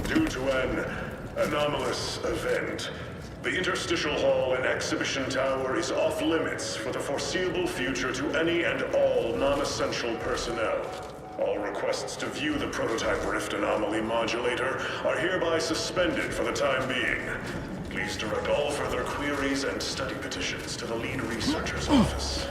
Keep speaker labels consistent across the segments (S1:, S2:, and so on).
S1: Due to an anomalous event, the Interstitial Hall and Exhibition Tower is off limits for the foreseeable future to any and all non-essential personnel. All requests to view the prototype Rift Anomaly Modulator are hereby suspended for the time being. Please direct all further queries and study petitions to the lead researcher's office.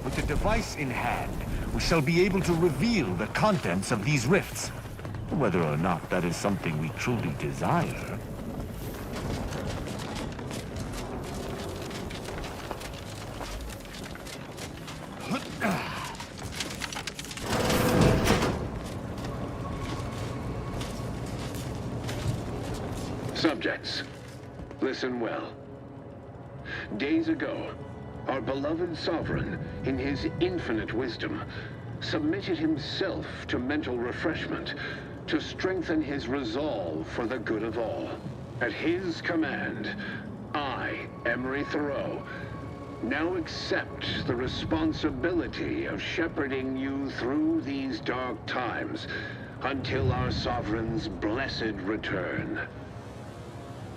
S2: With the device in hand, we shall be able to reveal the contents of these rifts. Whether or not that is something we truly desire.
S3: Subjects, listen well. Days ago, our beloved sovereign, in his infinite wisdom, submitted himself to mental refreshment to strengthen his resolve for the good of all. At his command, I, Emery Thoreau, now accept the responsibility of shepherding you through these dark times until our sovereign's blessed return.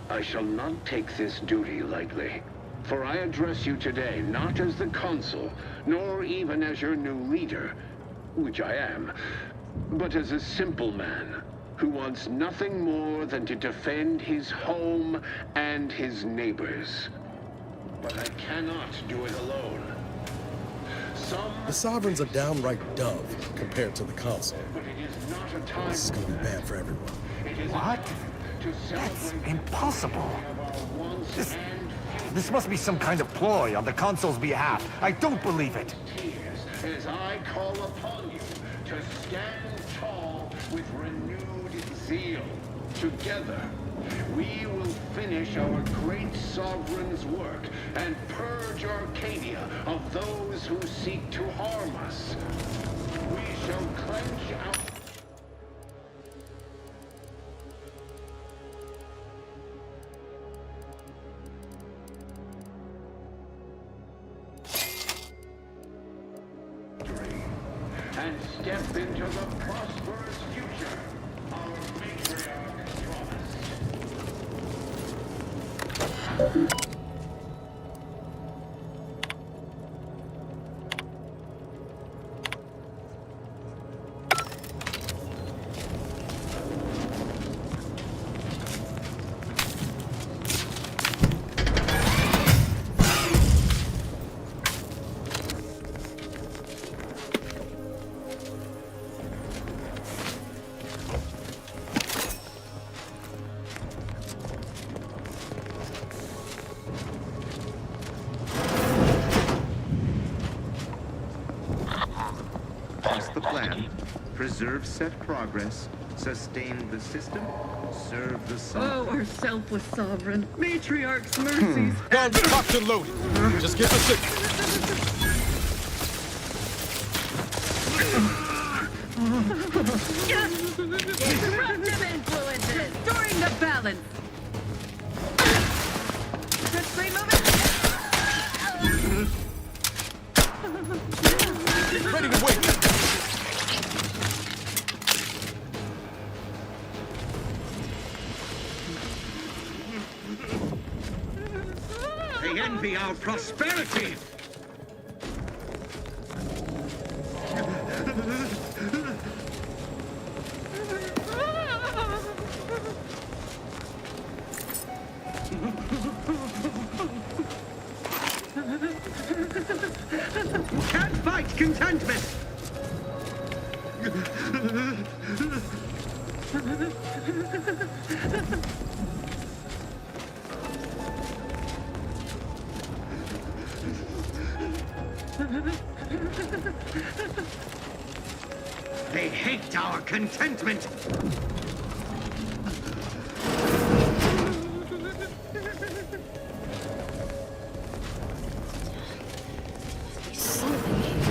S3: I shall not take this duty lightly. For I address you today not as the consul, nor even as your new leader, which I am, but as a simple man who wants nothing more than to defend his home and his neighbors. But I cannot do it alone.
S4: The Sovereign's a downright dove compared to the consul.
S3: But it is not a time.
S4: This is gonna be bad for everyone.
S3: It is
S2: What?
S3: to
S2: That's
S3: celebrate
S2: impossible.
S3: our wants
S2: This-
S3: and
S2: This must be some kind of ploy on the consul's behalf. I don't believe it.
S3: tears as I call upon you to stand tall with renewed zeal. Together, we will finish our great sovereign's work and purge Arcadia of those who seek to harm us. We shall clench our... and step into the prosperous future our matriarch promised.
S5: What's the plan? Preserve set progress, sustain the system, serve the sun.
S6: Oh, our selfless sovereign. Matriarch's mercies.
S4: Guns cocked and loaded. Just give the signal.
S6: Disruptive influences. Restoring the balance. Touchscreen movement.
S4: Ready to wait.
S5: They envy our prosperity! Can't fight contentment! They hate our contentment!
S7: Something here.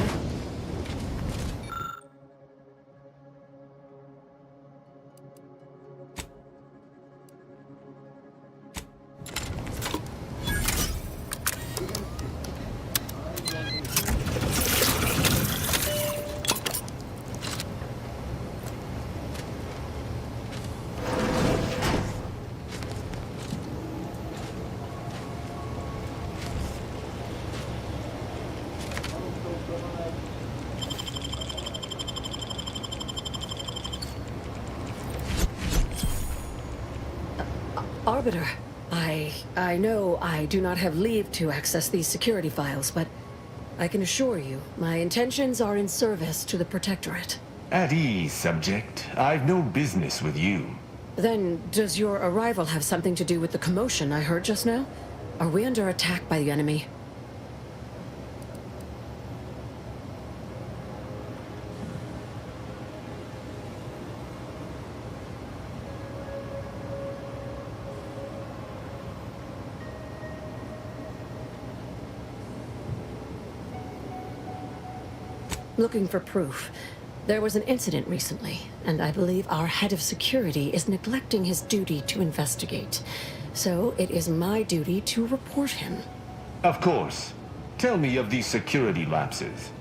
S7: Arbiter, I know I do not have leave to access these security files, but I can assure you, my intentions are in service to the Protectorate.
S2: At ease, subject. I've no business with you.
S7: Then, does your arrival have something to do with the commotion I heard just now? Are we under attack by the enemy? Looking for proof. There was an incident recently, and I believe our head of security is neglecting his duty to investigate. So it is my duty to report him.
S2: Of course. Tell me of these security lapses.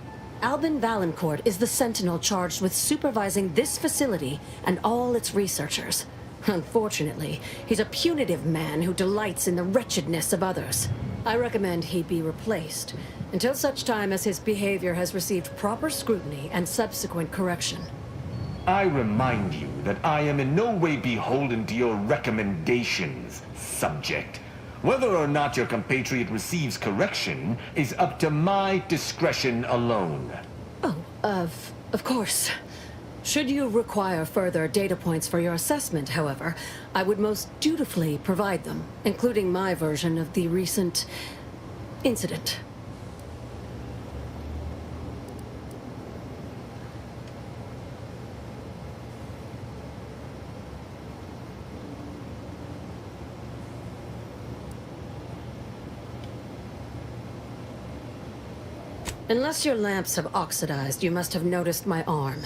S7: Albin Valancourt is the sentinel charged with supervising this facility and all its researchers. Unfortunately, he's a punitive man who delights in the wretchedness of others. I recommend he be replaced until such time as his behavior has received proper scrutiny and subsequent correction.
S2: I remind you that I am in no way beholden to your recommendations, subject. Whether or not your compatriot receives correction is up to my discretion alone.
S7: Oh, of course. Should you require further data points for your assessment, however, I would most dutifully provide them, including my version of the recent incident. Unless your lamps have oxidized, you must have noticed my arm.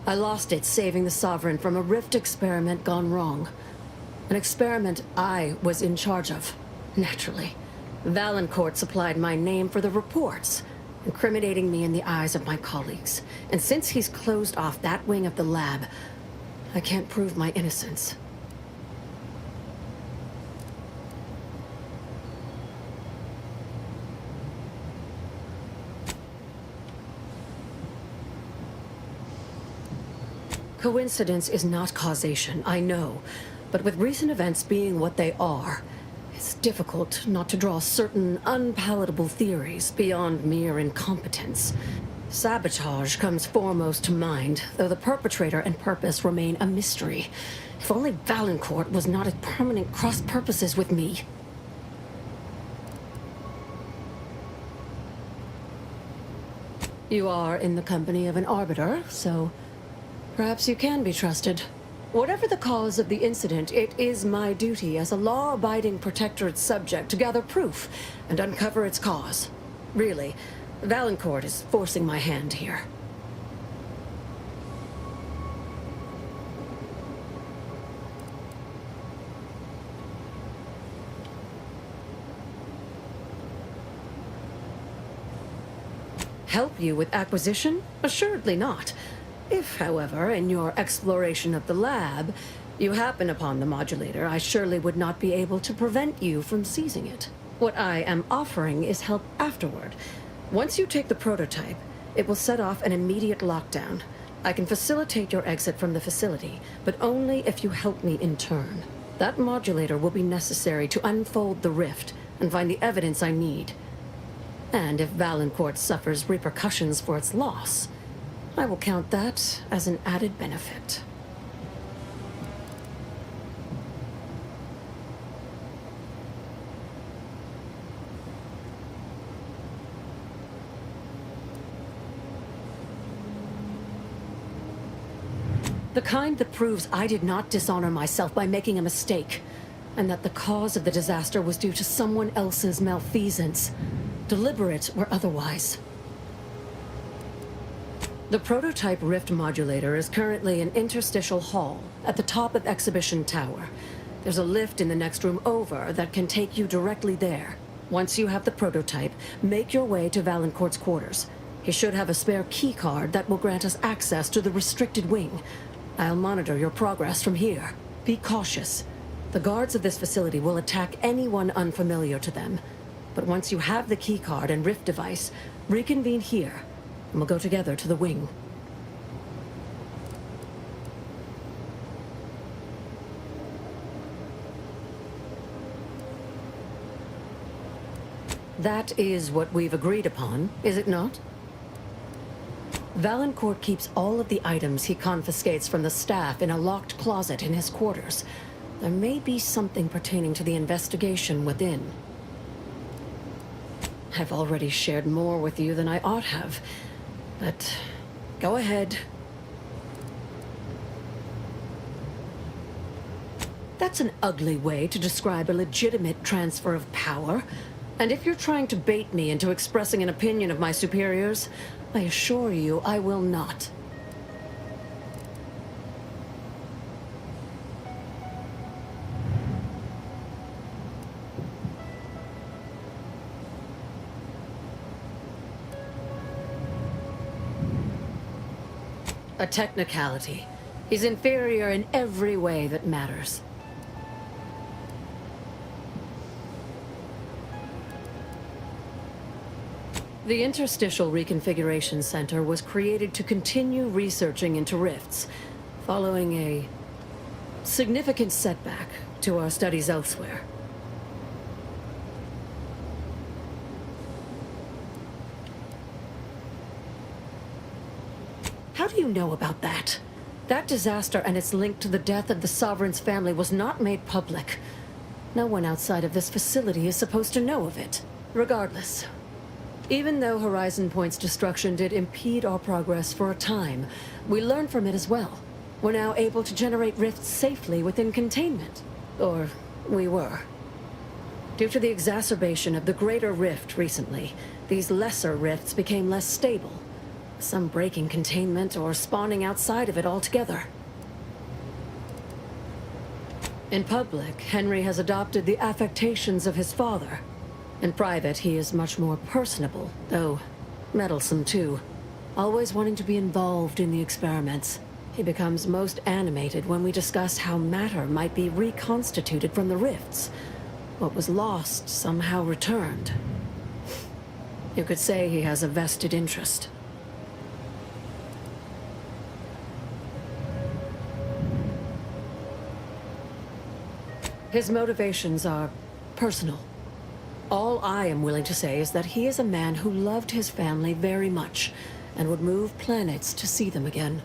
S7: I lost it saving the Sovereign from a rift experiment gone wrong. An experiment I was in charge of, naturally. Valancourt supplied my name for the reports, incriminating me in the eyes of my colleagues. And since he's closed off that wing of the lab, I can't prove my innocence. Coincidence is not causation, I know. But with recent events being what they are, it's difficult not to draw certain unpalatable theories beyond mere incompetence. Sabotage comes foremost to mind, though the perpetrator and purpose remain a mystery. If only Valancourt was not at permanent cross-purposes with me. You are in the company of an arbiter, so perhaps you can be trusted. Whatever the cause of the incident, it is my duty as a law-abiding protectorate subject to gather proof and uncover its cause. Really, Valancourt is forcing my hand here. Help you with acquisition? Assuredly not. If, however, in your exploration of the lab, you happen upon the modulator, I surely would not be able to prevent you from seizing it. What I am offering is help afterward. Once you take the prototype, it will set off an immediate lockdown. I can facilitate your exit from the facility, but only if you help me in turn. That modulator will be necessary to unfold the rift and find the evidence I need. And if Valancourt suffers repercussions for its loss, I will count that as an added benefit. The kind that proves I did not dishonor myself by making a mistake, and that the cause of the disaster was due to someone else's malfeasance, deliberate or otherwise. The prototype rift modulator is currently in interstitial hall at the top of Exhibition Tower. There's a lift in the next room over that can take you directly there. Once you have the prototype, make your way to Valancourt's quarters. He should have a spare key card that will grant us access to the restricted wing. I'll monitor your progress from here. Be cautious. The guards of this facility will attack anyone unfamiliar to them. But once you have the key card and rift device, reconvene here, and we'll go together to the wing. That is what we've agreed upon, is it not? Valancourt keeps all of the items he confiscates from the staff in a locked closet in his quarters. There may be something pertaining to the investigation within. I've already shared more with you than I ought have, but go ahead. That's an ugly way to describe a legitimate transfer of power. And if you're trying to bait me into expressing an opinion of my superiors, I assure you I will not. A technicality. He's inferior in every way that matters. The Interstitial Reconfiguration Center was created to continue researching into rifts, following a significant setback to our studies elsewhere. How do you know about that? That disaster and its link to the death of the Sovereign's family was not made public. No one outside of this facility is supposed to know of it. Regardless, even though Horizon Point's destruction did impede our progress for a time, we learned from it as well. We're now able to generate rifts safely within containment. Or we were. Due to the exacerbation of the greater rift recently, these lesser rifts became less stable. Some breaking containment or spawning outside of it altogether. In public, Henry has adopted the affectations of his father. In private, he is much more personable, though Meddlesome, too. Always wanting to be involved in the experiments. He becomes most animated when we discuss how matter might be reconstituted from the rifts. What was lost somehow returned. You could say he has a vested interest. His motivations are personal. All I am willing to say is that he is a man who loved his family very much and would move planets to see them again.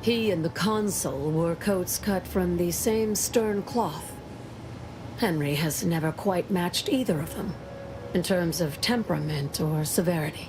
S7: He and the consul wore coats cut from the same stern cloth. Henry has never quite matched either of them, in terms of temperament or severity.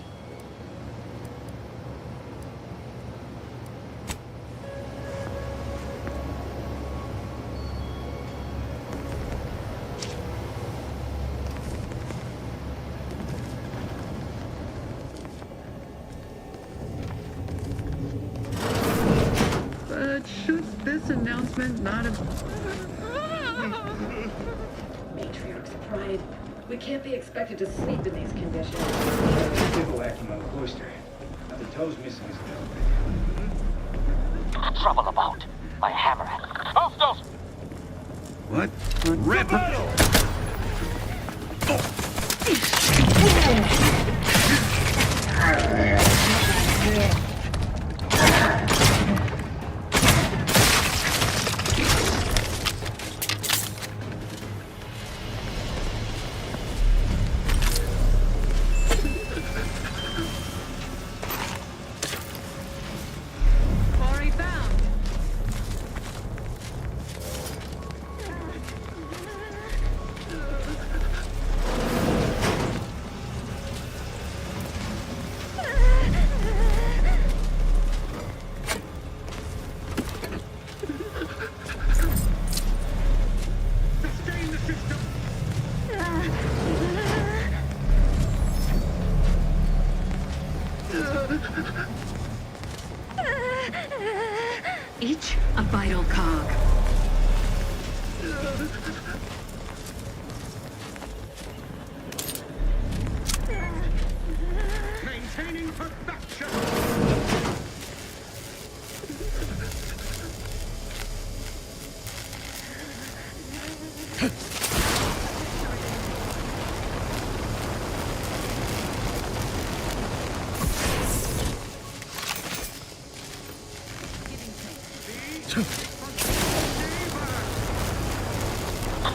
S6: But should this announcement not have...
S8: Matriarch's pride. We can't be expected to sleep in these conditions.
S9: Bivouac from a cloister. Now the toes missing is
S10: Trouble about. My hammerhead. Hostiles!
S5: What? Rebel!
S6: Quarry found.
S3: Sustain the system!
S6: Each a vital cog.
S3: Maintaining perfection!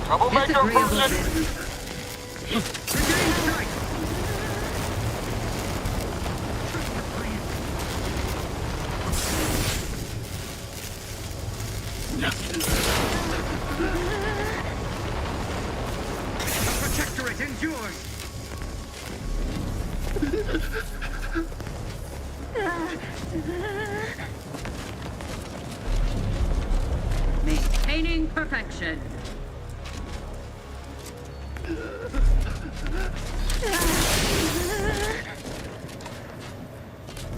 S10: Troublemaker
S6: Disagreeable
S10: person!
S6: business.
S3: Regain sight! The Protectorate endures!
S6: Maintaining perfection.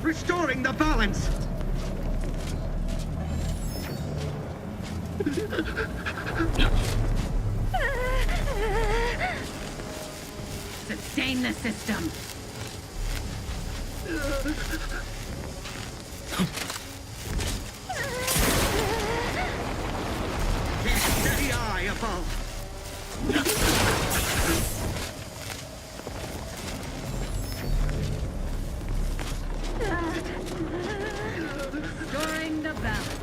S3: Restoring the balance!
S6: Sustain the system.
S3: Keep steady eye above!
S6: Restoring the balance.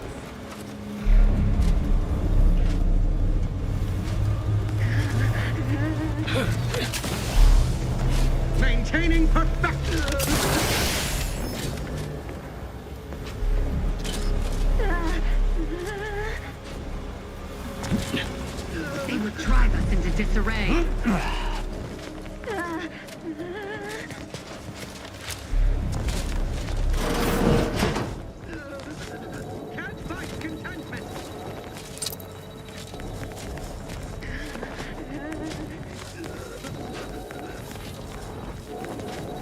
S3: Maintaining perfection!
S6: They would drive us into disarray.
S3: Can't fight contentment!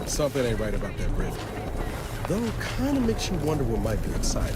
S4: Something ain't right about that rift. Though, kinda makes you wonder what might be inside.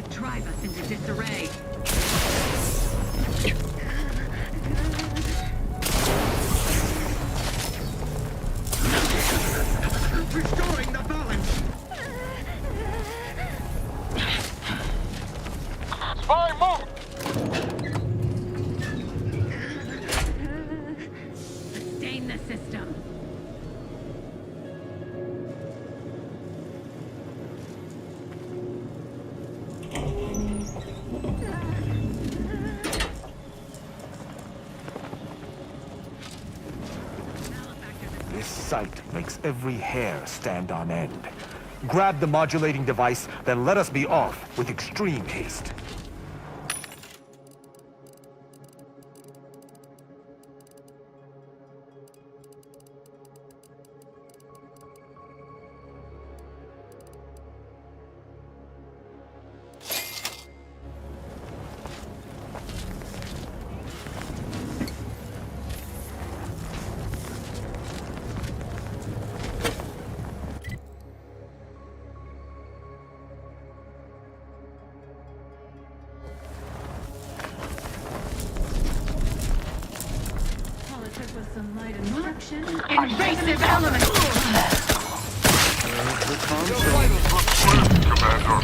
S6: drive us into disarray.
S9: Restoring the balance!
S10: Spy, move!
S6: Sustain the system.
S2: This sight makes every hair stand on end. Grab the modulating device, then let us be off with extreme haste.
S6: With some light instruction. Invasive element!
S10: Commander.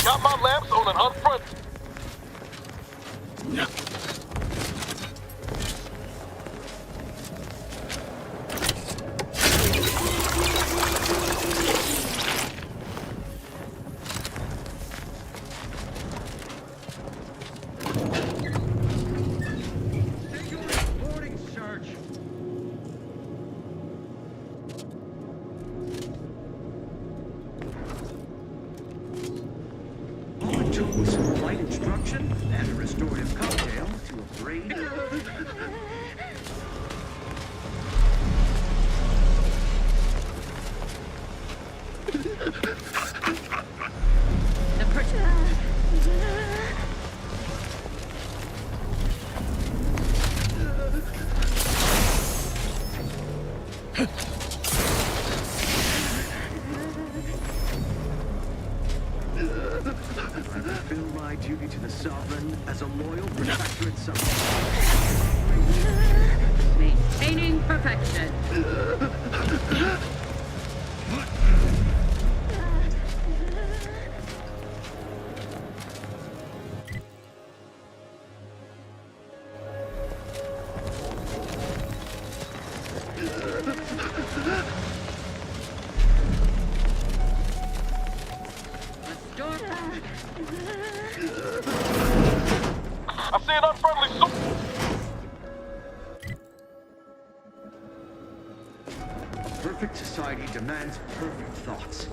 S10: Got my lamps on an unfriendly.
S9: With some flight instruction and a restorative cocktail to a brain. I fulfill my duty to the Sovereign as a loyal protectorate subject.
S6: Maintaining perfection.
S10: I see an unfriendly
S9: Perfect society demands perfect thoughts.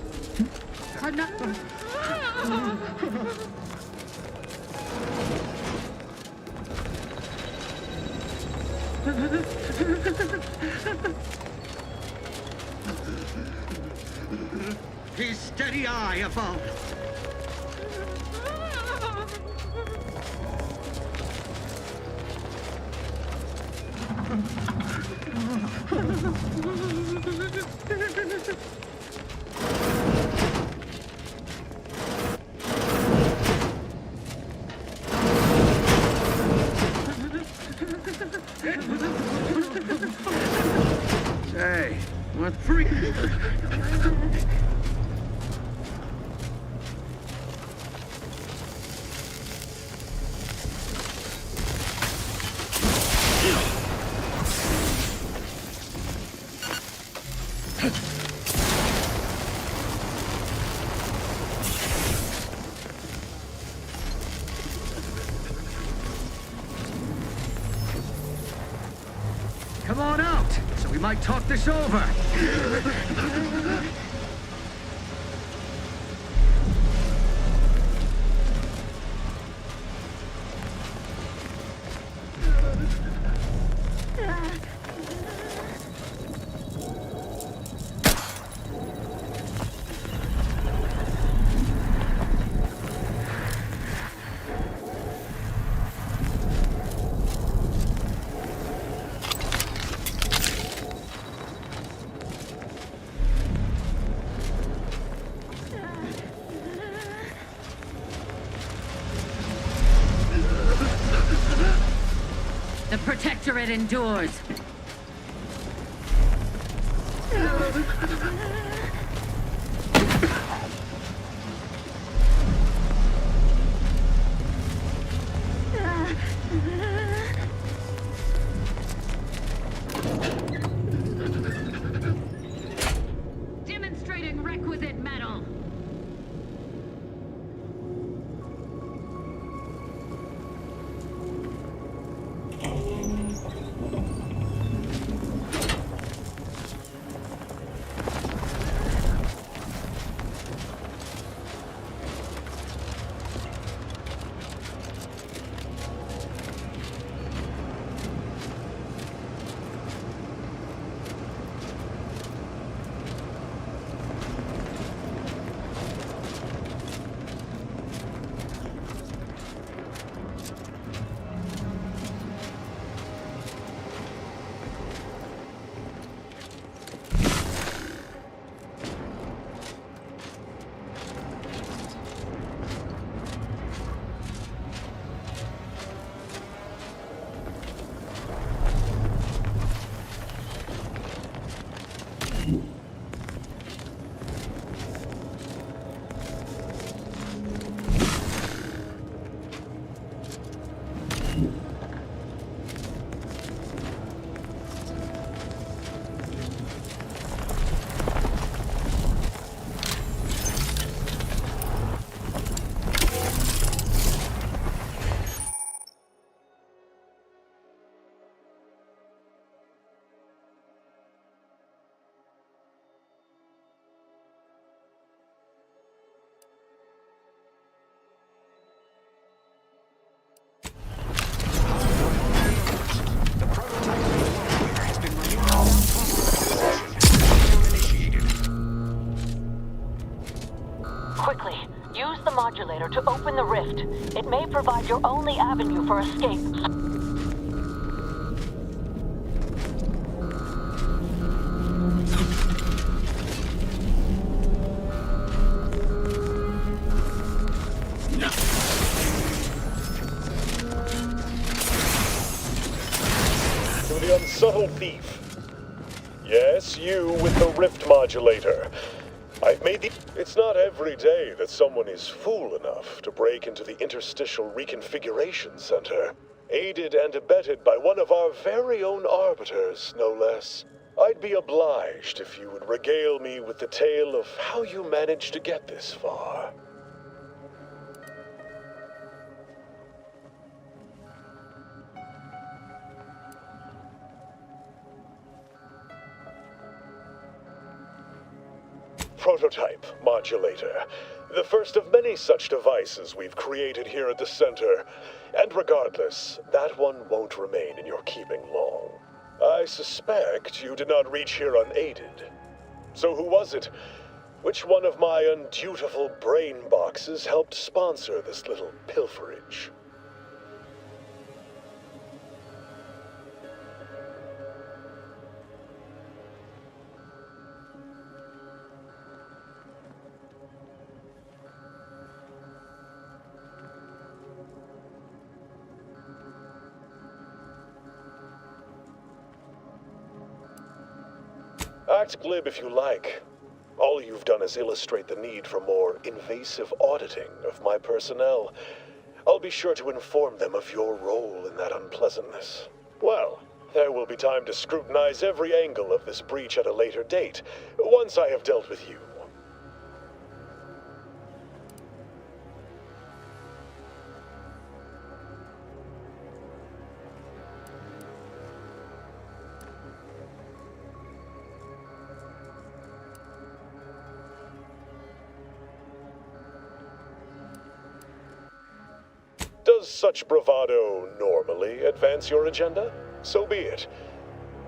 S9: His steady eye above. Hey, what freak? Come on out, so we might talk this over.
S6: The Protectorate endures. Demonstrating requisite metal.
S11: Quickly, use the modulator to open the rift. It may provide your only avenue for escape.
S1: To the unsubtle thief. Yes, you with the rift modulator. I've made the... It's not every day that someone is fool enough to break into the Interstitial Reconfiguration Center, aided and abetted by one of our very own arbiters, no less. I'd be obliged if you would regale me with the tale of how you managed to get this far. Prototype modulator. The first of many such devices we've created here at the center. And regardless, that one won't remain in your keeping long. I suspect you did not reach here unaided. So who was it? Which one of my undutiful brain boxes helped sponsor this little pilferage? Act glib if you like. All you've done is illustrate the need for more invasive auditing of my personnel. I'll be sure to inform them of your role in that unpleasantness. Well, there will be time to scrutinize every angle of this breach at a later date, once I have dealt with you. Does such bravado normally advance your agenda? So be it.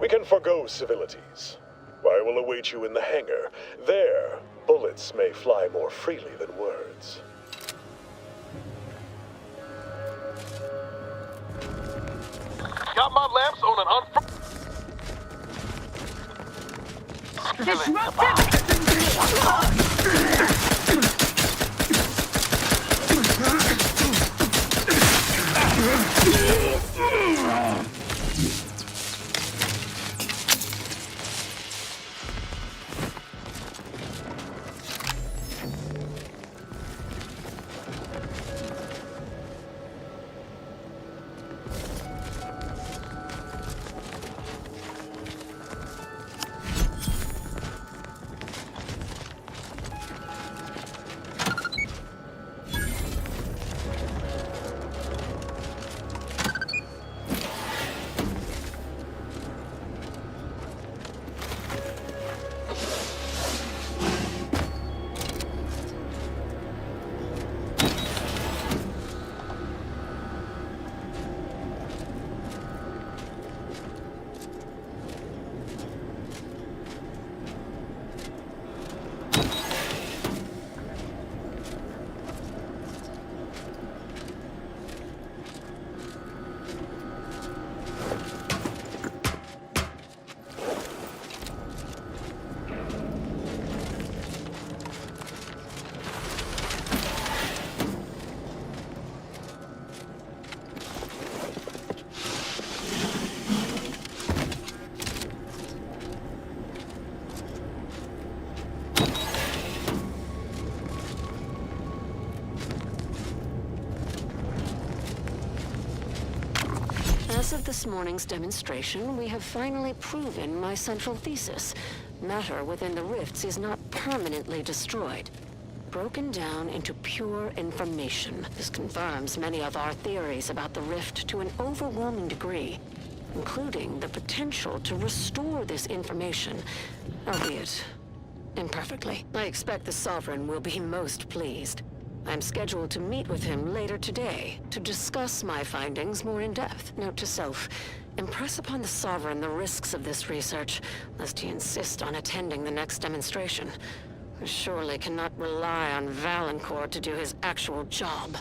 S1: We can forgo civilities. I will await you in the hangar. There, bullets may fly more freely than words.
S10: Got my lamps on an
S7: As of this morning's demonstration, we have finally proven my central thesis. Matter within the rifts is not permanently destroyed. Broken down into pure information. This confirms many of our theories about the rift to an overwhelming degree, including the potential to restore this information, albeit imperfectly. I expect the Sovereign will be most pleased. I'm scheduled to meet with him later today to discuss my findings more in depth. Note to self, impress upon the Sovereign the risks of this research, lest he insist on attending the next demonstration. who surely cannot rely on Valancourt to do his actual job.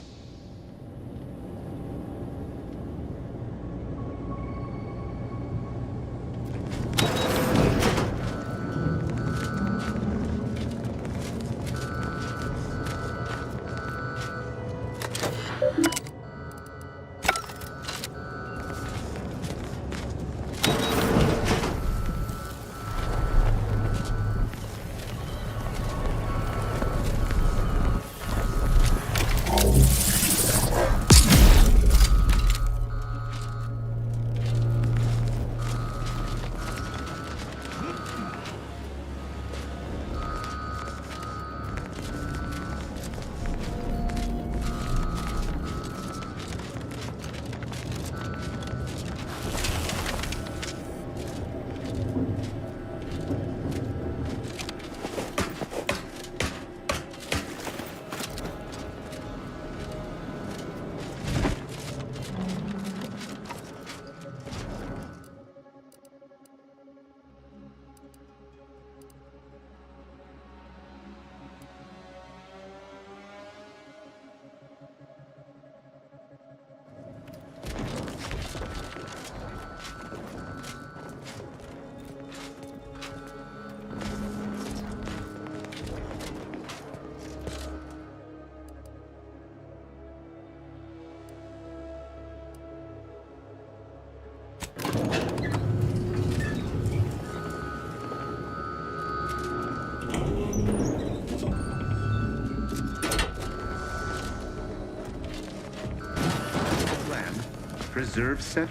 S5: Preserve set.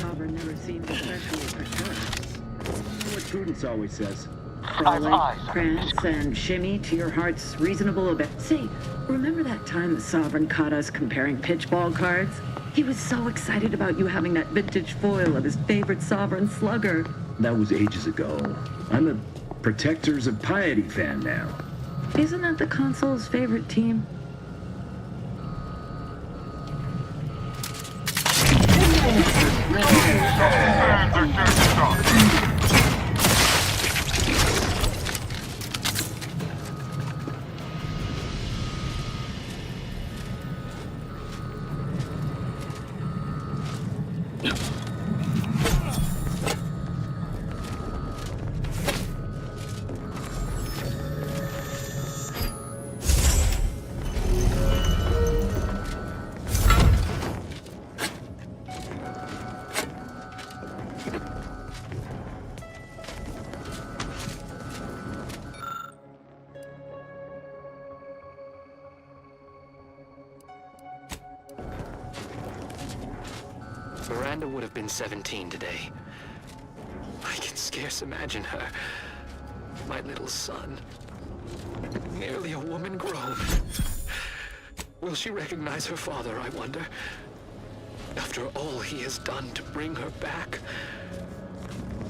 S6: Sovereign never seemed especially perturbed.
S9: What Prudence always says.
S6: Frolic, prance, and shimmy to your heart's reasonable Say, remember that time the Sovereign caught us comparing pitchball cards? He was so excited about you having that vintage foil of his favorite Sovereign slugger.
S9: That was ages ago. I'm a Protectors of Piety fan now.
S6: Isn't that the console's favorite team?
S12: Miranda would have been 17 today. I can scarce imagine her. My little son. Nearly a woman grown. Will she recognize her father, I wonder? After all he has done to bring her back,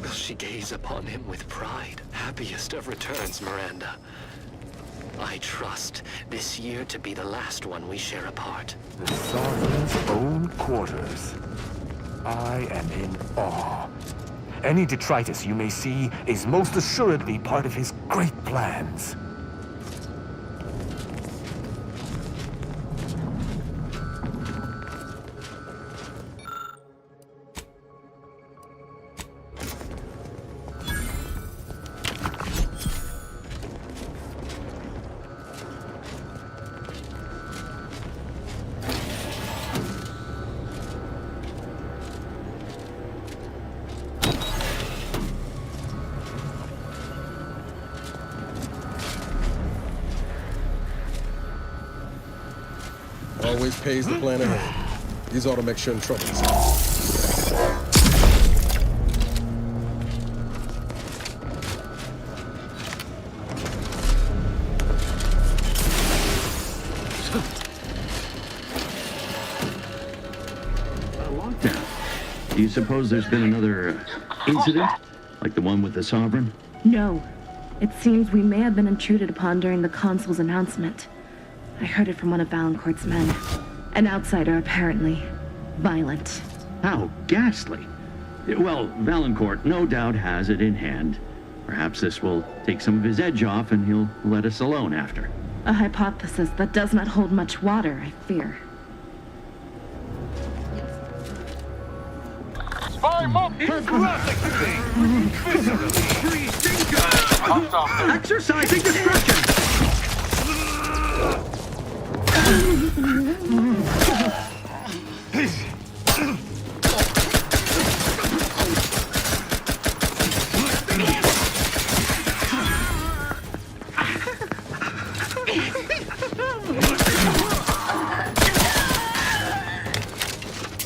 S12: will she gaze upon him with pride? Happiest of returns, Miranda. I trust this year to be the last one we share apart.
S2: The Sovereign's own quarters. I am in awe. Any detritus you may see is most assuredly part of his great plans.
S4: Always pays to plan ahead. These ought to make sure in trouble.
S9: Do you suppose there's been another incident? Like the one with the Sovereign?
S13: No. It seems we may have been intruded upon during the Consul's announcement. I heard it from one of Valancourt's men. An outsider, apparently. Violent.
S9: How ghastly. Well, Valancourt no doubt has it in hand. Perhaps this will take some of his edge off and he'll let us alone after.
S13: A hypothesis that does not hold much water, I fear.
S10: Spy monkey!
S9: Exercising discretion!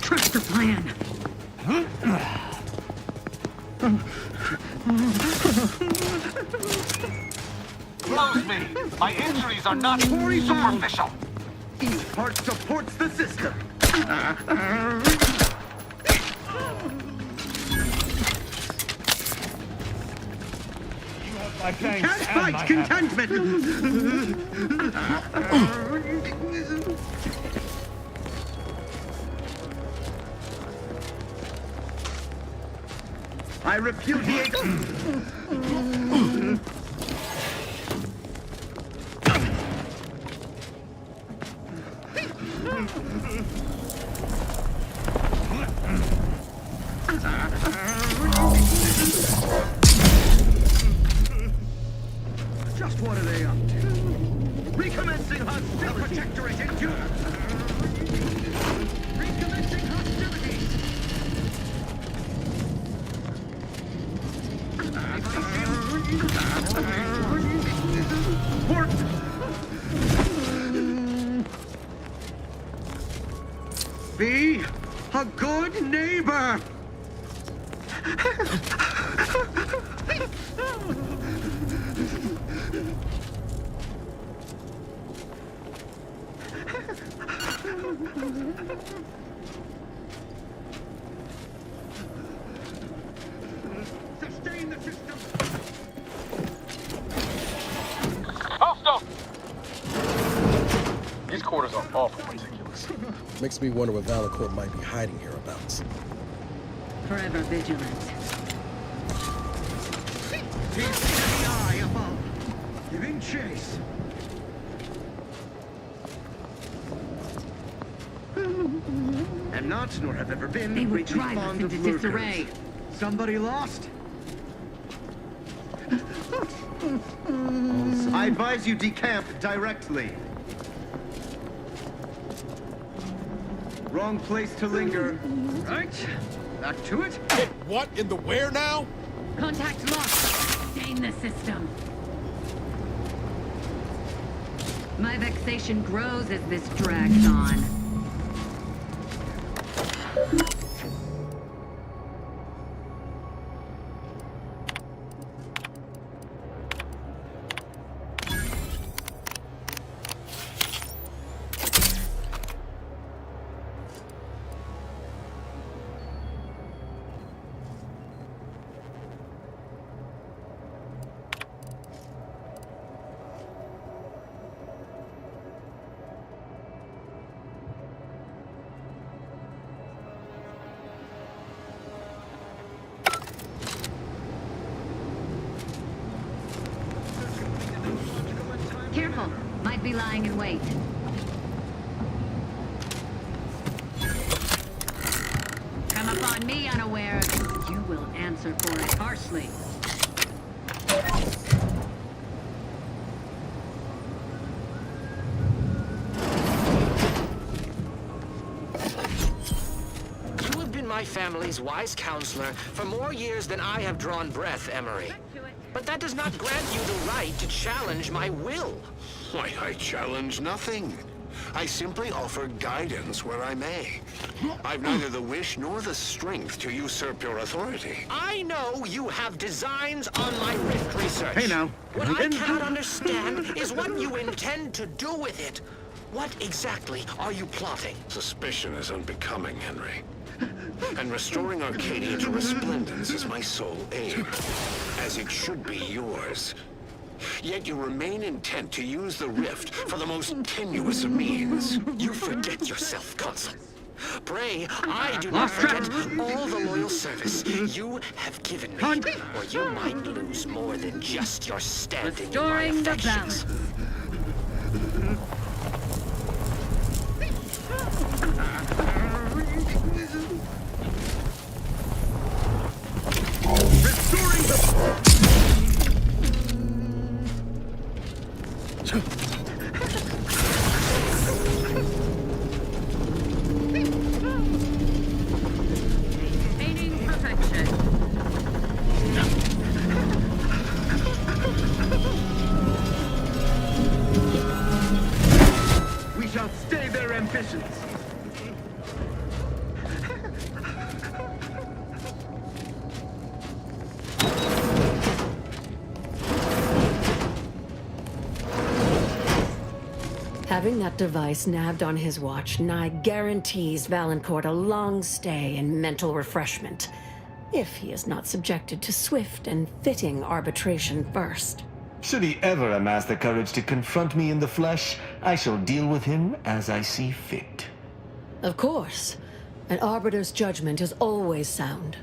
S6: Trust the plan.
S10: Close me! My injuries are not superficial!
S9: Each part supports the system!
S2: My thanks
S9: Can't
S2: and
S9: fight
S2: my
S9: contentment! I repudiate... Just what are they up to? Recommencing hostility! Protectorate into... Recommencing hostilities! Port! Be a good neighbor! Sustain the system!
S10: Hostile! These quarters are awful ridiculous.
S4: Makes me wonder what Valancourt might be hiding hereabouts.
S6: Forever vigilant.
S9: He's in the eye above, giving chase. Am not, nor have ever been,
S6: They would
S9: greatly
S6: drive us
S9: fond of
S6: into
S9: lurkers.
S6: disarray.
S9: Somebody lost? I advise you decamp directly. Wrong place to linger. Right, back to it.
S4: What in the where now?
S6: Contact lost. Sustain the system. My vexation grows as this drags on. Careful. Might be lying in wait. Come upon me unawares. You will answer for it harshly.
S12: You have been my family's wise counselor for more years than I have drawn breath, Emery. But that does not grant you the right to challenge my will.
S3: Why, I challenge nothing. I simply offer guidance where I may. I've neither the wish nor the strength to usurp your authority.
S12: I know you have designs on my rift research.
S9: Hey now.
S12: What I cannot understand is what you intend to do with it. What exactly are you plotting?
S3: Suspicion is unbecoming, Henry. And restoring Arcadia to resplendence is my sole aim, as it should be yours. Yet you remain intent to use the rift for the most tenuous of means. You forget yourself, Consul. Pray, I do not forget all the loyal service you have given me, or you might lose more than just your standing in my affections.
S6: Maintaining perfection.
S5: We shall stay their ambitions.
S7: Having that device nabbed on his watch nigh guarantees Valancourt a long stay and mental refreshment, if he is not subjected to swift and fitting arbitration first.
S2: Should he ever amass the courage to confront me in the flesh, I shall deal with him as I see fit.
S7: Of course. An arbiter's judgment is always sound.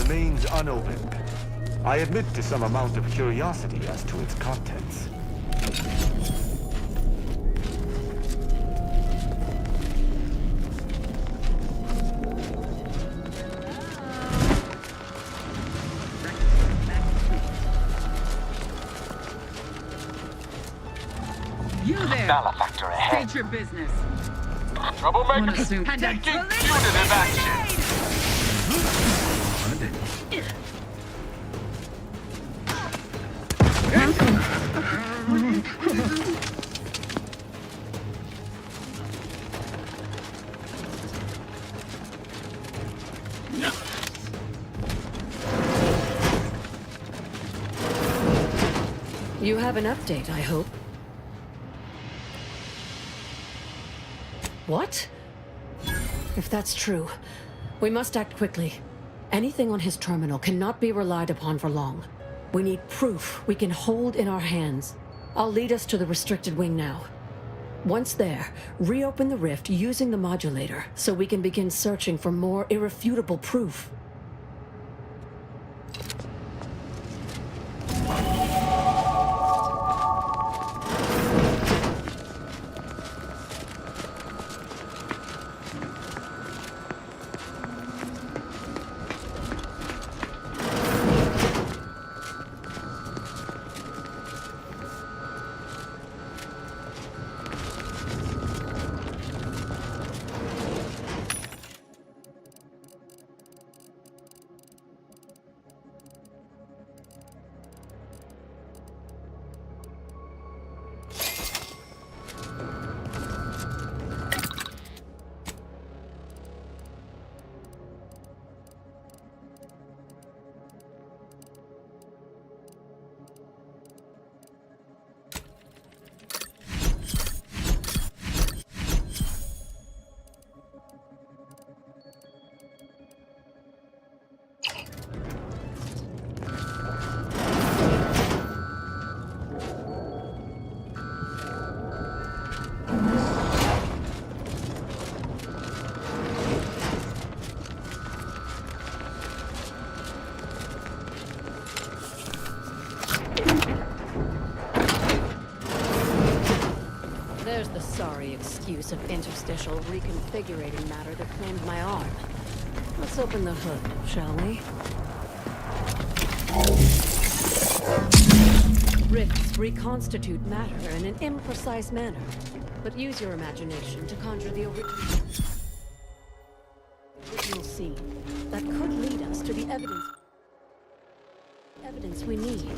S2: Remains unopened. I admit to some amount of curiosity as to its contents.
S6: You there!
S10: Malefactor ahead.
S6: State your business.
S10: Troublemakers taking punitive action.
S7: You have an update, I hope. What? If that's true, we must act quickly. Anything on his terminal cannot be relied upon for long. We need proof we can hold in our hands. I'll lead us to the restricted wing now. Once there, reopen the rift using the modulator so we can begin searching for more irrefutable proof. use of interstitial reconfigurating matter that claimed my arm. Let's open the hood, shall we? Rifts reconstitute matter in an imprecise manner, but use your imagination to conjure the original scene that could lead us to the evidence we need.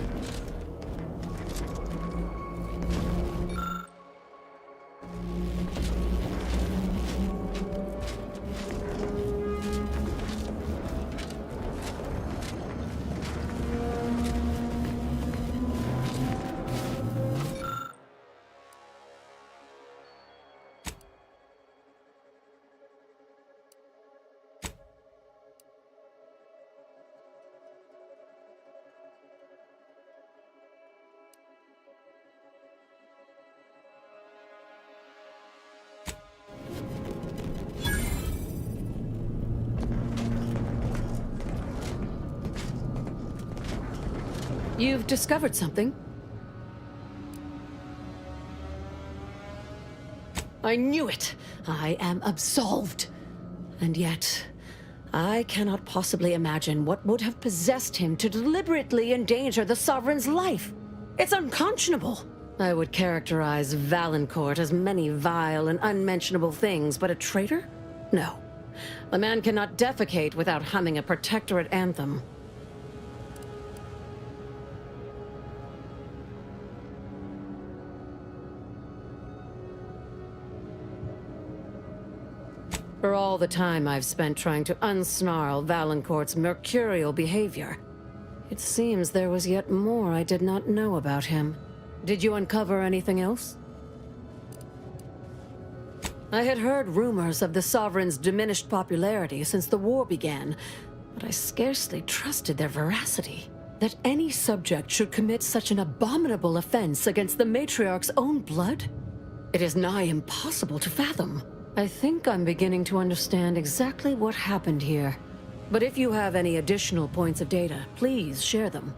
S7: You've discovered something? I knew it! I am absolved. And yet, I cannot possibly imagine what would have possessed him to deliberately endanger the Sovereign's life. It's unconscionable. I would characterize Valancourt as many vile and unmentionable things, but a traitor? No. A man cannot defecate without humming a Protectorate anthem. For all the time I've spent trying to unsnarl Valancourt's mercurial behavior, it seems there was yet more I did not know about him. Did you uncover anything else? I had heard rumors of the Sovereign's diminished popularity since the war began, but I scarcely trusted their veracity. That any subject should commit such an abominable offense against the Matriarch's own blood? It is nigh impossible to fathom. I think I'm beginning to understand exactly what happened here. But if you have any additional points of data, please share them.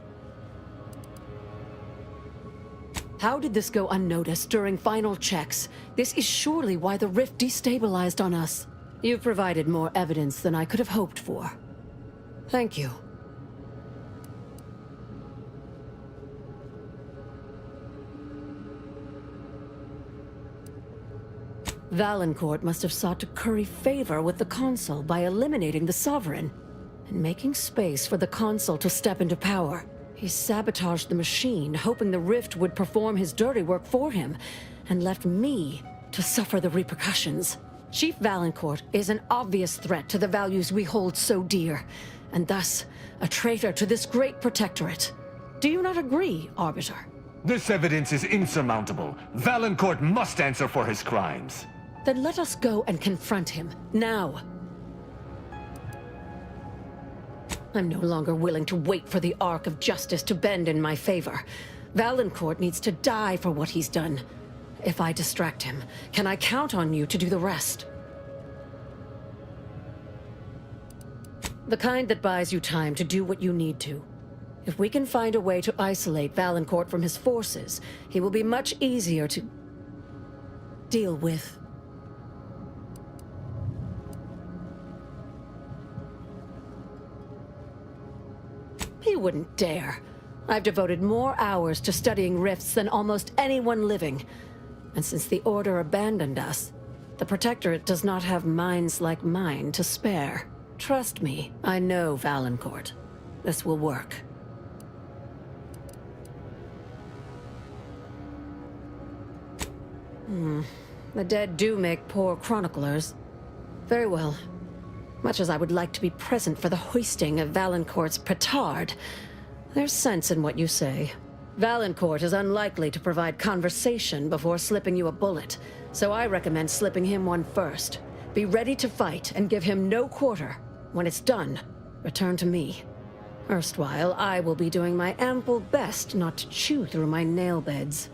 S7: How did this go unnoticed during final checks? This is surely why the rift destabilized on us. You've provided more evidence than I could have hoped for. Thank you. Valancourt must have sought to curry favor with the Consul by eliminating the Sovereign and making space for the Consul to step into power. He sabotaged the machine, hoping the rift would perform his dirty work for him, and left me to suffer the repercussions. Chief Valancourt is an obvious threat to the values we hold so dear, and thus a traitor to this great Protectorate. Do you not agree, Arbiter?
S2: This evidence is insurmountable. Valancourt must answer for his crimes.
S7: Then let us go and confront him, now. I'm no longer willing to wait for the arc of justice to bend in my favor. Valancourt needs to die for what he's done. If I distract him, can I count on you to do the rest? The kind that buys you time to do what you need to. If we can find a way to isolate Valancourt from his forces, he will be much easier to deal with. He wouldn't dare. I've devoted more hours to studying rifts than almost anyone living. And since the Order abandoned us, the Protectorate does not have minds like mine to spare. Trust me, I know Valancourt. This will work. The dead do make poor chroniclers. Very well. Much as I would like to be present for the hoisting of Valancourt's petard, there's sense in what you say. Valancourt is unlikely to provide conversation before slipping you a bullet, so I recommend slipping him one first. Be ready to fight and give him no quarter. When it's done, return to me. Erstwhile, I will be doing my ample best not to chew through my nail beds.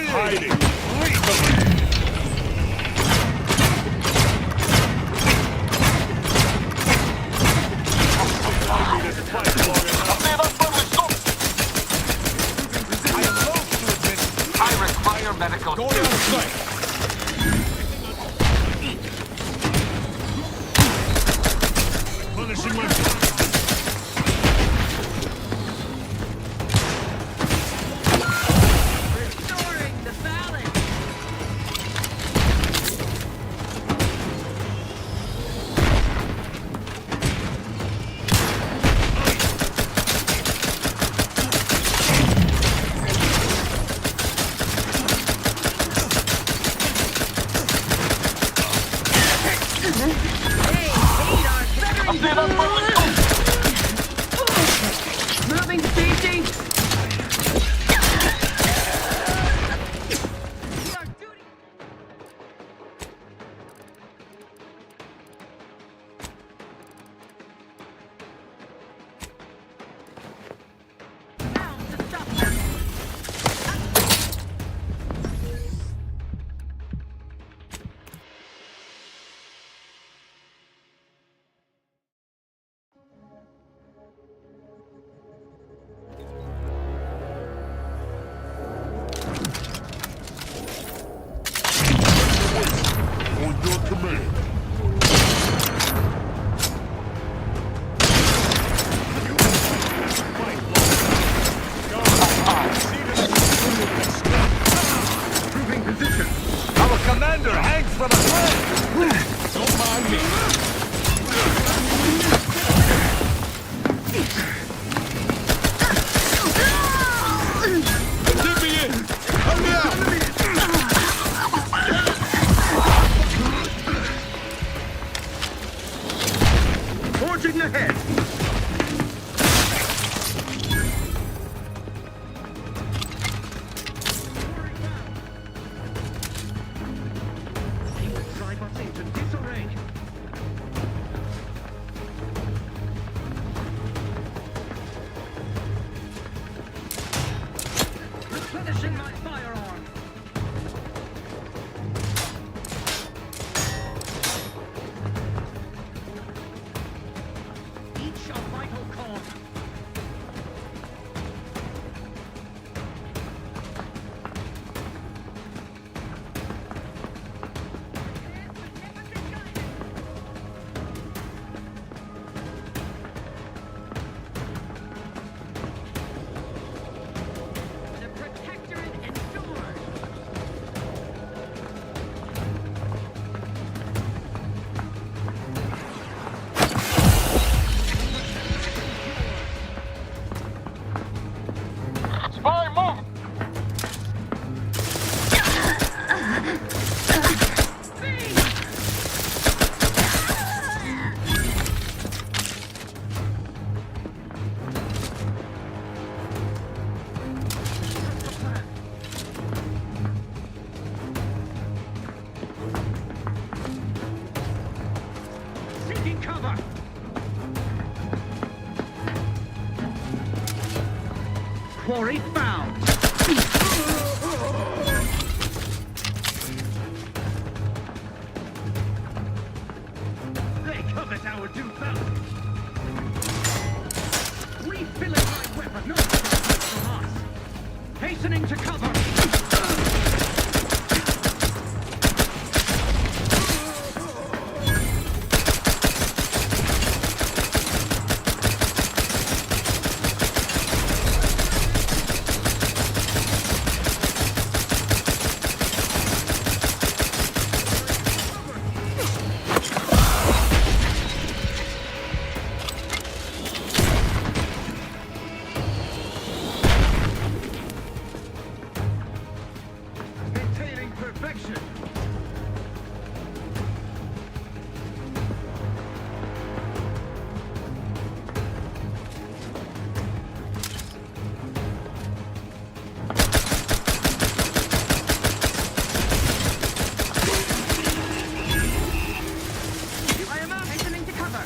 S1: hiding. Leave the land.
S10: I require medical.
S1: Going on site. Punishing my...
S6: Restoring the balance. Moving to safety.
S1: On your command.
S10: Proving position.
S2: Our commander hangs from a thread!
S1: Don't mind me. Get me in. Help me out.
S10: Forging ahead. Drive us into disarray. Replenishing my firearm. Each a vital cause. The protectorate endures. Spy, move!
S3: Seeking cover! Quarry found! They covet our due belt! Refilling my weapon, no sacrifice from us! Hastening to cover! Maintaining perfection! I am out hastening to cover!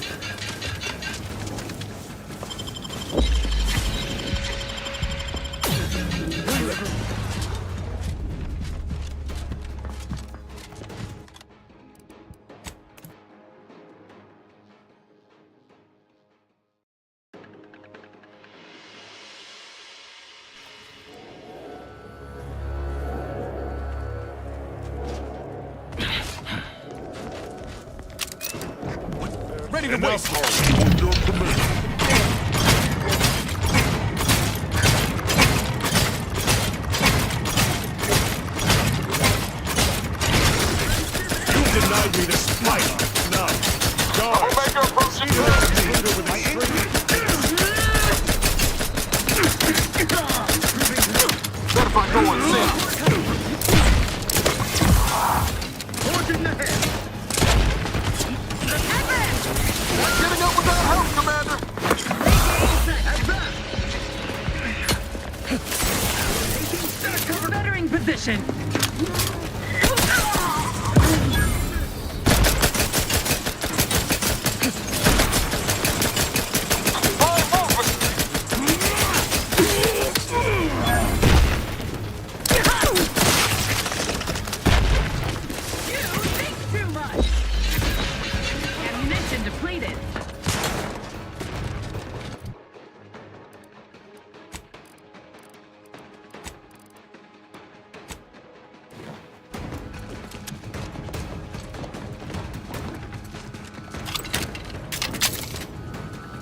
S4: ready to waste. You denied me this fight. Now, guard.
S10: Omega proceed with my better find no one safe.
S5: Forging ahead.
S10: Not getting up without help, Commander.
S6: Bettering position.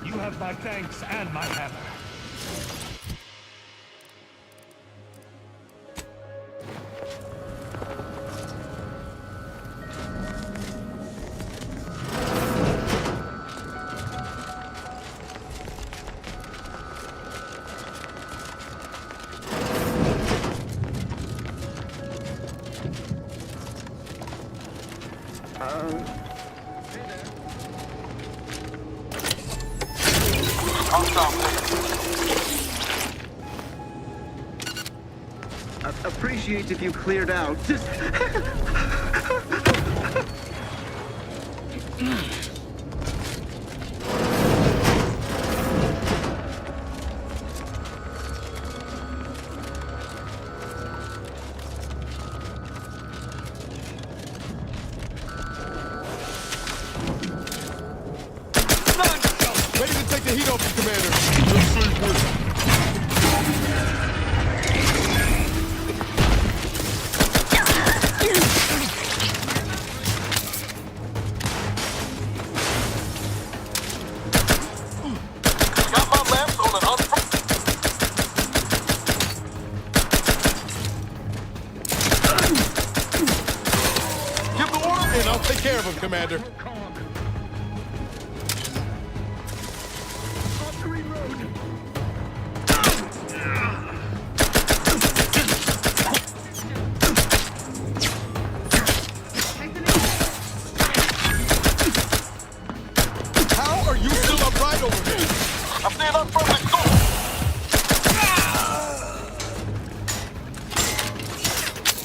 S2: You have my thanks and my hammer.
S5: Appreciate if you cleared out. Just...
S4: Ready to take the heat off you, Commander. Just safe with. I'll take care of him, Commander. How are you still upright over there?
S10: I'm staying up from the school.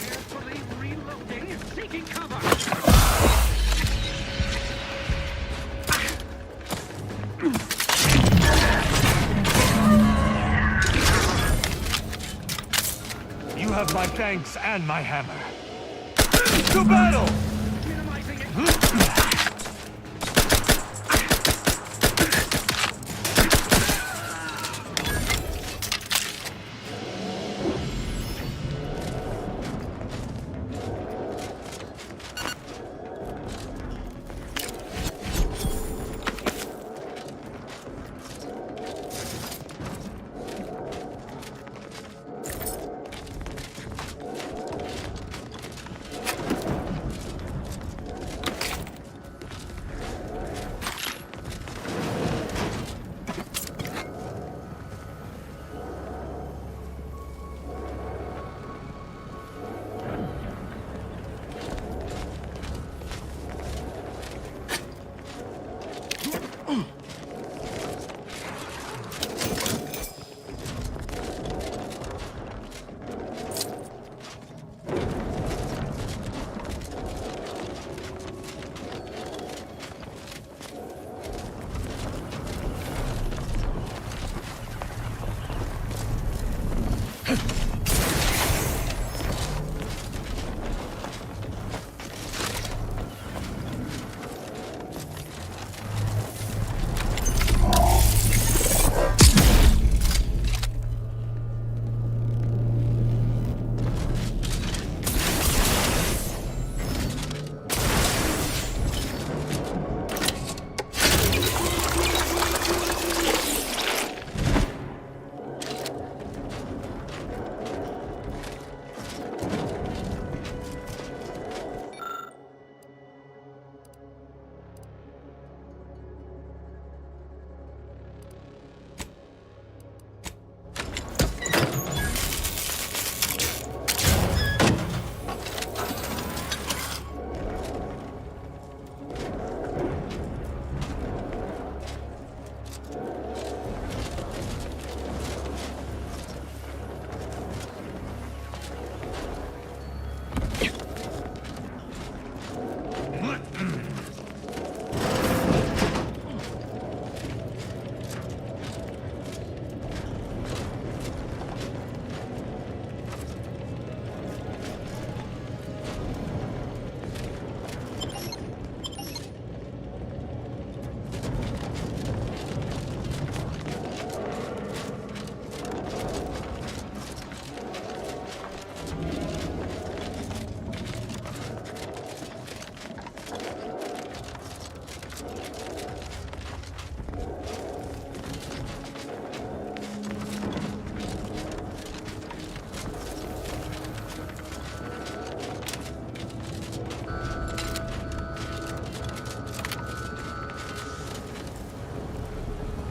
S6: Carefully reloading and seeking cover.
S2: You have my thanks and my hammer. To battle!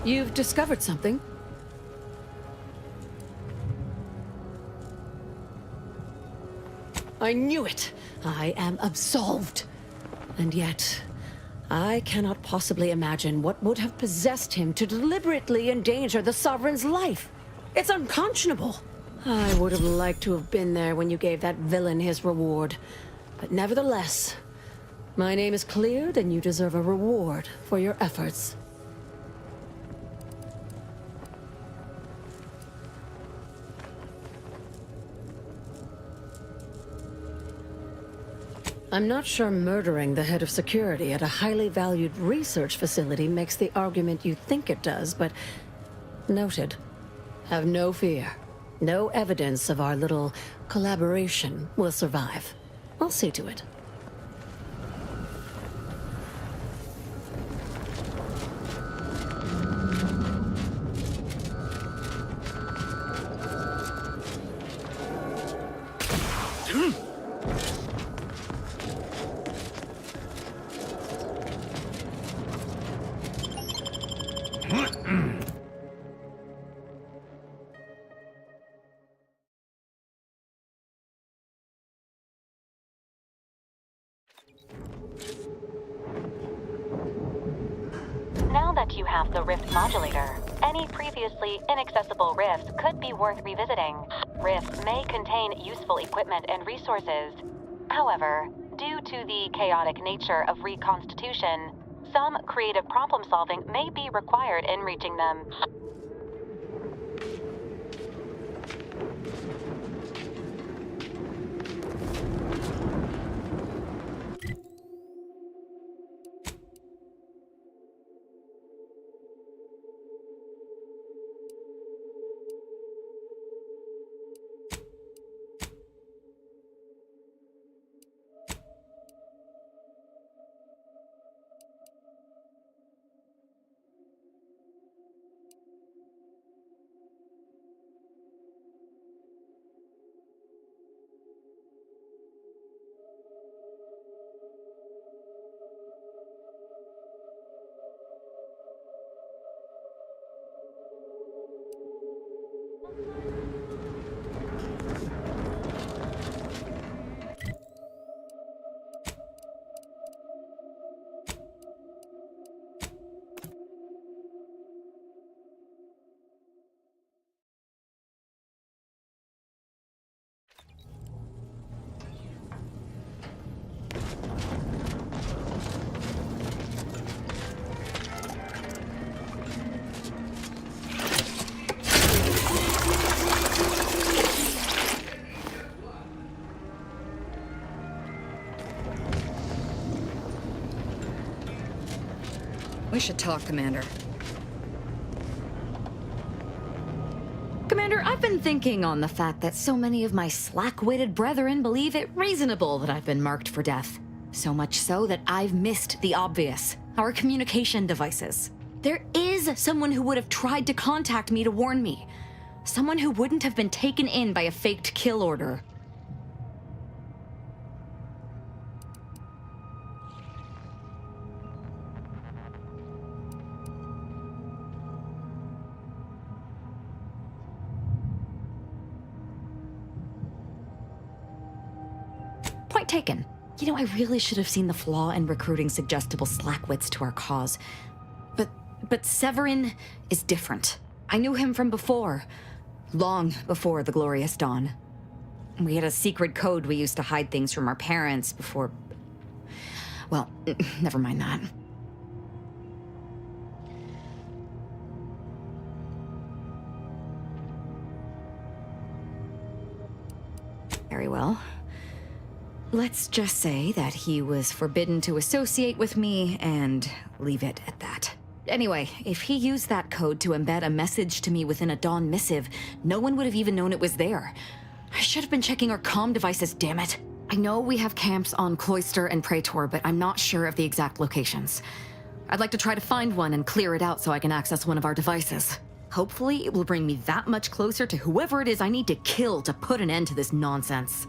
S7: You've discovered something? I knew it! I am absolved. And yet, I cannot possibly imagine what would have possessed him to deliberately endanger the Sovereign's life. It's unconscionable. I would have liked to have been there when you gave that villain his reward. But nevertheless, my name is cleared and you deserve a reward for your efforts. I'm not sure murdering the head of security at a highly valued research facility makes the argument you think it does, but noted. Have no fear. No evidence of our little collaboration will survive. I'll see to it.
S11: Now that you have the Rift modulator, any previously inaccessible rifts could be worth revisiting. Rifts may contain useful equipment and resources. However, due to the chaotic nature of reconstitution, some creative problem-solving may be required in reaching them.
S14: We should talk, Commander.
S15: Commander, I've been thinking on the fact that so many of my slack-witted brethren believe it reasonable that I've been marked for death. So much so that I've missed the obvious, our communication devices. There is someone who would have tried to contact me to warn me. Someone who wouldn't have been taken in by a faked kill order. Point taken. You know, I really should have seen the flaw in recruiting suggestible slackwits to our cause. But Severin is different. I knew him from before. Long before the Glorious Dawn. We had a secret code we used to hide things from our parents before... Well, never mind that. Very well. Let's just say that he was forbidden to associate with me and leave it at that. Anyway, if he used that code to embed a message to me within a Dawn missive, no one would have even known it was there. I should have been checking our comm devices, damn it. I know we have camps on Cloister and Praetor, but I'm not sure of the exact locations. I'd like to try to find one and clear it out so I can access one of our devices. Hopefully, it will bring me that much closer to whoever it is I need to kill to put an end to this nonsense.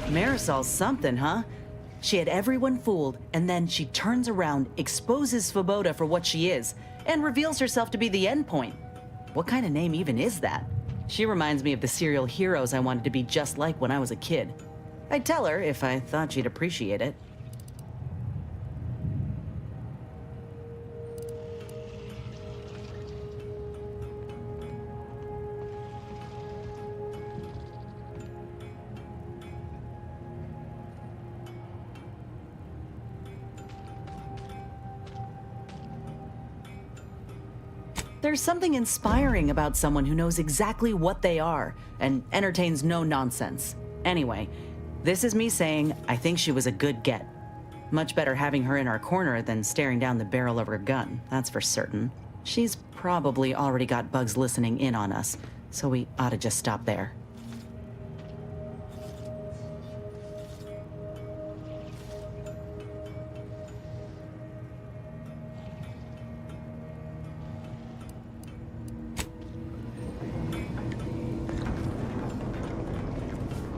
S16: Marisol's something, huh? She had everyone fooled, and then she turns around, exposes Svoboda for what she is, and reveals herself to be the endpoint. What kind of name even is that? She reminds me of the serial heroes I wanted to be just like when I was a kid. I'd tell her if I thought she'd appreciate it. There's something inspiring about someone who knows exactly what they are and entertains no nonsense. Anyway, this is me saying I think she was a good get. Much better having her in our corner than staring down the barrel of her gun, that's for certain. She's probably already got bugs listening in on us, so we ought to just stop there.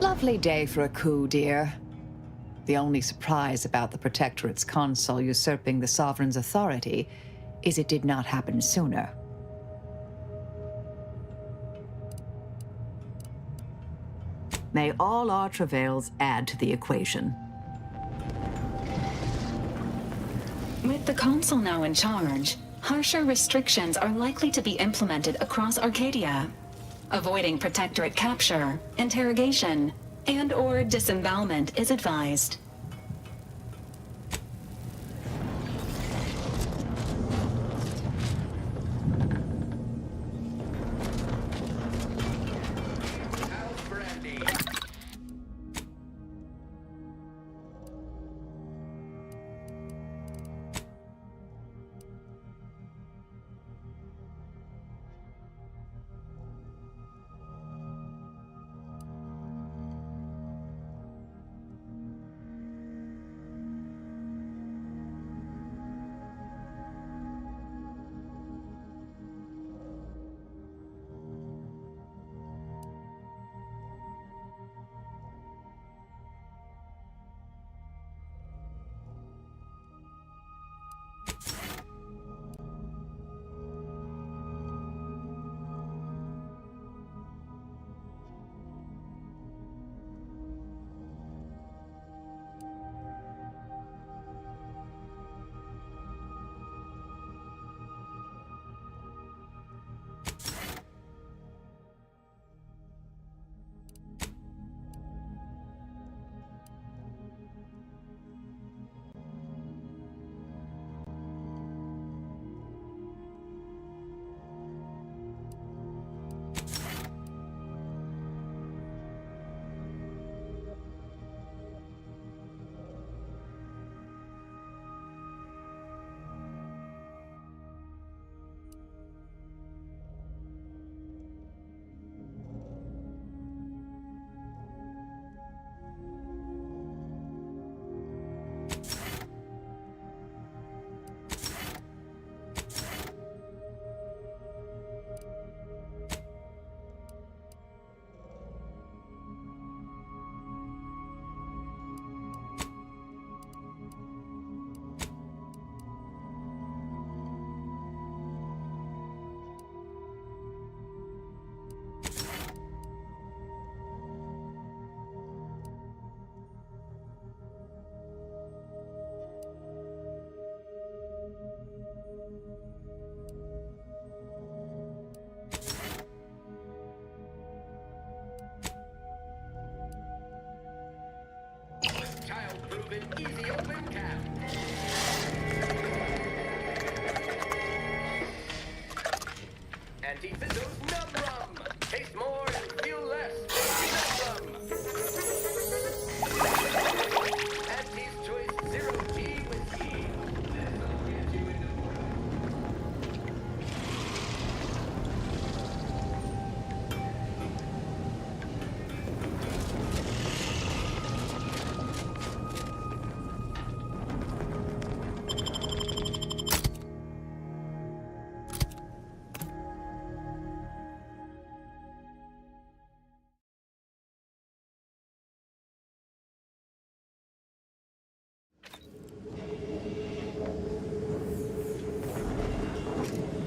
S17: Lovely day for a coup, dear. The only surprise about the Protectorate's consul usurping the Sovereign's authority is it did not happen sooner. May all our travails add to the equation.
S18: With the consul now in charge, harsher restrictions are likely to be implemented across Arcadia. Avoiding Protectorate capture, interrogation, and/or disembowelment is advised.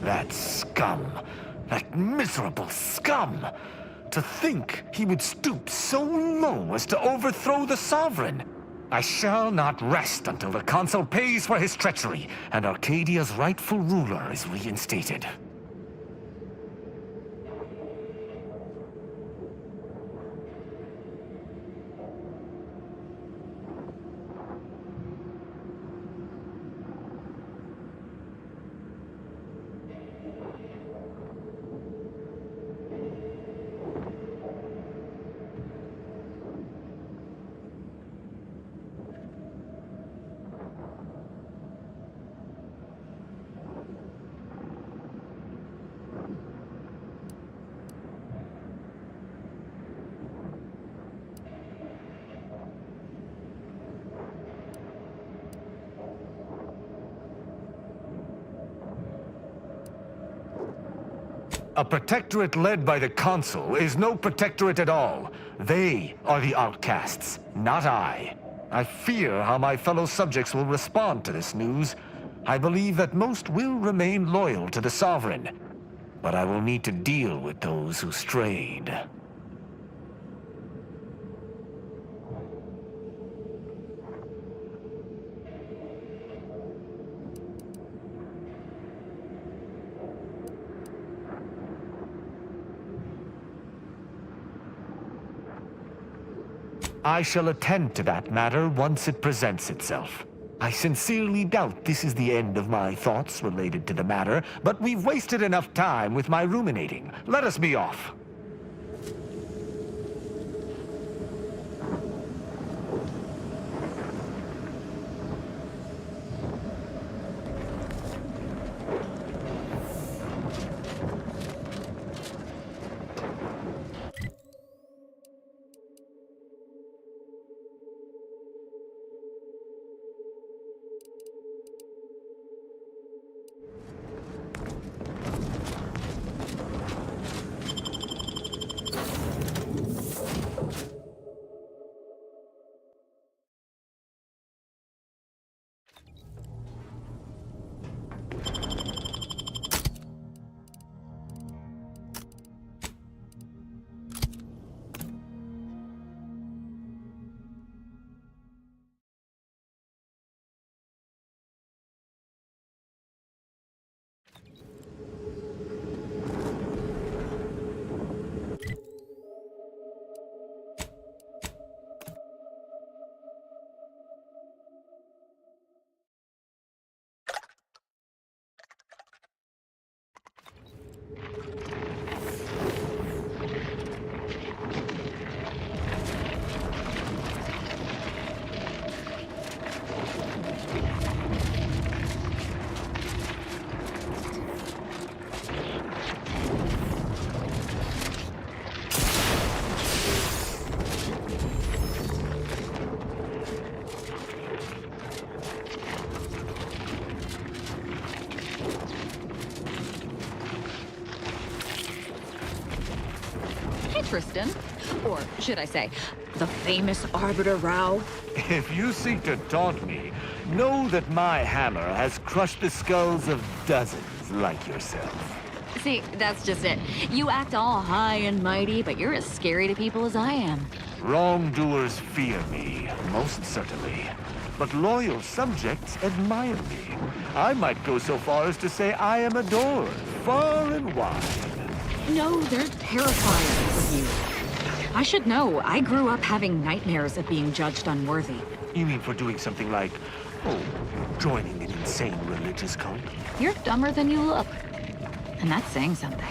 S2: That scum. That miserable scum. To think he would stoop so low as to overthrow the Sovereign. I shall not rest until the Consul pays for his treachery and Arcadia's rightful ruler is reinstated. A protectorate led by the Consul is no protectorate at all. They are the outcasts, not I. I fear how my fellow subjects will respond to this news. I believe that most will remain loyal to the Sovereign, but I will need to deal with those who strayed. I shall attend to that matter once it presents itself. I sincerely doubt this is the end of my thoughts related to the matter, but we've wasted enough time with my ruminating. Let us be off.
S15: Tristan, or should I say, the famous Arbiter Rao.
S2: If you seek to taunt me, know that my hammer has crushed the skulls of dozens like yourself.
S15: See, that's just it. You act all high and mighty, but you're as scary to people as I am.
S2: Wrongdoers fear me, most certainly. But loyal subjects admire me. I might go so far as to say I am adored, far and wide.
S15: No, they're terrified of you. I should know. I grew up having nightmares of being judged unworthy.
S2: You mean for doing something like, joining an insane religious cult?
S15: You're dumber than you look. And that's saying something.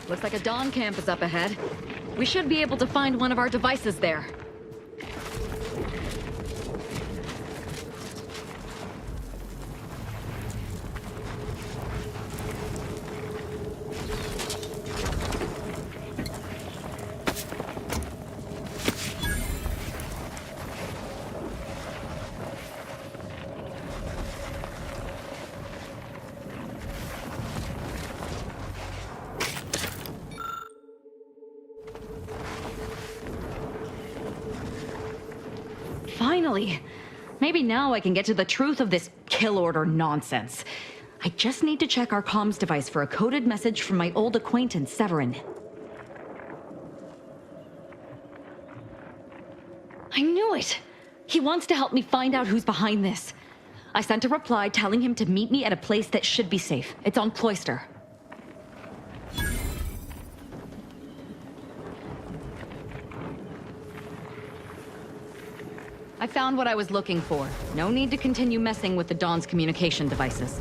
S15: Looks like a Dawn camp is up ahead. We should be able to find one of our devices there. Finally! Maybe now I can get to the truth of this kill order nonsense. I just need to check our comms device for a coded message from my old acquaintance, Severin. I knew it! He wants to help me find out who's behind this. I sent a reply telling him to meet me at a place that should be safe. It's on Cloister. I found what I was looking for. No need to continue messing with the Dawn's communication devices.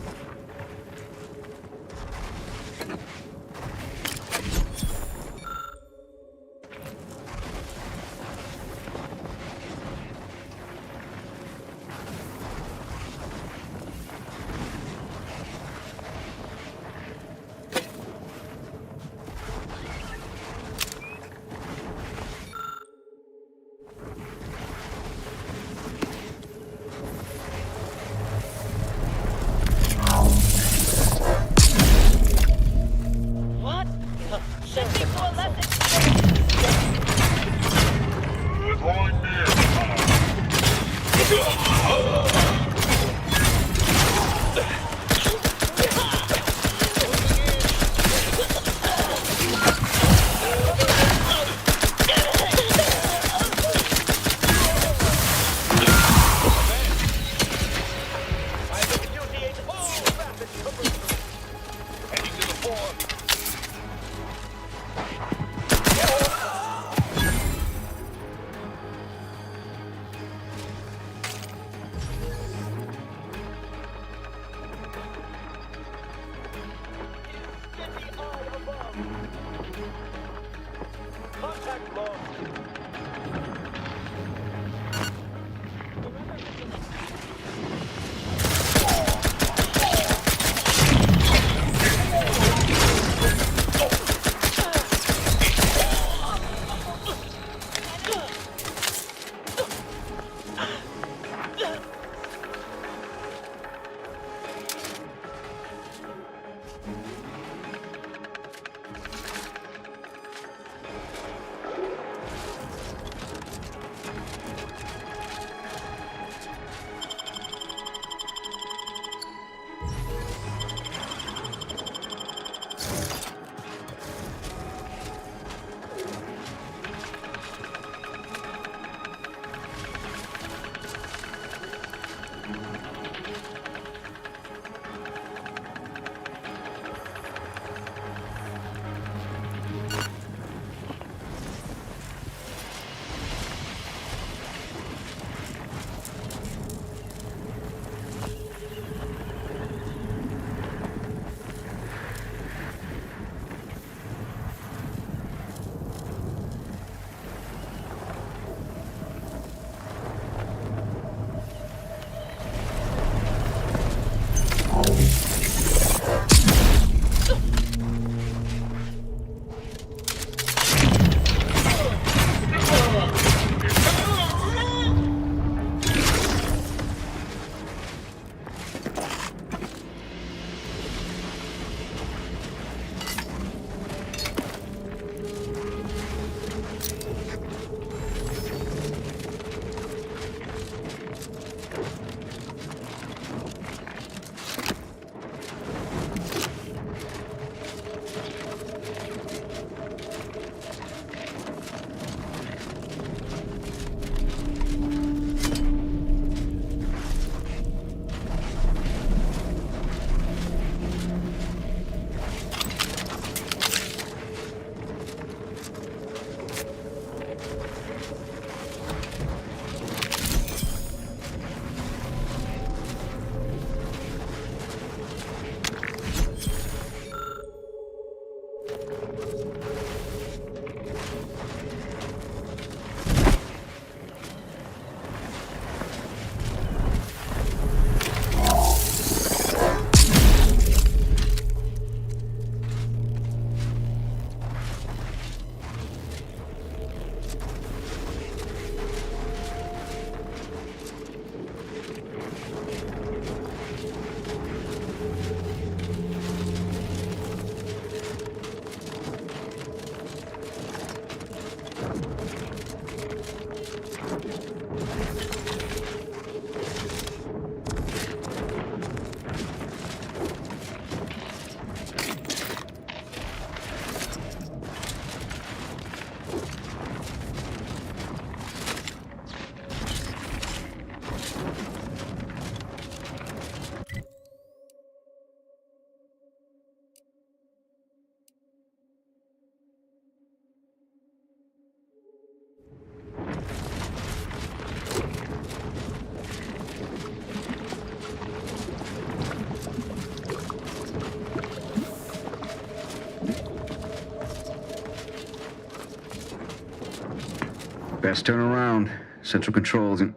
S19: Best turn around. Central controls and...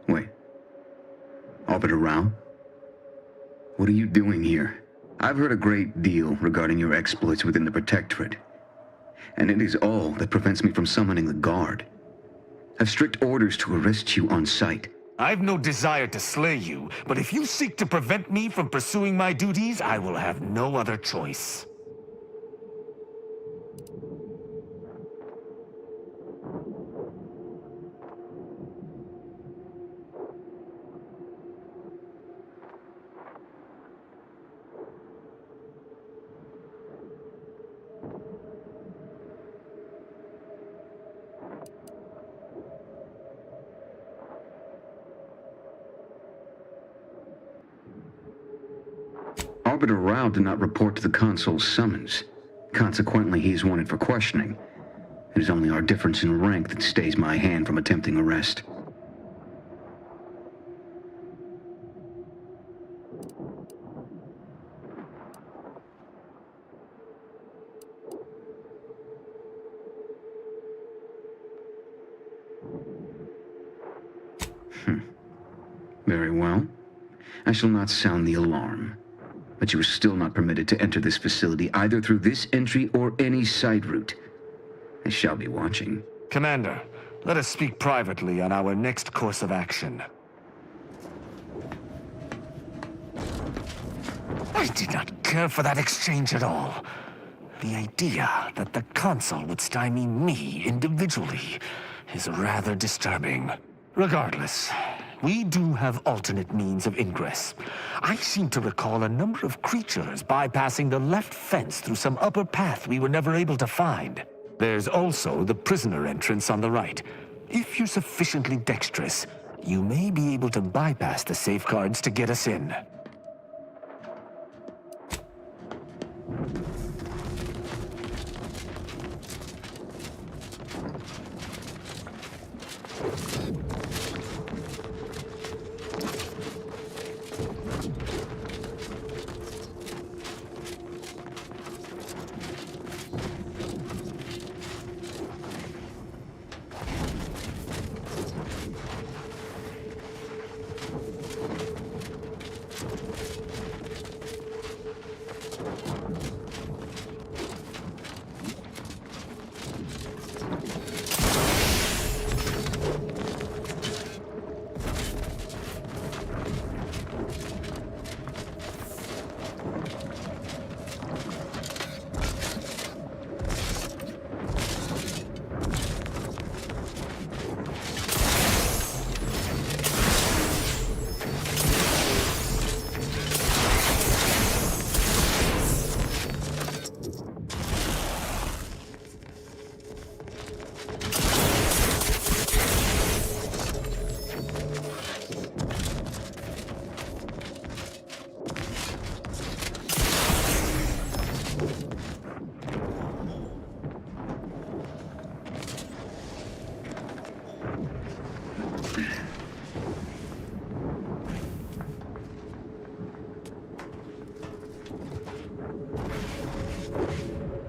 S19: Wait. Orbit around? What are you doing here? I've heard a great deal regarding your exploits within the Protectorate. And it is all that prevents me from summoning the Guard. I've strict orders to arrest you on sight.
S2: I've no desire to slay you, but if you seek to prevent me from pursuing my duties, I will have no other choice.
S19: Arbiter Rao did not report to the Consul's summons. Consequently, he is wanted for questioning. It is only our difference in rank that stays my hand from attempting arrest. Very well. I shall not sound the alarm. But you are still not permitted to enter this facility either through this entry or any side route. I shall be watching.
S2: Commander, let us speak privately on our next course of action. I did not care for that exchange at all. The idea that the Consul would stymie me individually is rather disturbing. Regardless, we do have alternate means of ingress. I seem to recall a number of creatures bypassing the left fence through some upper path we were never able to find. There's also the prisoner entrance on the right. If you're sufficiently dexterous, you may be able to bypass the safeguards to get us in.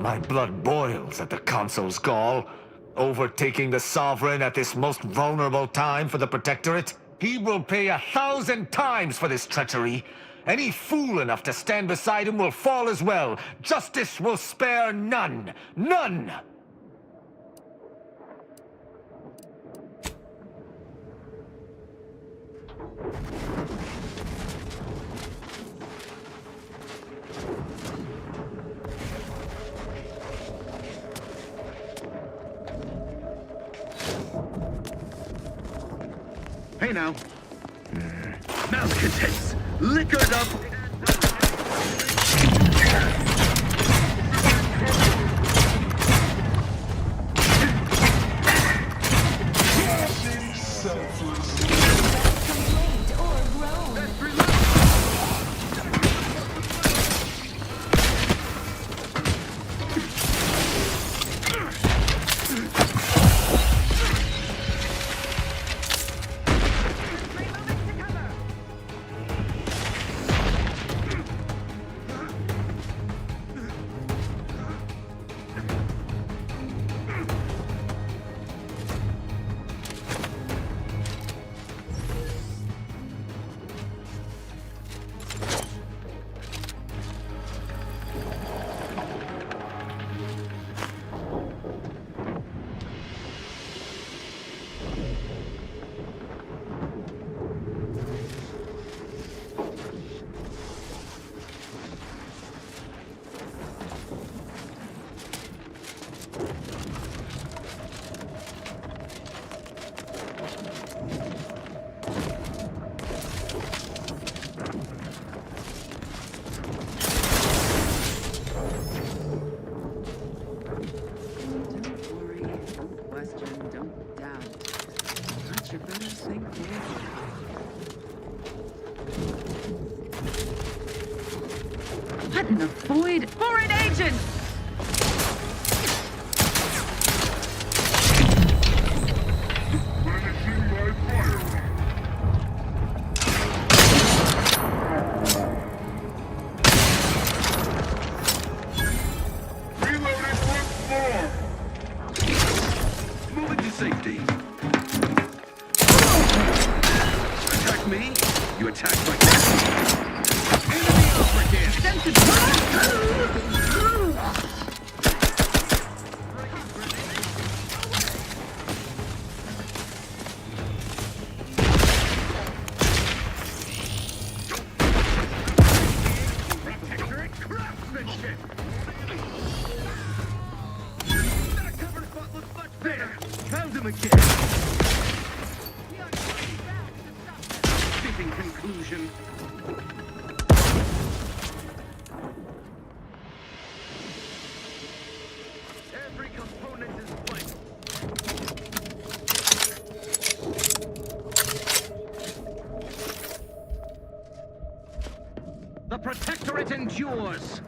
S2: My blood boils at the Consul's gall. Overtaking the Sovereign at this most vulnerable time for the Protectorate. He will pay 1,000 times for this treachery. Any fool enough to stand beside him will fall as well. Justice will spare none. None!
S5: Hey now. Malcontents, liquored up.
S6: What in the void? Foreign agents!
S3: Moving to safety. Attack me, you attack like that. Enemy Protectorate craftsmanship! That cover spot looks much better! Found him again! Fitting conclusion. Every component is vital. The Protectorate endures!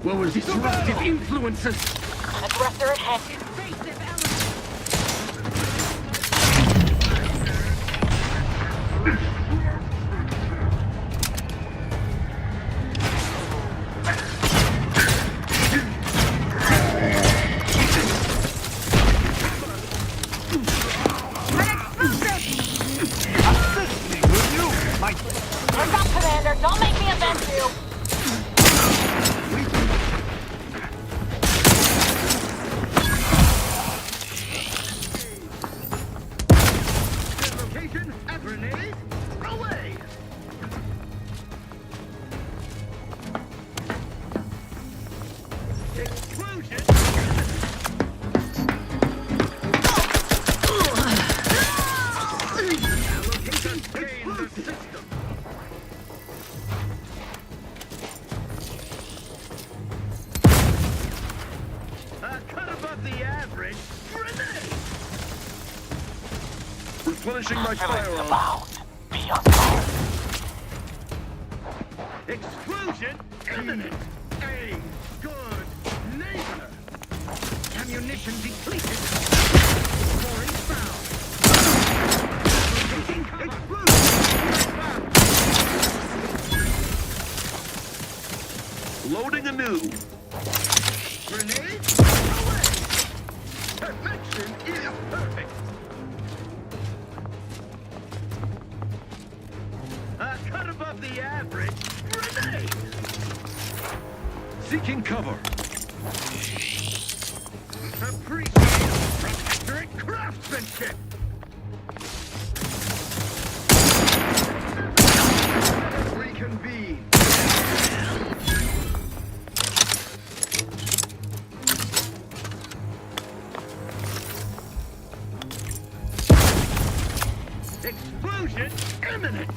S3: What was disruptive influences?
S11: Aggressor ahead. Look up, Commander. Don't make me avenge you.
S3: Location, a grenade, away! Explosion! Allocation, gain the system. Cut above the average, grenade! Replenishing my firearm. Explosion imminent. Aim. Good. Neighbor. Ammunition depleted. Scoring foul. Taking cover. Explosion. Loading anew. Grenade. Away. Perfection is perfect. Cut above the average. Grenade! Seeking cover. Appreciate Protectorate craftsmanship. Reconvene.
S5: Destruction imminent!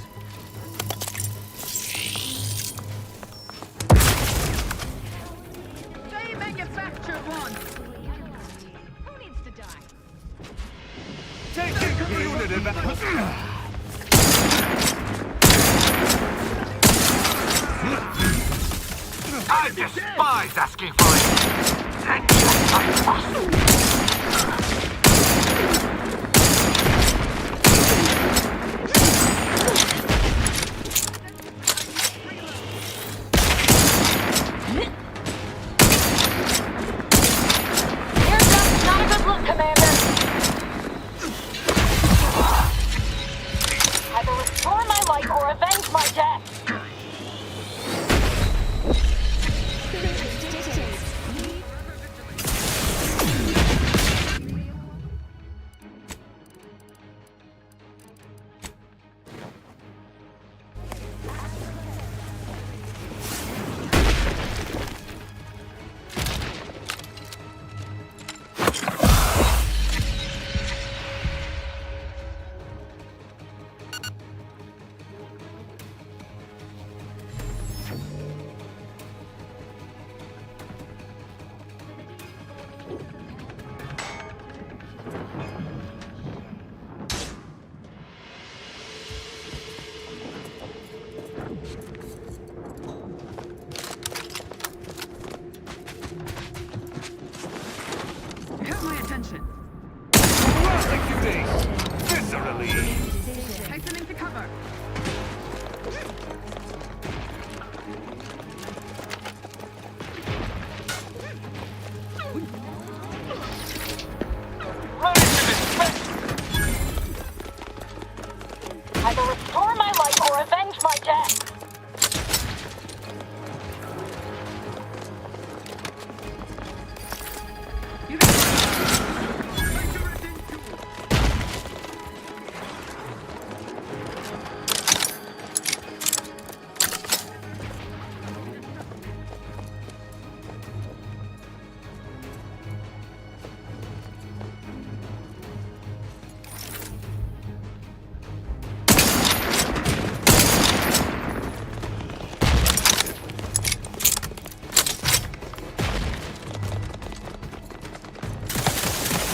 S8: They manufacture one! Who needs to die?
S2: Taking punitive
S10: I despise asking for it! And yet I must!
S11: Not a good look, Commander. Either restore my life or avenge my death.
S8: You have my attention.
S2: Executing viscerally.
S8: Take them into cover.
S11: Either restore my life or avenge my death.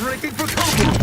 S2: Breaking for cover!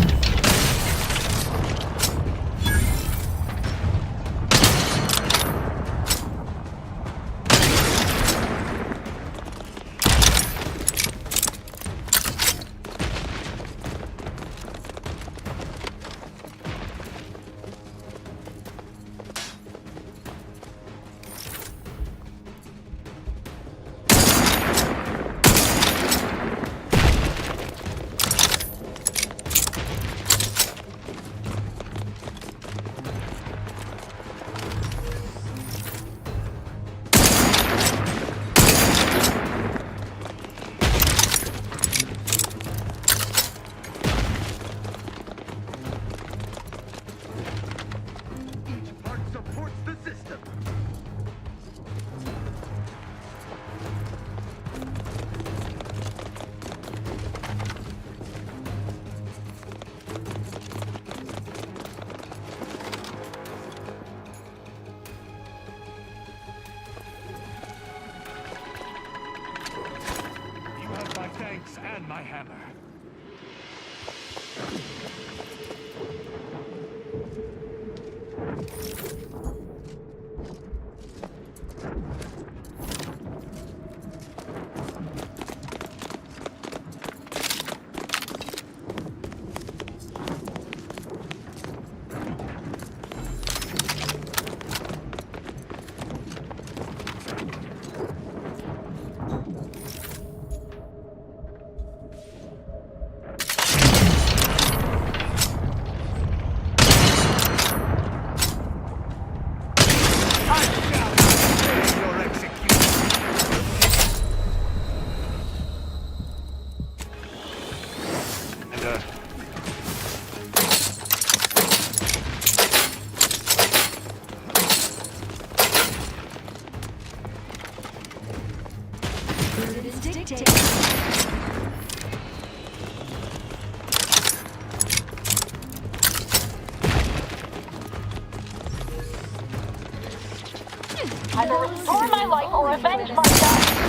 S2: And my hammer.
S11: Either restore my life or avenge my death.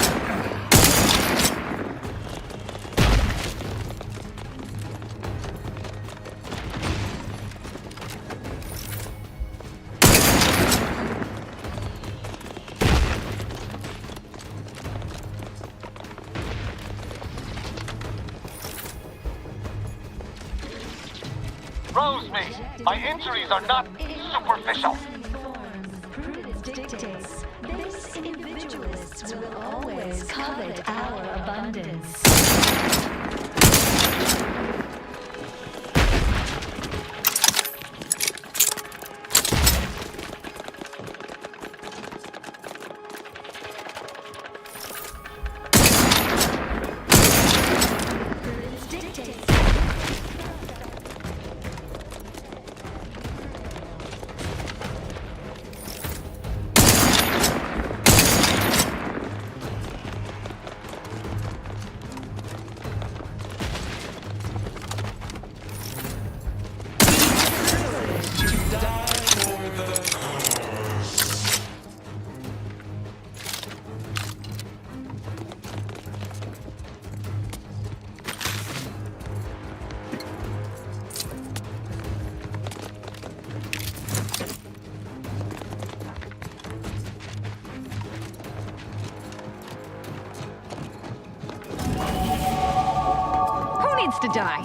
S10: Rosemary, my injuries are not superficial.
S20: Prudence dictates this individualist will always covet our abundance.
S15: To die.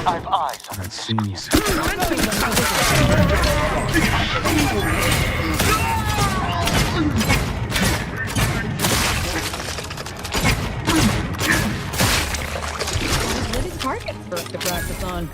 S10: I've eyes on
S19: That seems...
S16: Living targets for us to practice on.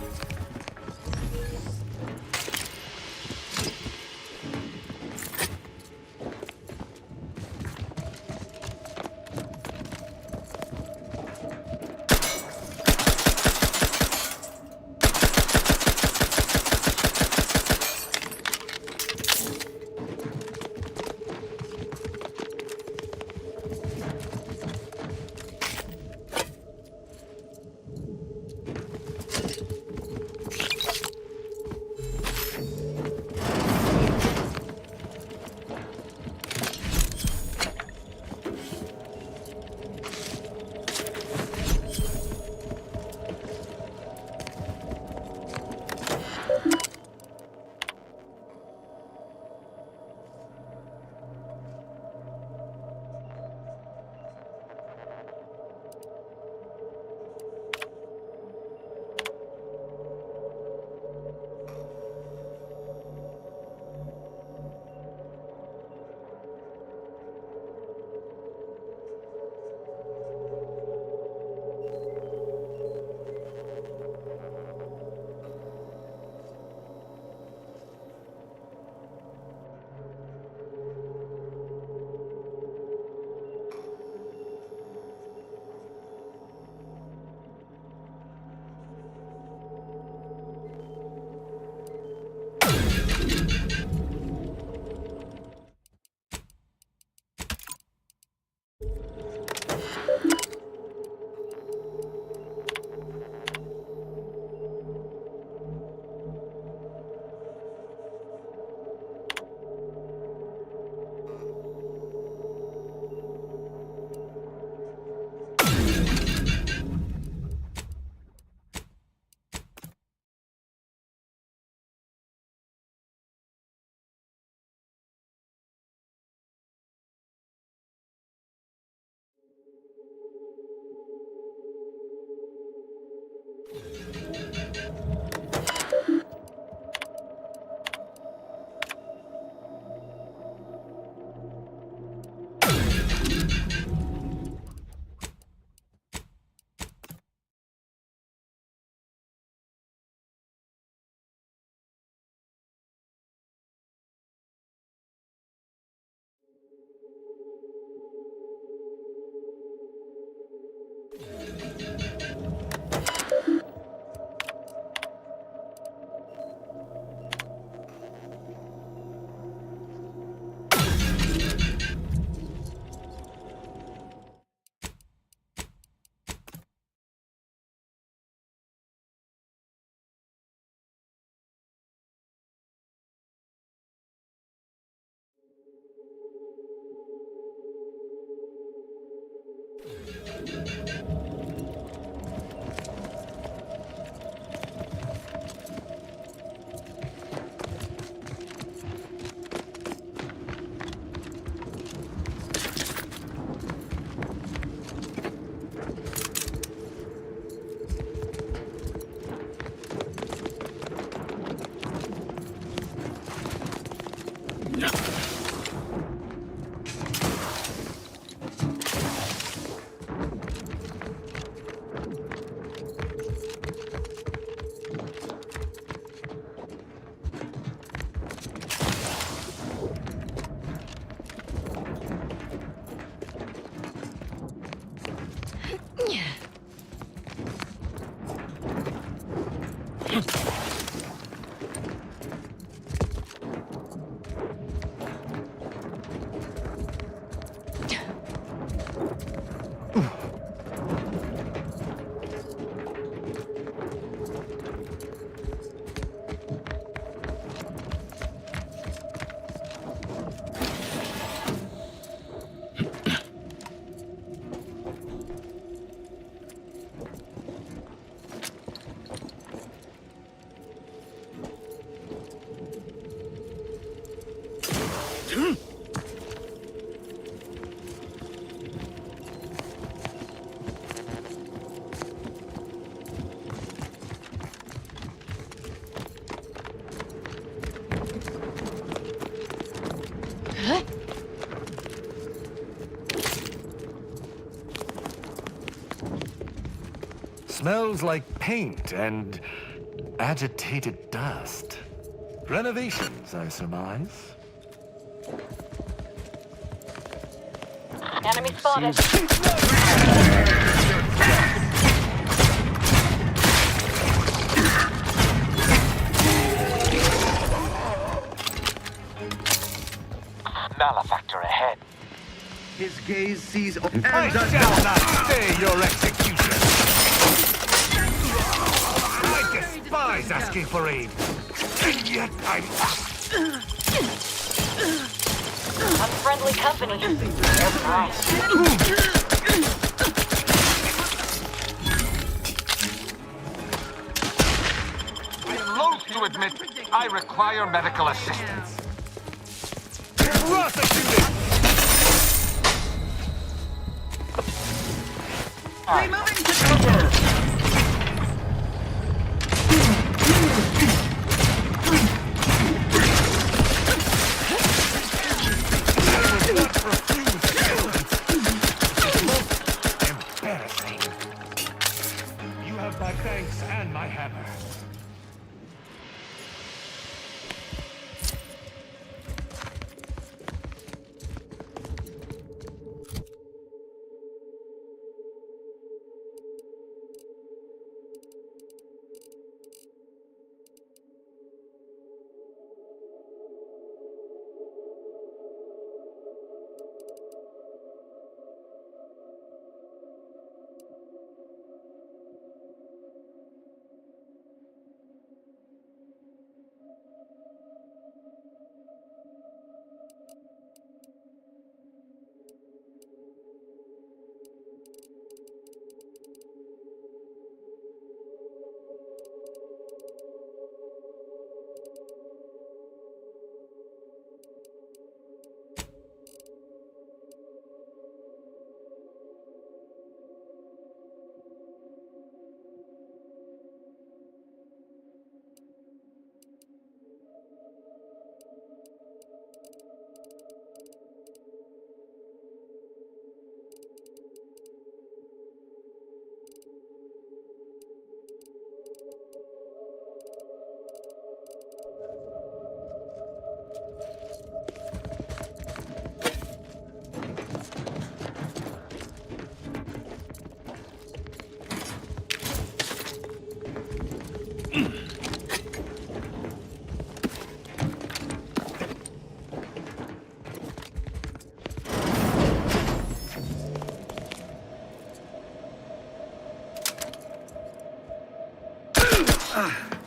S2: Smells like paint and agitated dust. Renovations, I surmise.
S11: Enemy spotted.
S10: Malefactor ahead.
S5: His gaze sees all.
S2: I shall not stay your execution. I despise asking for aid, and yet I'm
S11: Unfriendly company. They're nice.
S10: I am loath to admit I require medical assistance.
S2: prosecuted.
S10: Removing to cover!
S2: Embarrassing. You have my thanks and my hammer.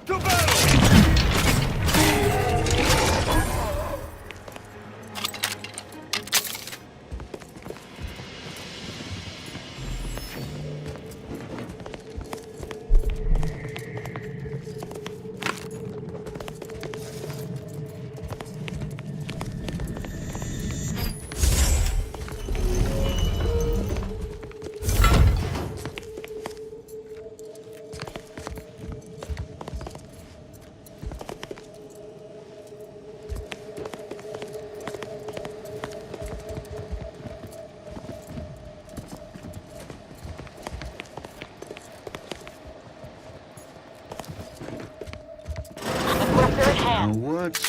S2: To battle!
S19: What?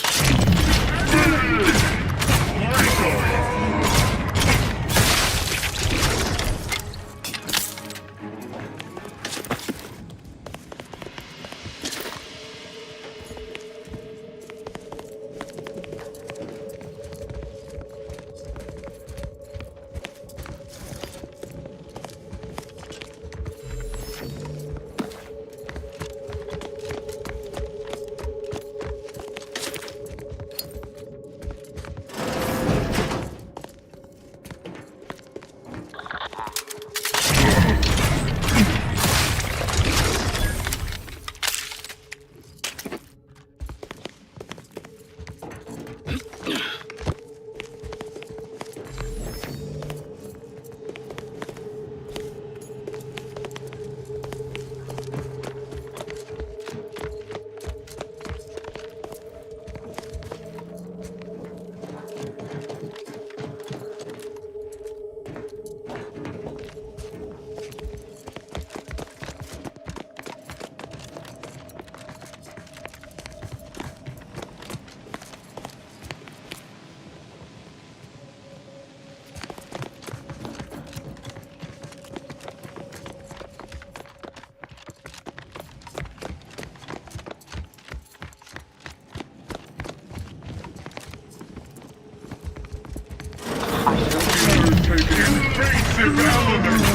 S1: Invasive elements!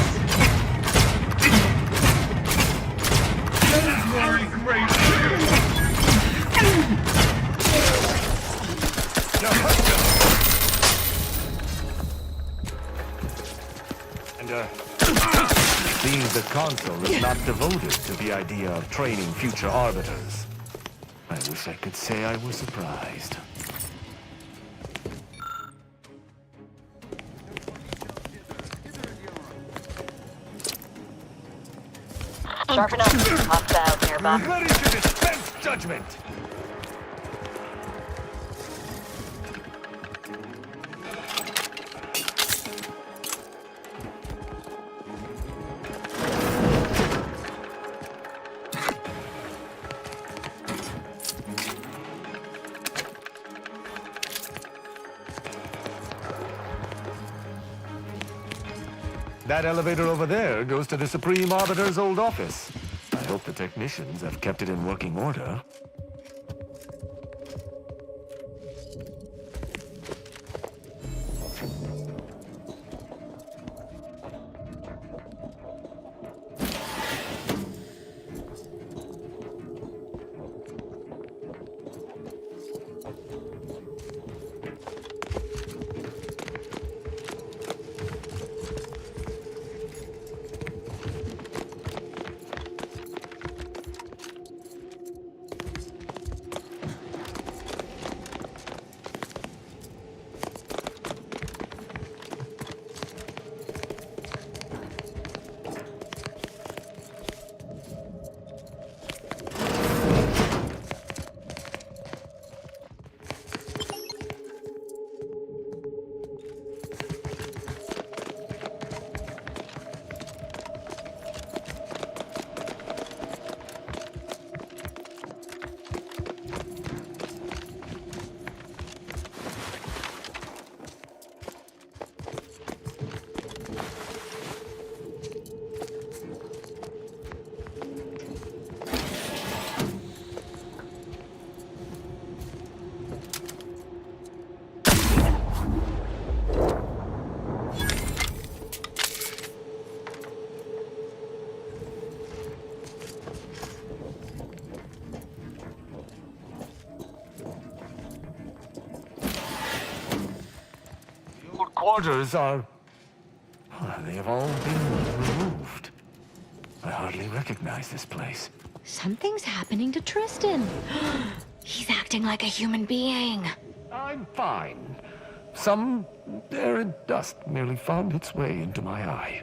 S1: Very great skill!
S2: Seems the Consul is not devoted to the idea of training future arbiters. I wish I could say I was surprised.
S11: Sharpen up. Hostile nearby.
S2: Ready to dispense judgment! That elevator over there goes to the Supreme Arbiter's old office. I hope the technicians have kept it in working order. Quarters are... they have all been removed. I hardly recognize this place.
S20: Something's happening to Tristan. He's acting like a human being.
S2: I'm fine. Some air and dust merely found its way into my eye.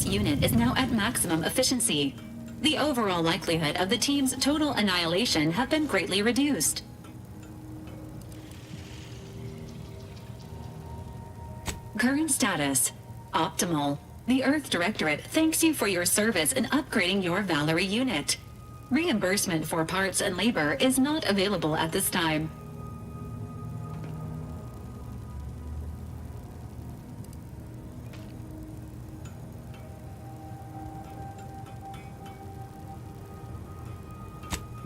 S18: this unit is now at maximum efficiency. The overall likelihood of the team's total annihilation have been greatly reduced. Current status: optimal. The Earth Directorate thanks you for your service in upgrading your Valerie unit. Reimbursement for parts and labor is not available at this time.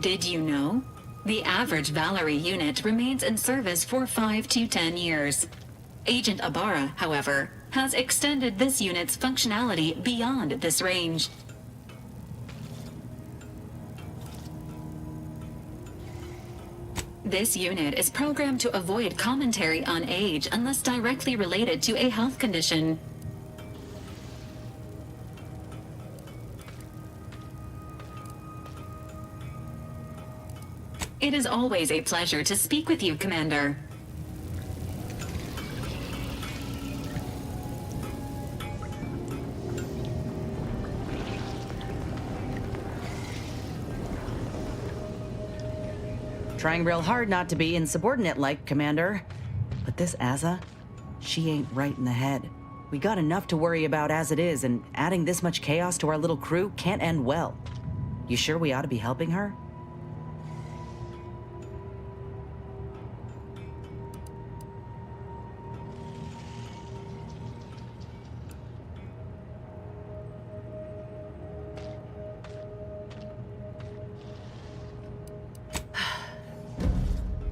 S18: Did you know? The average Valerie unit remains in service for 5 to 10 years. Agent Ibarra, however, has extended this unit's functionality beyond this range. This unit is programmed to avoid commentary on age unless directly related to a health condition. It is always a pleasure to speak with you, Commander.
S16: Trying real hard not to be insubordinate-like, Commander. But this Azza, she ain't right in the head. We got enough to worry about as it is, and adding this much chaos to our little crew can't end well. You sure we ought to be helping her?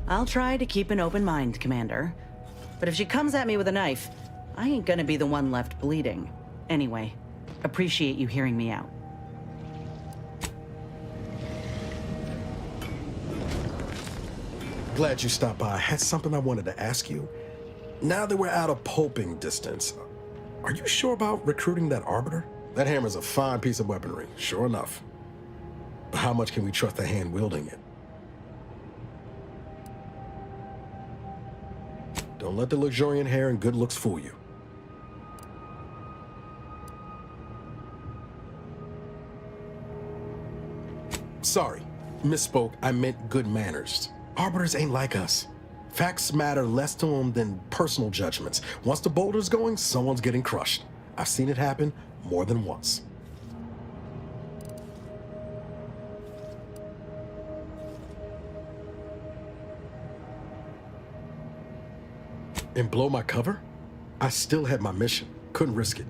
S16: I'll try to keep an open mind, Commander. But if she comes at me with a knife, I ain't gonna be the one left bleeding. Anyway, appreciate you hearing me out.
S4: Glad you stopped by. I had something I wanted to ask you. Now that we're out of pulping distance, are you sure about recruiting that Arbiter? That hammer's a fine piece of weaponry, sure enough. But how much can we trust the hand wielding it? Don't let the luxuriant hair and good looks fool you. Sorry, misspoke. I meant good manners. Arbiters ain't like us. Facts matter less to them than personal judgments. Once the boulder's going, someone's getting crushed. I've seen it happen more than once. And blow my cover? I still had my mission. Couldn't risk it.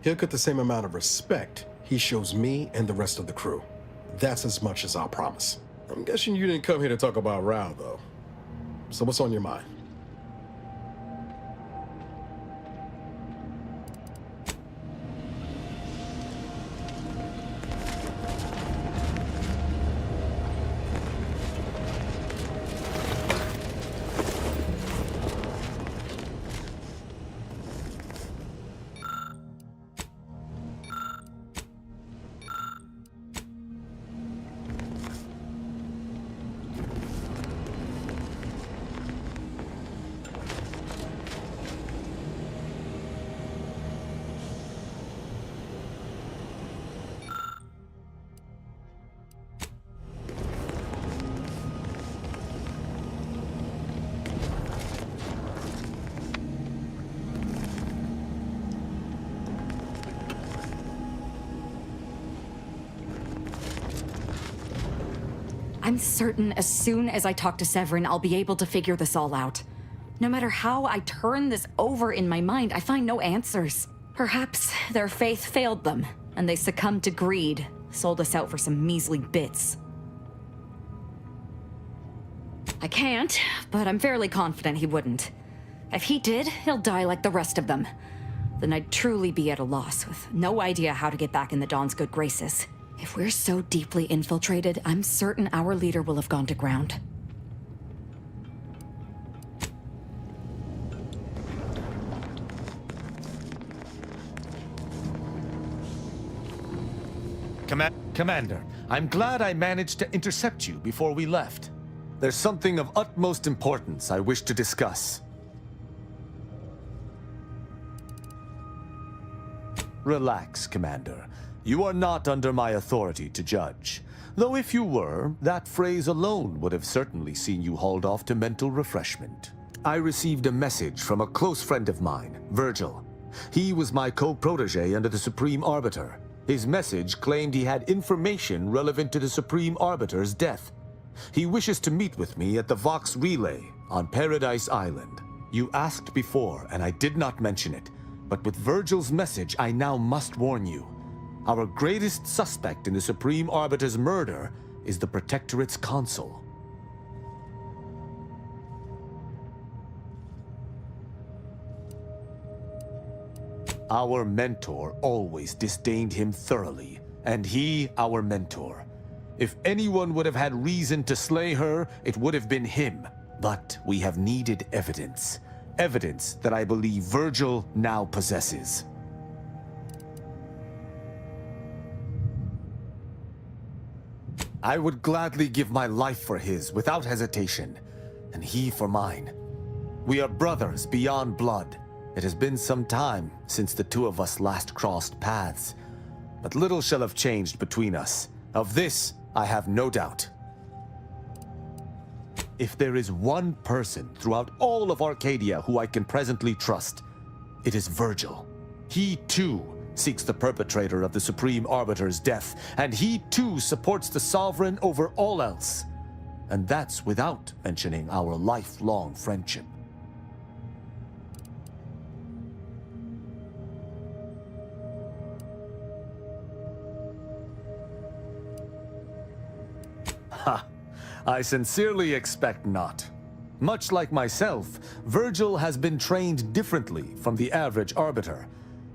S4: He'll get the same amount of respect he shows me and the rest of the crew. That's as much as I'll promise. I'm guessing you didn't come here to talk about Rao, though. So what's on your mind?
S15: I'm certain as soon as I talk to Severin, I'll be able to figure this all out. No matter how I turn this over in my mind, I find no answers. Perhaps their faith failed them, and they succumbed to greed, sold us out for some measly bits. I can't, but I'm fairly confident he wouldn't. If he did, he'll die like the rest of them. Then I'd truly be at a loss, with no idea how to get back in the Dawn's good graces. If we're so deeply infiltrated, I'm certain our leader will have gone to ground.
S2: Commander, I'm glad I managed to intercept you before we left. There's something of utmost importance I wish to discuss. Relax, Commander. You are not under my authority to judge. Though if you were, that phrase alone would have certainly seen you hauled off to mental refreshment. I received a message from a close friend of mine, Virgil. He was my co-protege under the Supreme Arbiter. His message claimed he had information relevant to the Supreme Arbiter's death. He wishes to meet with me at the Vox Relay on Paradise Island. You asked before, and I did not mention it, but with Virgil's message, I now must warn you. Our greatest suspect in the Supreme Arbiter's murder is the Protectorate's consul. Our mentor always disdained him thoroughly, and he our mentor. If anyone would have had reason to slay her, it would have been him. But we have needed evidence. Evidence that I believe Virgil now possesses. I would gladly give my life for his without hesitation, and he for mine. We are brothers beyond blood. It has been some time since the two of us last crossed paths, but little shall have changed between us. Of this, I have no doubt. If there is one person throughout all of Arcadia who I can presently trust, it is Virgil. He too seeks the perpetrator of the Supreme Arbiter's death, and he too supports the Sovereign over all else. And that's without mentioning our lifelong friendship. Ha! I sincerely expect not. Much like myself, Virgil has been trained differently from the average Arbiter.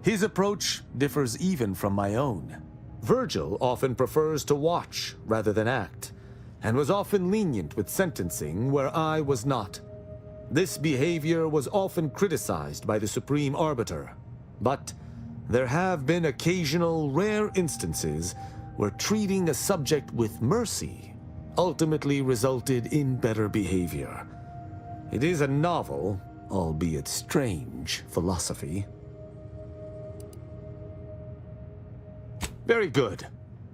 S2: His approach differs even from my own. Virgil often prefers to watch rather than act, and was often lenient with sentencing where I was not. This behavior was often criticized by the Supreme Arbiter, but there have been occasional rare instances where treating a subject with mercy ultimately resulted in better behavior. It is a novel, albeit strange, philosophy. Very good.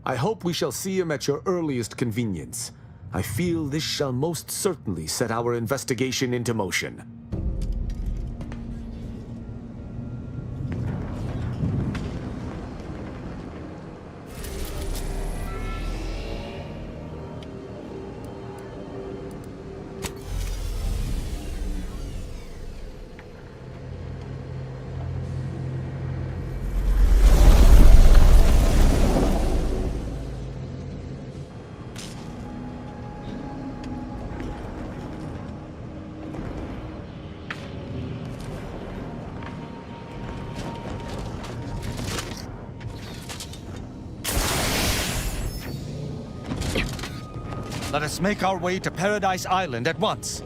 S2: I hope we shall see him at your earliest convenience. I feel this shall most certainly set our investigation into motion. Let us make our way to Paradise Island at once.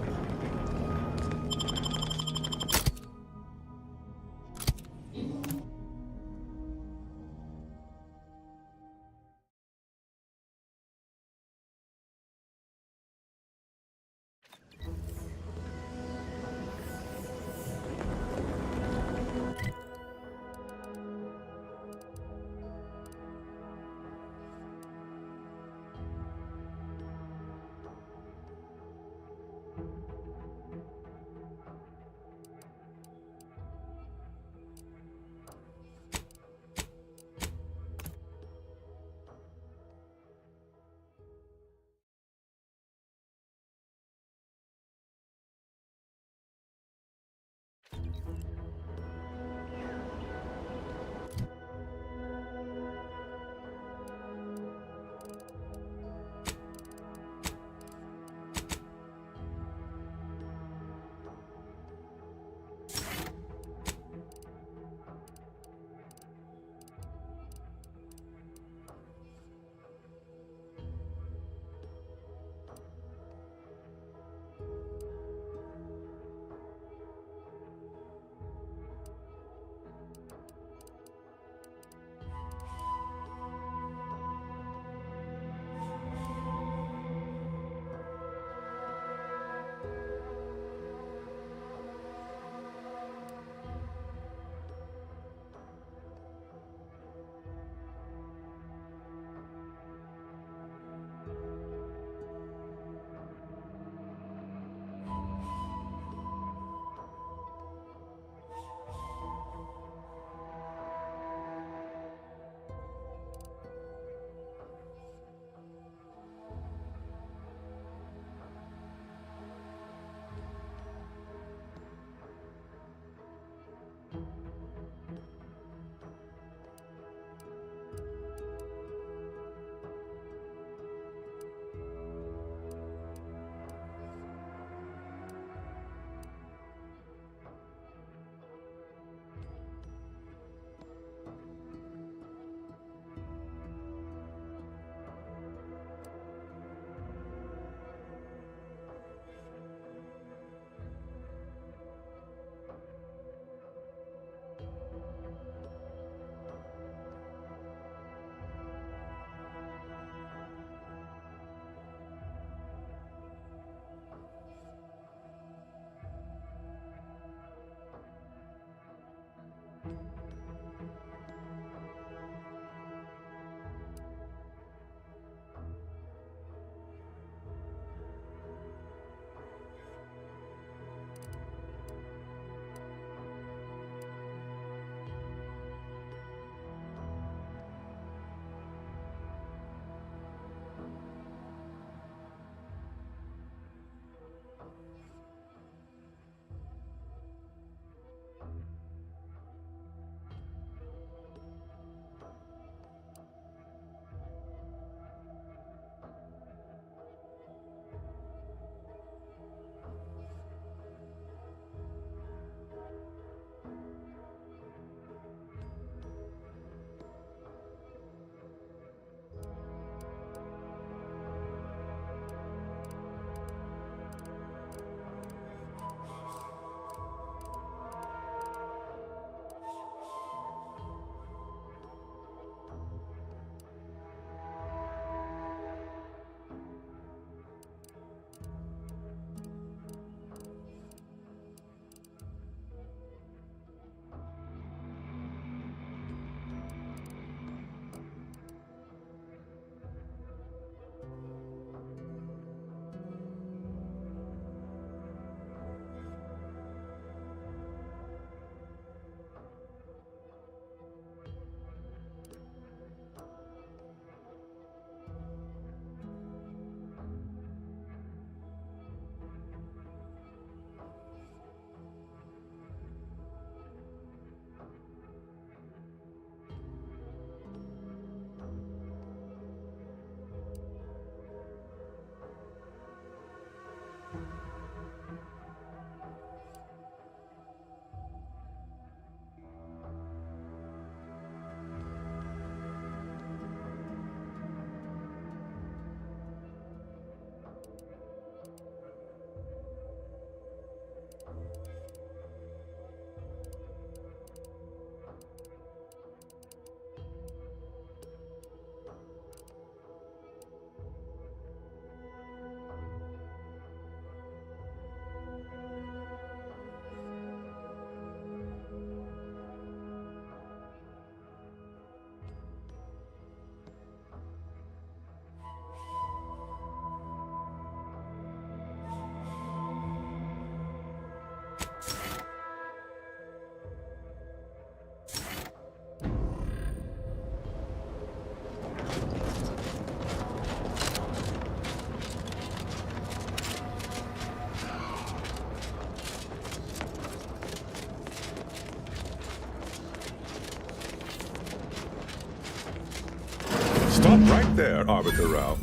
S21: Stop right there, Arbiter Rao.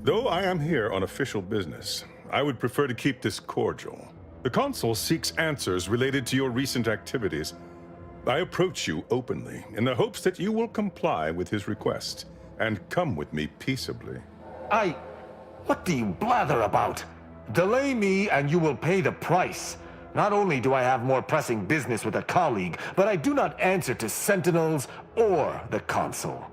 S21: Though I am here on official business, I would prefer to keep this cordial. The Consul seeks answers related to your recent activities. I approach you openly in the hopes that you will comply with his request and come with me peaceably.
S2: What do you blather about? Delay me and you will pay the price. Not only do I have more pressing business with a colleague, but I do not answer to Sentinels or the Consul.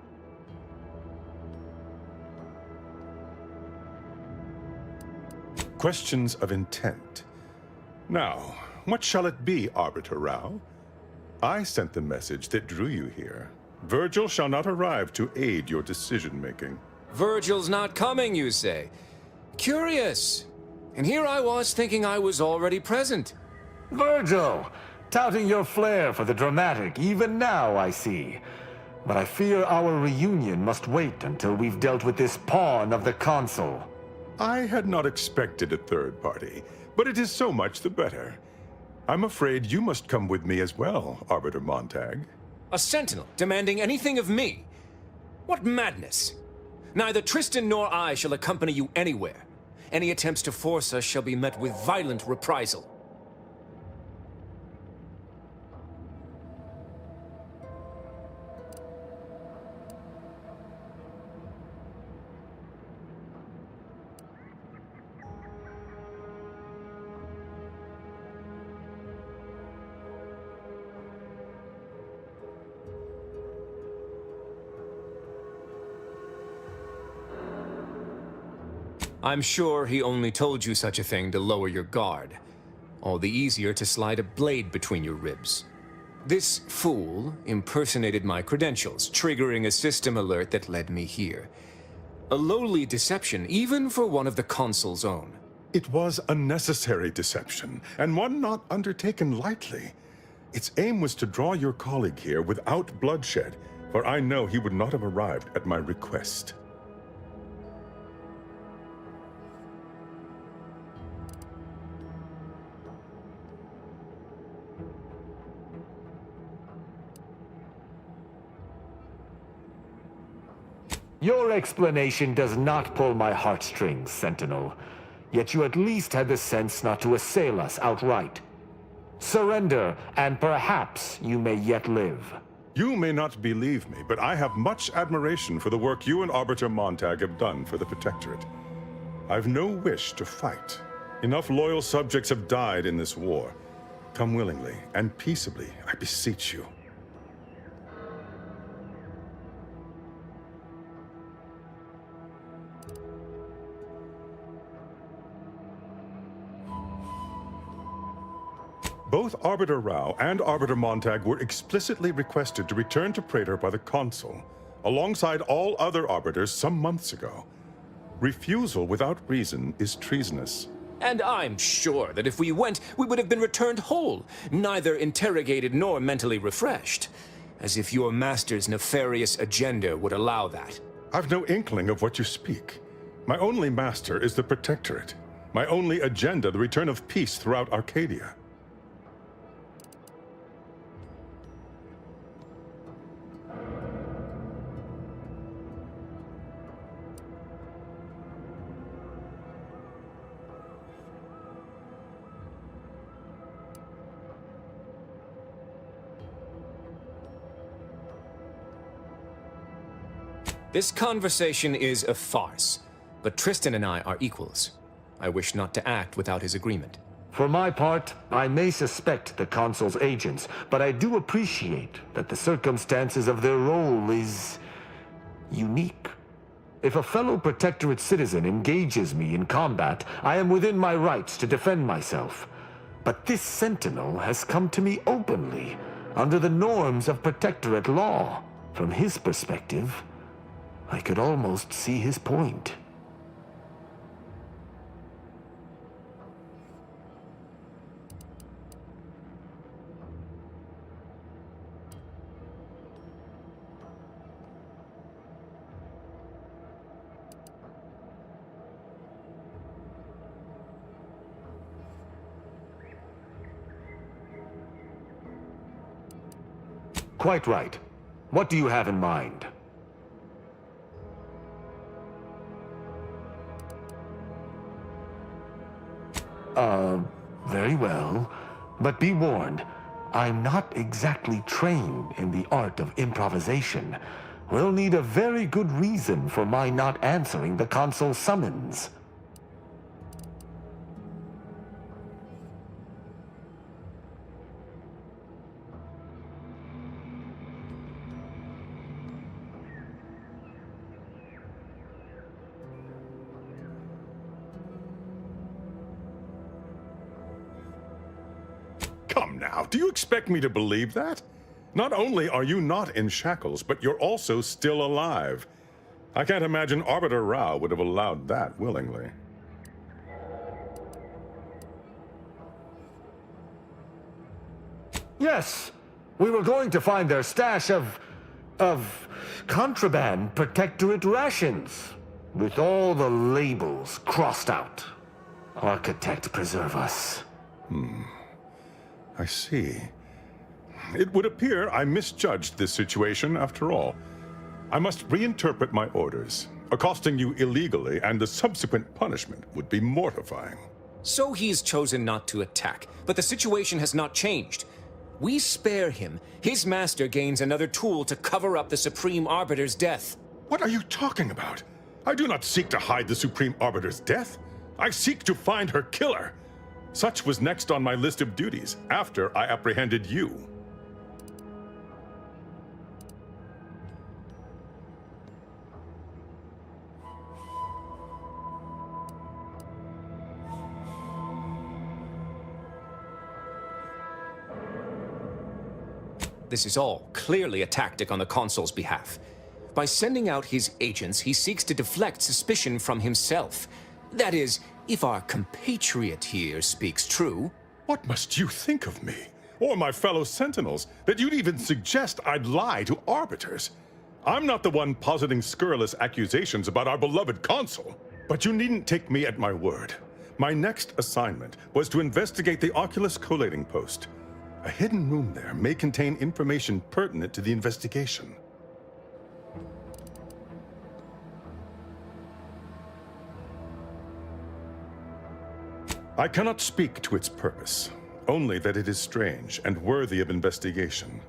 S21: Questions of intent. Now, what shall it be, Arbiter Rao? I sent the message that drew you here. Virgil shall not arrive to aid your decision-making.
S12: Virgil's not coming, you say? Curious. And here I was thinking I was already present.
S2: Virgil! Touting your flair for the dramatic, even now, I see. But I fear our reunion must wait until we've dealt with this pawn of the Consul.
S21: I had not expected a third party, but it is so much the better. I'm afraid you must come with me as well, Arbiter Montag.
S12: A sentinel demanding anything of me? What madness! Neither Tristan nor I shall accompany you anywhere. Any attempts to force us shall be met with violent reprisal. I'm sure he only told you such a thing to lower your guard. All the easier to slide a blade between your ribs. This fool impersonated my credentials, triggering a system alert that led me here. A lowly deception, even for one of the Consul's own.
S21: It was a necessary deception, and one not undertaken lightly. Its aim was to draw your colleague here without bloodshed, for I know he would not have arrived at my request.
S2: Your explanation does not pull my heartstrings, Sentinel. Yet you at least had the sense not to assail us outright. Surrender, and perhaps you may yet live.
S21: You may not believe me, but I have much admiration for the work you and Arbiter Montag have done for the Protectorate. I've no wish to fight. Enough loyal subjects have died in this war. Come willingly and peaceably, I beseech you. Both Arbiter Rao and Arbiter Montag were explicitly requested to return to Praetor by the Consul, alongside all other Arbiters some months ago. Refusal without reason is treasonous.
S12: And I'm sure that if we went, we would have been returned whole, neither interrogated nor mentally refreshed. As if your master's nefarious agenda would allow that.
S21: I've no inkling of what you speak. My only master is the Protectorate. My only agenda, the return of peace throughout Arcadia.
S12: This conversation is a farce, but Tristan and I are equals. I wish not to act without his agreement.
S2: For my part, I may suspect the Consul's agents, but I do appreciate that the circumstances of their role is unique. If a fellow Protectorate citizen engages me in combat, I am within my rights to defend myself. But this Sentinel has come to me openly, under the norms of Protectorate law. From his perspective, I could almost see his point. Quite right. What do you have in mind? Very well. But be warned, I'm not exactly trained in the art of improvisation. We'll need a very good reason for my not answering the console summons.
S21: Come now, do you expect me to believe that? Not only are you not in shackles, but you're also still alive. I can't imagine Arbiter Rao would have allowed that willingly.
S2: Yes, we were going to find their stash of contraband protectorate rations, with all the labels crossed out. Architect preserve us.
S21: I see. It would appear I misjudged this situation after all. I must reinterpret my orders. Accosting you illegally and the subsequent punishment would be mortifying.
S13: So he's chosen not to attack, but the situation has not changed. We spare him. His master gains another tool to cover up the Supreme Arbiter's death.
S21: What are you talking about? I do not seek to hide the Supreme Arbiter's death. I seek to find her killer. Such was next on my list of duties, after I apprehended you.
S13: This is all clearly a tactic on the Consul's behalf. By sending out his agents, he seeks to deflect suspicion from himself. That is, if our compatriot here speaks true.
S21: What must you think of me, or my fellow Sentinels, that you'd even suggest I'd lie to Arbiters? I'm not the one positing scurrilous accusations about our beloved Consul. But you needn't take me at my word. My next assignment was to investigate the Oculus collating post. A hidden room there may contain information pertinent to the investigation. I cannot speak to its purpose, only that it is strange and worthy of investigation.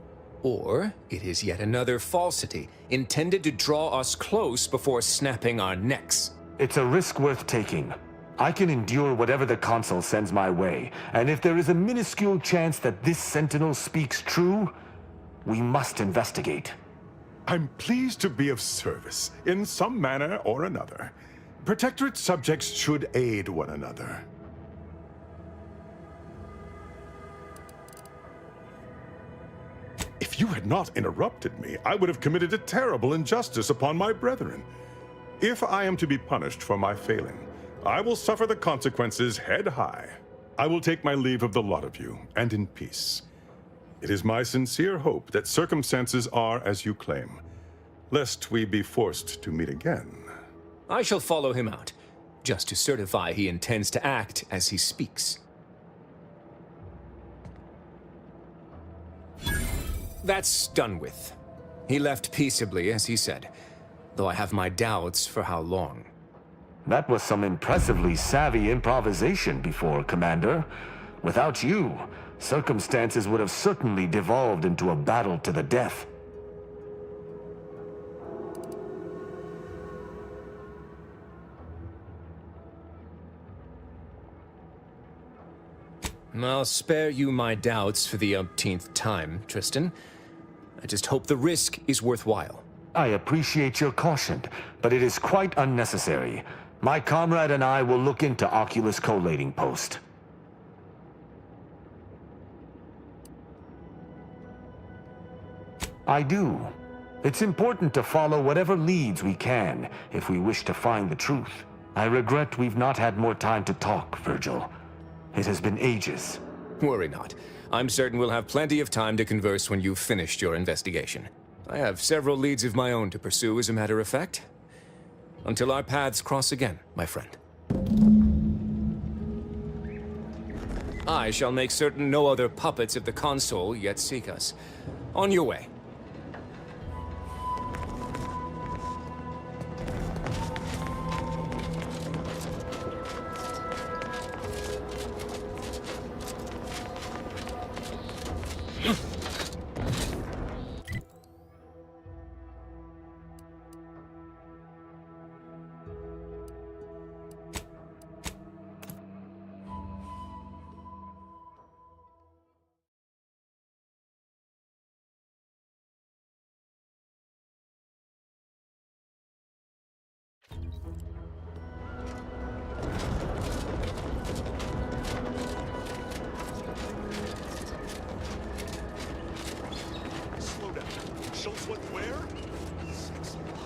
S13: Or it is yet another falsity, intended to draw us close before snapping our necks.
S2: It's a risk worth taking. I can endure whatever the Consul sends my way, and if there is a minuscule chance that this Sentinel speaks true, we must investigate.
S21: I'm pleased to be of service, in some manner or another. Protectorate subjects should aid one another. If you had not interrupted me, I would have committed a terrible injustice upon my brethren. If I am to be punished for my failing, I will suffer the consequences head high. I will take my leave of the lot of you, and in peace. It is my sincere hope that circumstances are as you claim, lest we be forced to meet again.
S13: I shall follow him out, just to certify he intends to act as he speaks. That's done with. He left peaceably, as he said, though I have my doubts for how long.
S2: That was some impressively savvy improvisation before, Commander. Without you, circumstances would have certainly devolved into a battle to the death.
S13: I'll spare you my doubts for the umpteenth time, Tristan. I just hope the risk is worthwhile.
S2: I appreciate your caution, but it is quite unnecessary. My comrade and I will look into Oculus collating post. I do. It's important to follow whatever leads we can if we wish to find the truth. I regret we've not had more time to talk, Virgil. It has been ages.
S13: Worry not. I'm certain we'll have plenty of time to converse when you've finished your investigation. I have several leads of my own to pursue, as a matter of fact. Until our paths cross again, my friend. I shall make certain no other puppets of the Consul yet seek us. On your way.
S1: Slow down. Schultz went where? Six alive.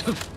S1: Schultz!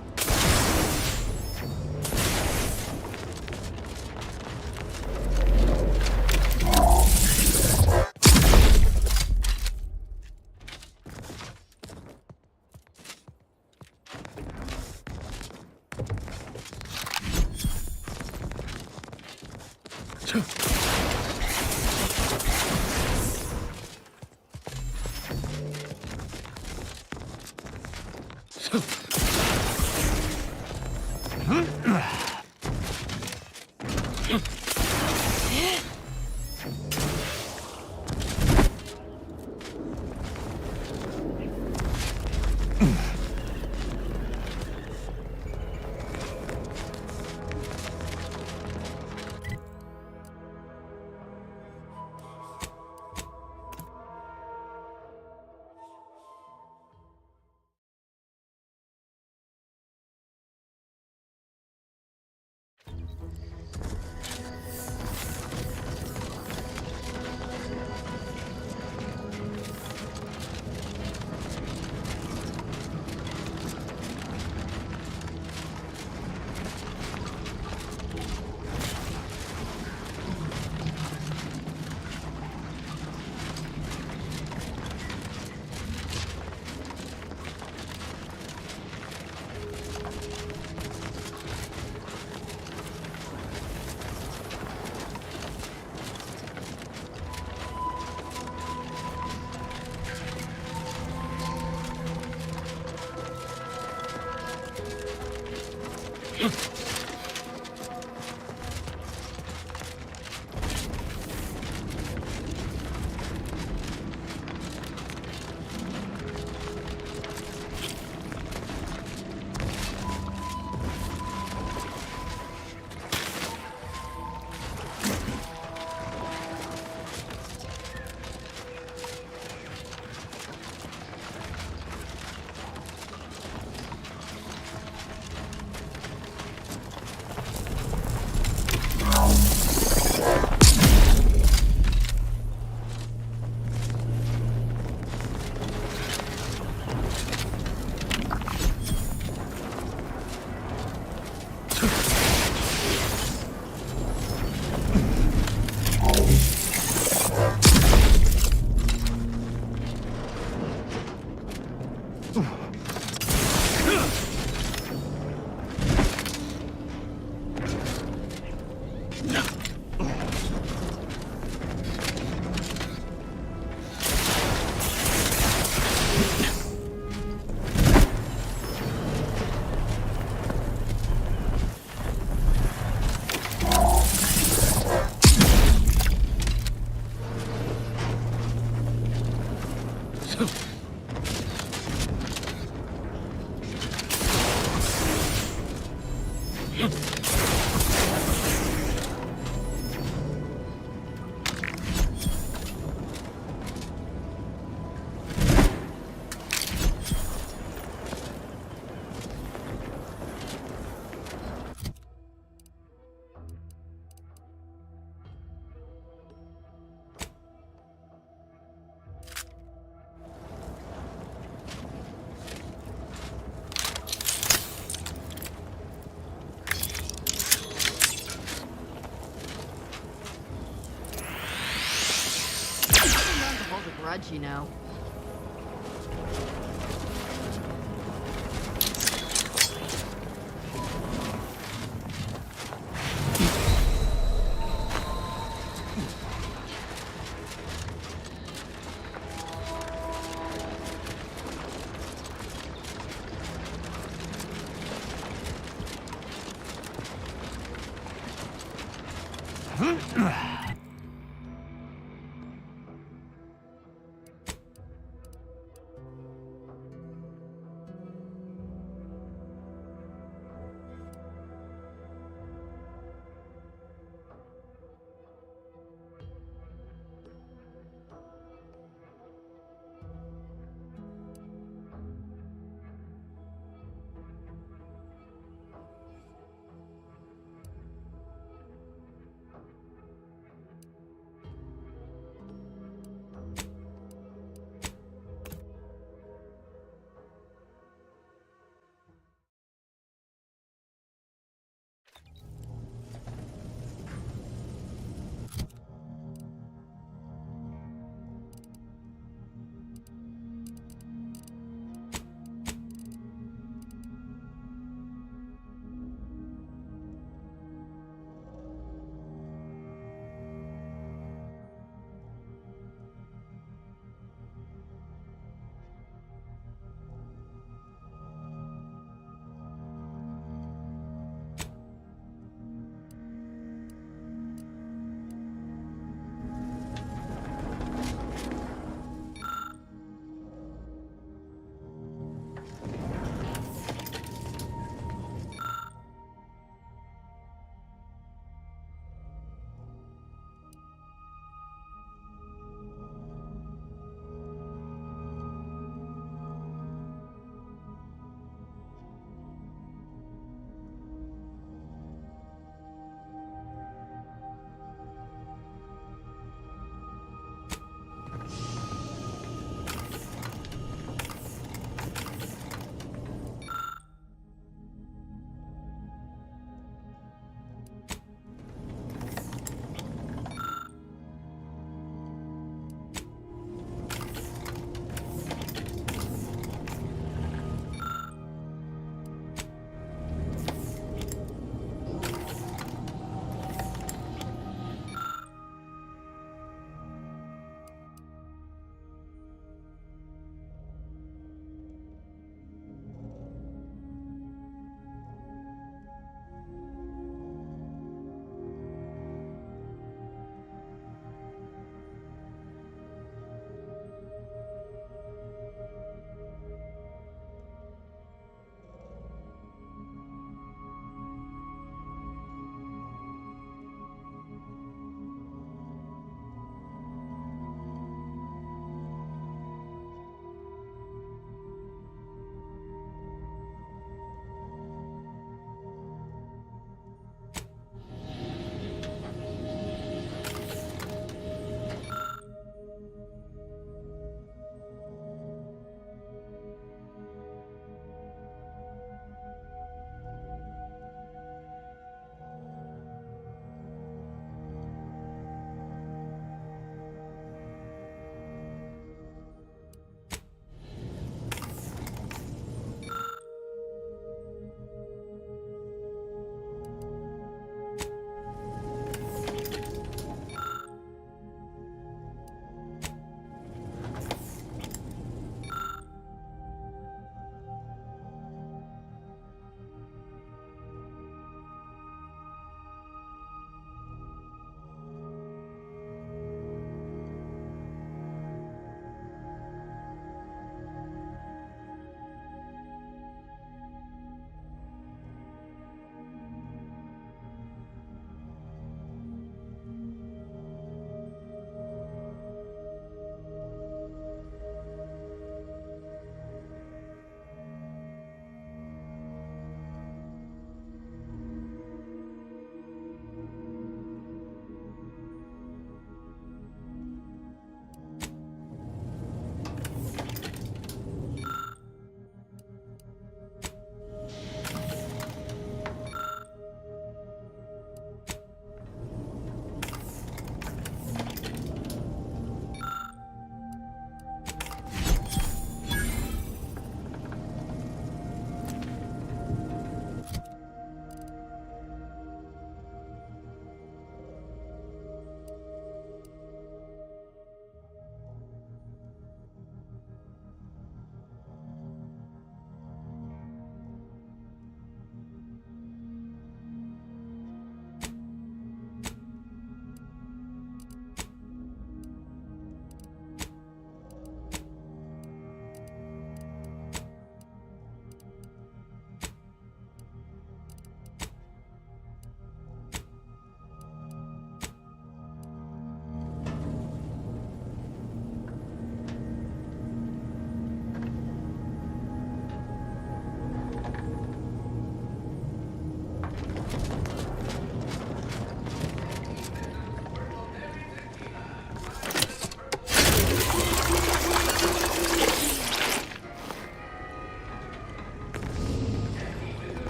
S9: Grudge, you know.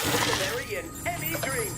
S9: Berry in any drink.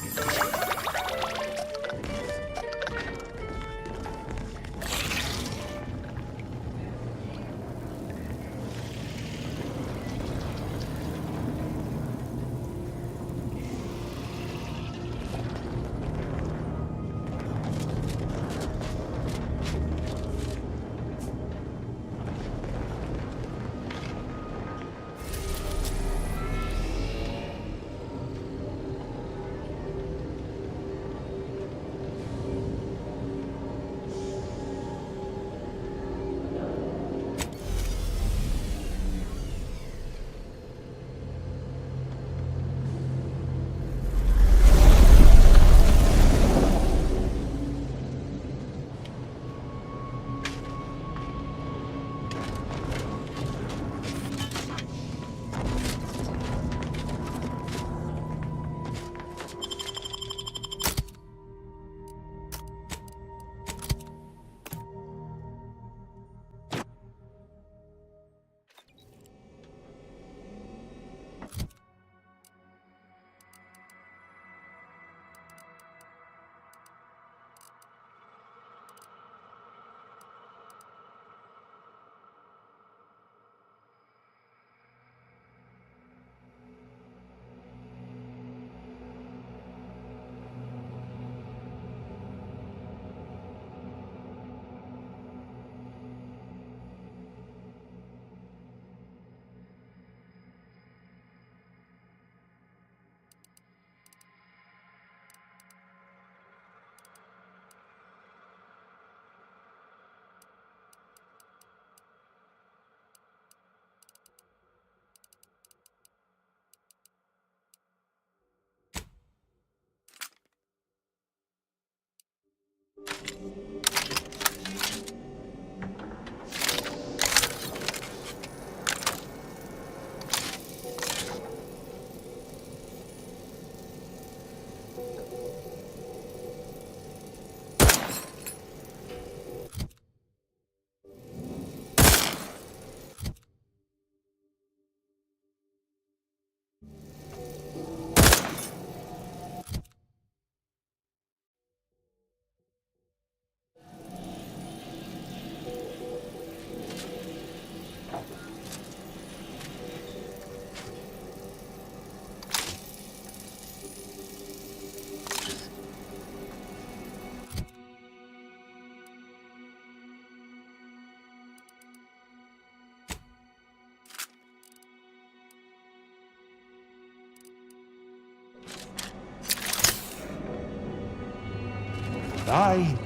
S2: I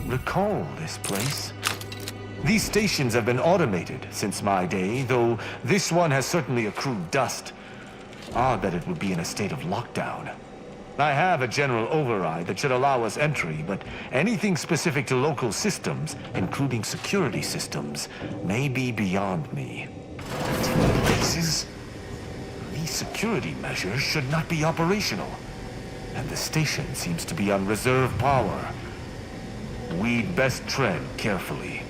S2: recall this place. These stations have been automated since my day, though this one has certainly accrued dust. Odd that it would be in a state of lockdown. I have a general override that should allow us entry, but anything specific to local systems, including security systems, may be beyond me. Bases? These security measures should not be operational. And the station seems to be on reserve power. We'd best tread carefully.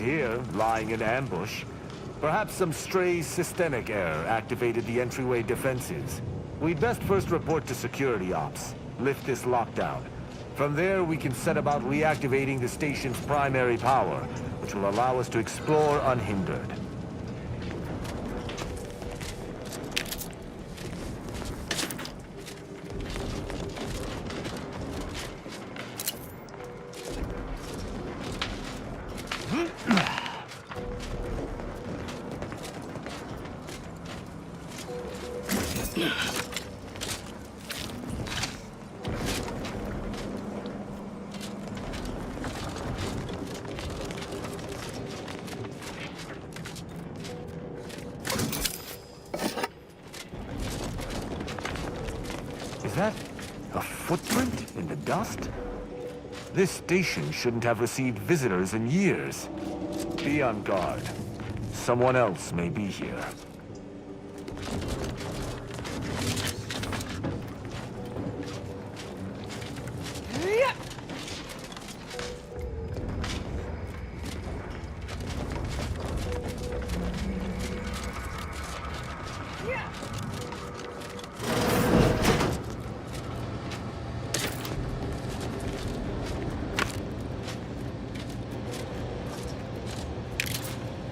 S2: here, lying in ambush. Perhaps some stray systemic error activated the entryway defenses. We'd best first report to security ops. Lift this lockdown. From there, we can set about reactivating the station's primary power, which will allow us to explore unhindered. Is that a footprint in the dust? This station shouldn't have received visitors in years. Be on guard. Someone else may be here.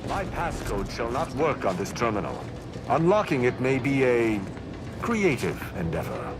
S2: My passcode shall not work on this terminal. Unlocking it may be a creative endeavor.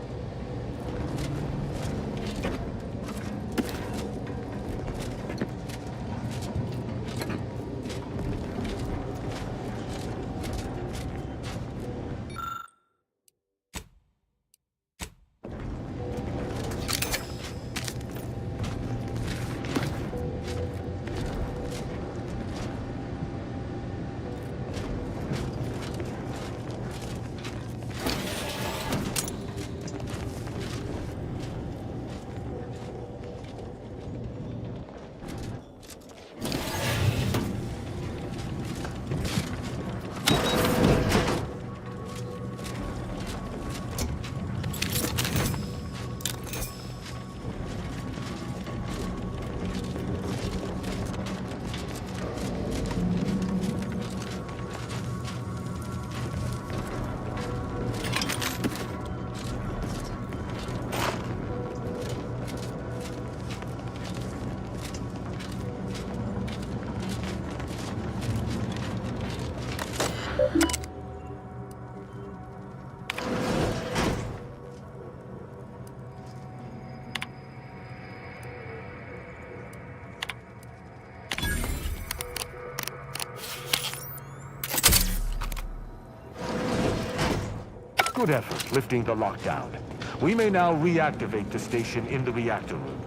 S2: Good effort lifting the lockdown. We may now reactivate the station in the reactor room.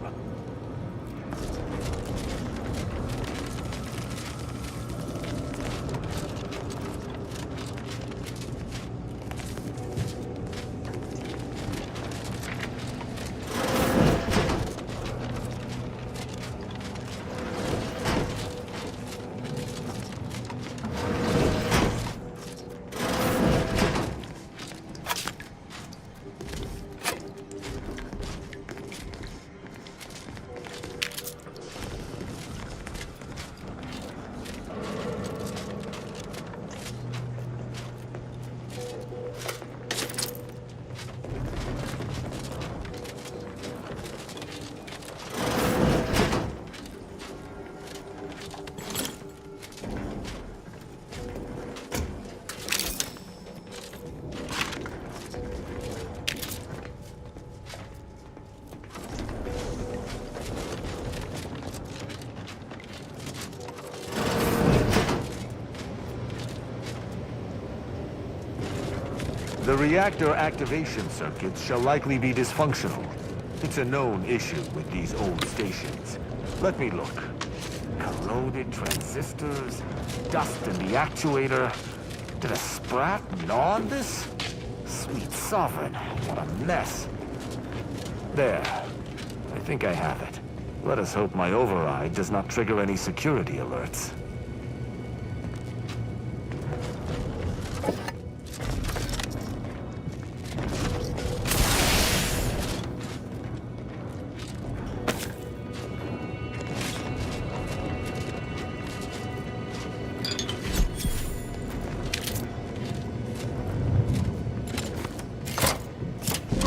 S2: The reactor activation circuits shall likely be dysfunctional. It's a known issue with these old stations. Let me look. Corroded transistors, dust in the actuator. Did a sprat gnaw on this? Sweet sovereign, what a mess. There. I think I have it. Let us hope my override does not trigger any security alerts.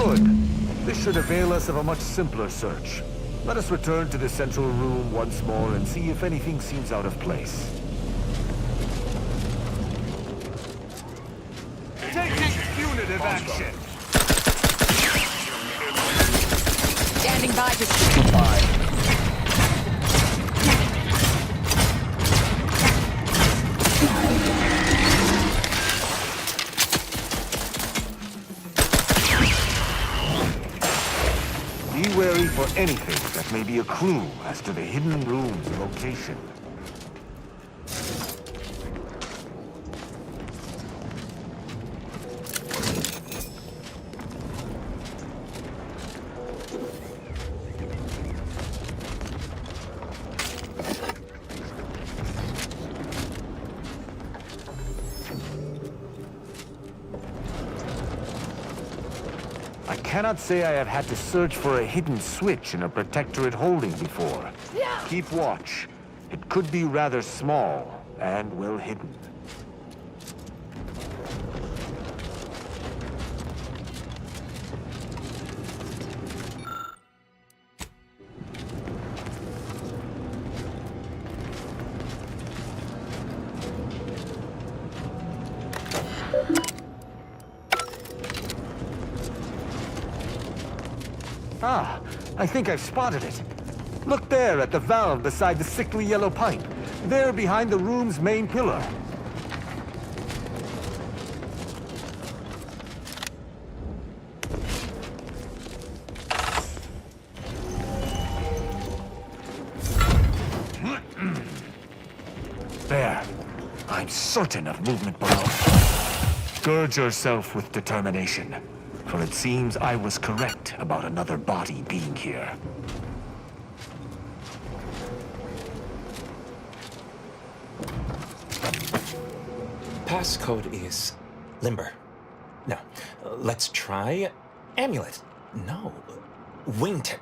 S2: Good. This should avail us of a much simpler search. Let us return to the central room once more and see if anything seems out of place. Taking punitive action!
S15: Standing by to simplify.
S2: Be wary for anything that may be a clue as to the hidden room's location. I cannot say I have had to search for a hidden switch in a Protectorate holding before. Keep watch. It could be rather small and well hidden. Ah, I think I've spotted it. Look there at the valve beside the sickly yellow pipe. There behind the room's main pillar. There. I'm certain of movement below. Gird yourself with determination. For it seems I was correct about another body being here.
S7: Passcode is limber. No. Let's try amulet. No. Wingtip.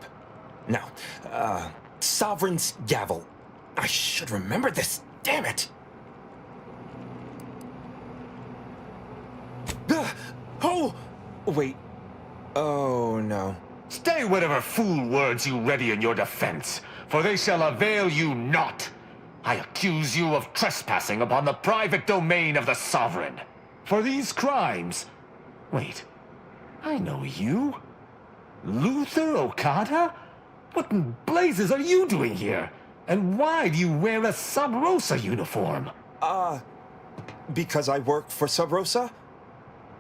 S7: No. Sovereign's gavel. I should remember this. Damn it. Oh! Wait. Oh, no.
S2: Stay whatever fool words you ready in your defense, for they shall avail you not. I accuse you of trespassing upon the private domain of the Sovereign. For these crimes... Wait. I know you. Luther Okada? What in blazes are you doing here? And why do you wear a Sub Rosa uniform?
S7: Because I work for Sub Rosa?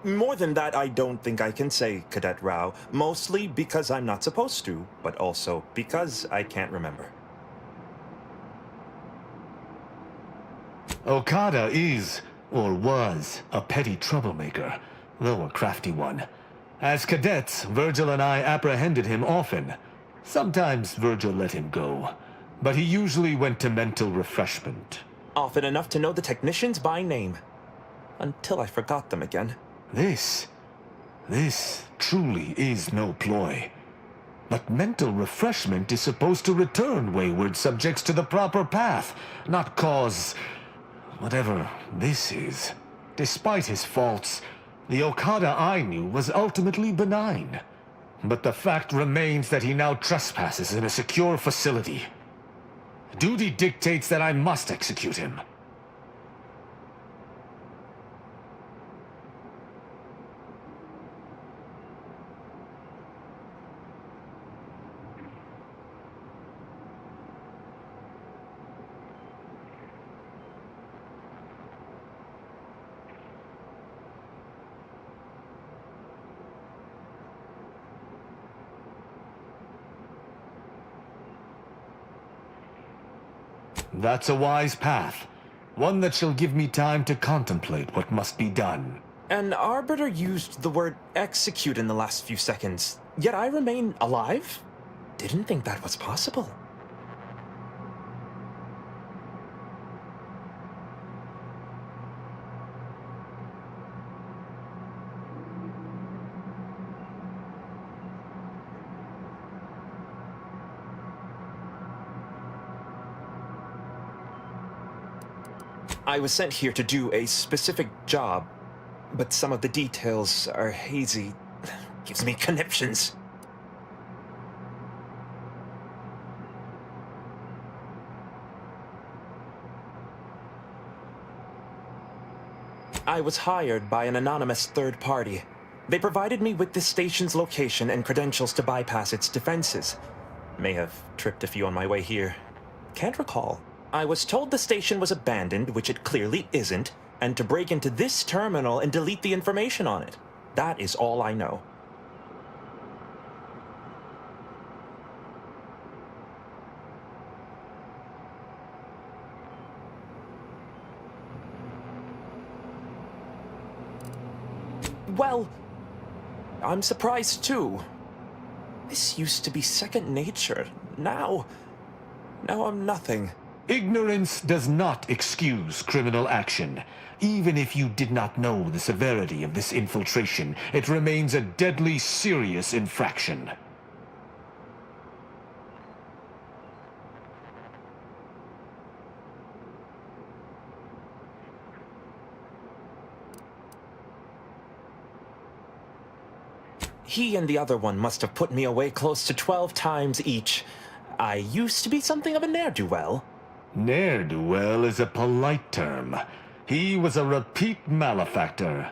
S7: More than that, I don't think I can say, Cadet Rao. Mostly because I'm not supposed to, but also because I can't remember.
S2: Okada is, or was, a petty troublemaker, though a crafty one. As cadets, Virgil and I apprehended him often. Sometimes Virgil let him go, but he usually went to mental refreshment.
S7: Often enough to know the technicians by name. Until I forgot them again.
S2: This truly is no ploy. But mental refreshment is supposed to return wayward subjects to the proper path, not cause whatever this is. Despite his faults, the Okada I knew was ultimately benign. But the fact remains that he now trespasses in a secure facility. Duty dictates that I must execute him. That's a wise path. One that shall give me time to contemplate what must be done.
S7: An Arbiter used the word execute in the last few seconds, yet I remain alive? Didn't think that was possible. I was sent here to do a specific job, but some of the details are hazy. Gives me conniptions. I was hired by an anonymous third party. They provided me with this station's location and credentials to bypass its defenses. May have tripped a few on my way here. Can't recall. I was told the station was abandoned, which it clearly isn't, and to break into this terminal and delete the information on it. That is all I know. Well, I'm surprised too. This used to be second nature. Now I'm nothing.
S2: Ignorance does not excuse criminal action. Even if you did not know the severity of this infiltration, it remains a deadly serious infraction.
S7: He and the other one must have put me away close to 12 times each. I used to be something of a ne'er-do-well.
S2: Ne'er-do-well is a polite term. He was a repeat malefactor.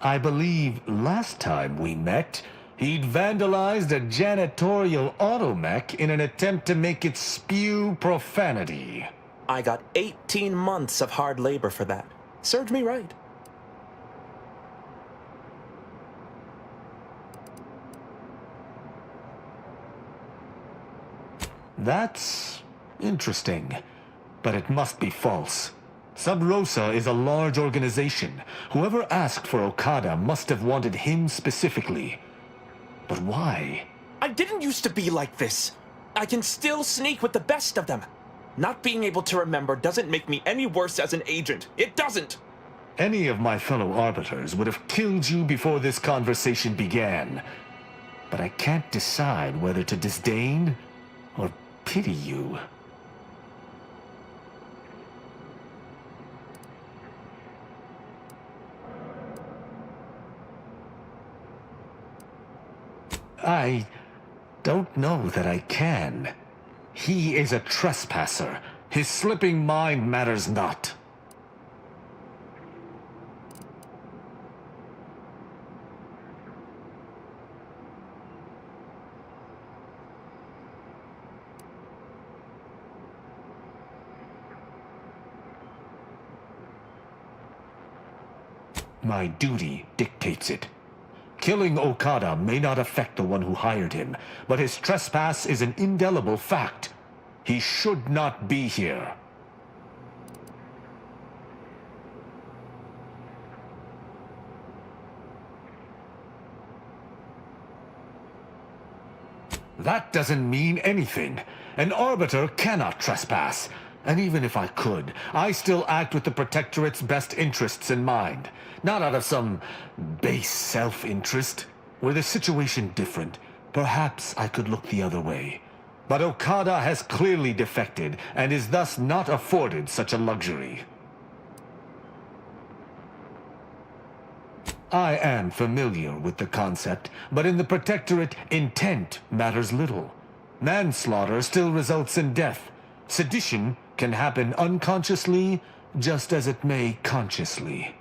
S2: I believe last time we met, he'd vandalized a janitorial automech in an attempt to make it spew profanity.
S7: I got 18 months of hard labor for that. Served me right.
S2: That's interesting, but it must be false. Sub Rosa is a large organization. Whoever asked for Okada must have wanted him specifically. But why?
S7: I didn't used to be like this. I can still sneak with the best of them. Not being able to remember doesn't make me any worse as an agent. It doesn't!
S2: Any of my fellow arbiters would have killed you before this conversation began. But I can't decide whether to disdain or pity you. I don't know that I can. He is a trespasser. His slipping mind matters not. My duty dictates it. Killing Okada may not affect the one who hired him, but his trespass is an indelible fact. He should not be here. That doesn't mean anything. An arbiter cannot trespass. And even if I could, I still act with the Protectorate's best interests in mind. Not out of some base self-interest. Were the situation different, perhaps I could look the other way. But Okada has clearly defected, and is thus not afforded such a luxury. I am familiar with the concept, but in the Protectorate, intent matters little. Manslaughter still results in death. Sedition can happen unconsciously, just as it may consciously.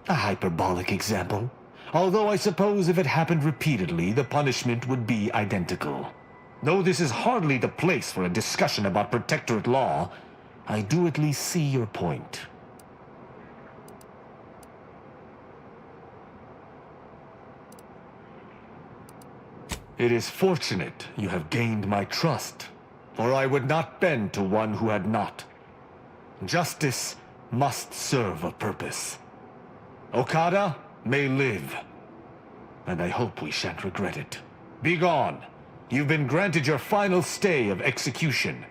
S2: A hyperbolic example. Although I suppose if it happened repeatedly, the punishment would be identical. Though this is hardly the place for a discussion about Protectorate law, I do at least see your point. It is fortunate you have gained my trust, for I would not bend to one who had not. Justice must serve a purpose. Okada may live, and I hope we shan't regret it. Be gone. You've been granted your final stay of execution.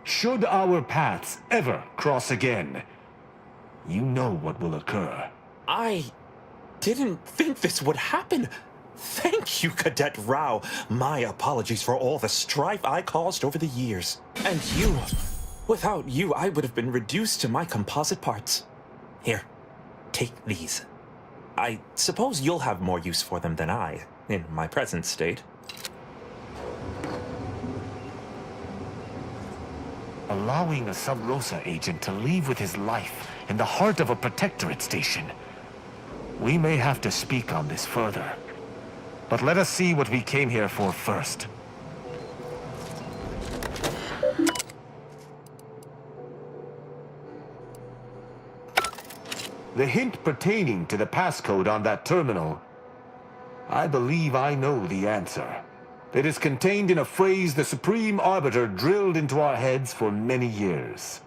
S2: Should our paths ever cross again, you know what will occur.
S7: I didn't think this would happen. Thank you, Cadet Rao. My apologies for all the strife I caused over the years. And you. Without you, I would have been reduced to my composite parts. Here, take these. I suppose you'll have more use for them than I, in my present state.
S2: Allowing a Sub Rosa agent to leave with his life in the heart of a Protectorate station. We may have to speak on this further. But let us see what we came here for first. The hint pertaining to the passcode on that terminal, I believe I know the answer. It is contained in a phrase the Supreme Arbiter drilled into our heads for many years.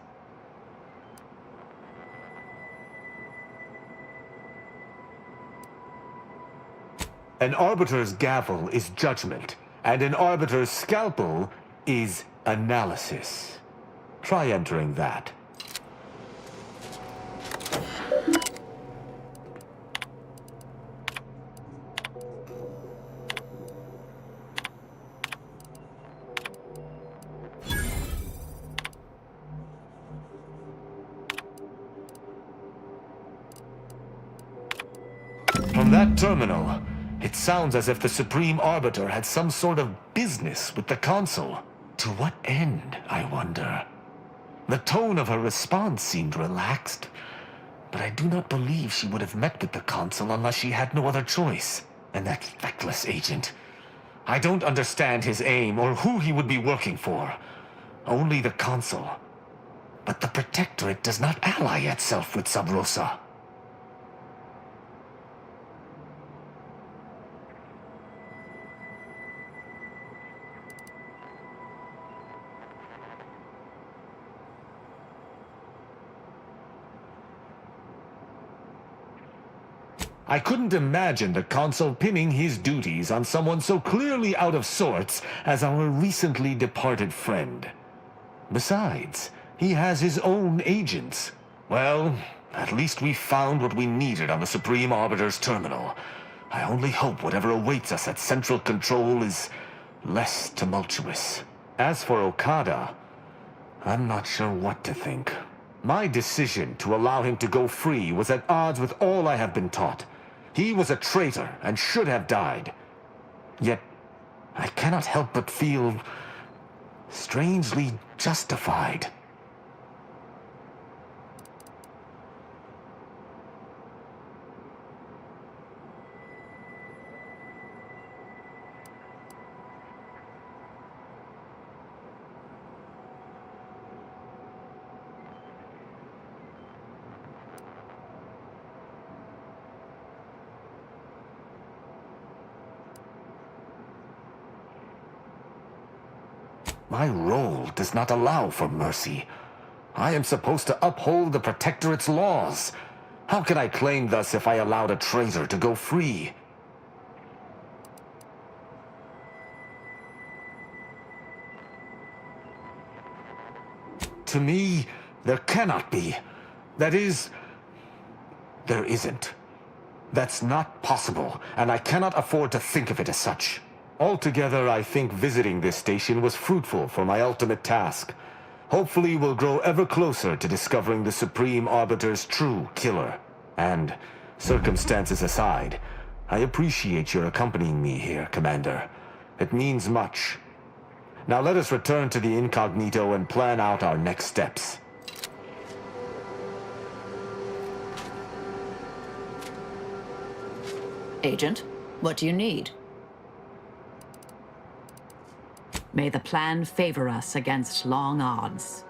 S2: An Arbiter's gavel is judgment, and an Arbiter's scalpel is analysis. Try entering that. From that terminal, it sounds as if the Supreme Arbiter had some sort of business with the Consul. To what end, I wonder? The tone of her response seemed relaxed, but I do not believe she would have met with the Consul unless she had no other choice. And that feckless agent. I don't understand his aim or who he would be working for. Only the Consul. But the Protectorate does not ally itself with Sub Rosa. I couldn't imagine the Consul pinning his duties on someone so clearly out of sorts as our recently departed friend. Besides, he has his own agents. Well, at least we found what we needed on the Supreme Arbiter's terminal. I only hope whatever awaits us at Central Control is less tumultuous. As for Okada, I'm not sure what to think. My decision to allow him to go free was at odds with all I have been taught. He was a traitor and should have died. Yet, I cannot help but feel strangely justified. My role does not allow for mercy. I am supposed to uphold the Protectorate's laws. How can I claim thus if I allowed a traitor to go free? To me, there cannot be. That is, there isn't. That's not possible, and I cannot afford to think of it as such. Altogether, I think visiting this station was fruitful for my ultimate task. Hopefully, we'll grow ever closer to discovering the Supreme Arbiter's true killer. And, circumstances aside, I appreciate your accompanying me here, Commander. It means much. Now let us return to the incognito and plan out our next steps.
S17: Agent, what do you need? May the plan favor us against long odds.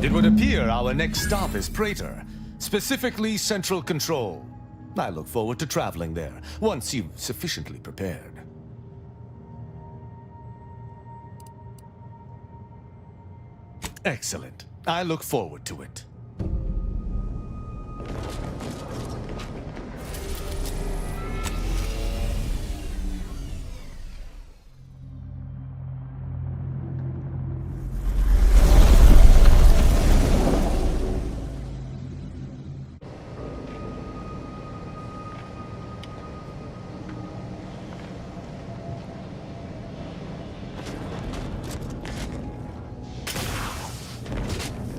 S2: It would appear our next stop is Praetor, specifically Central Control. I look forward to traveling there, once you've sufficiently prepared. Excellent. I look forward to it.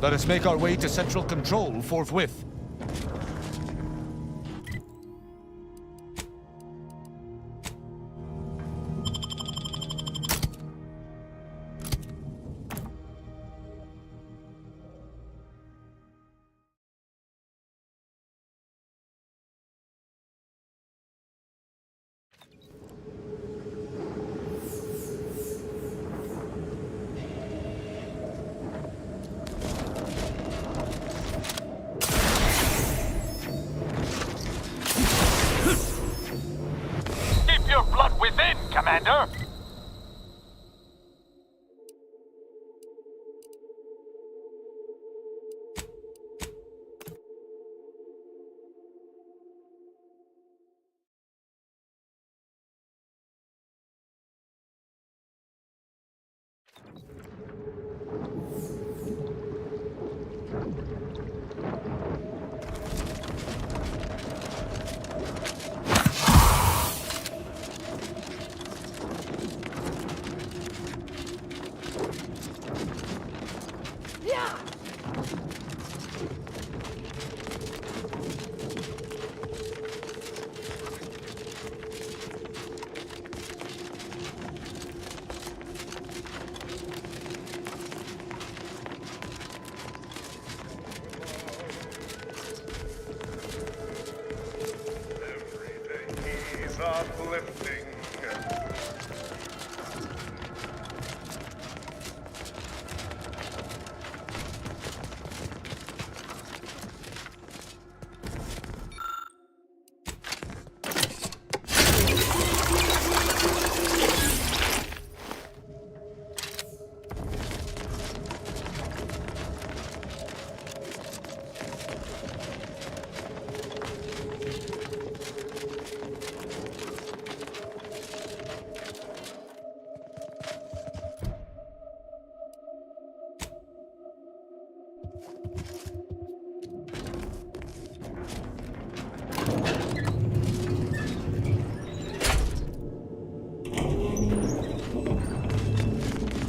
S2: Let us make our way to Central Control forthwith.
S10: Keep your blood within, Commander!
S1: He's uplifting.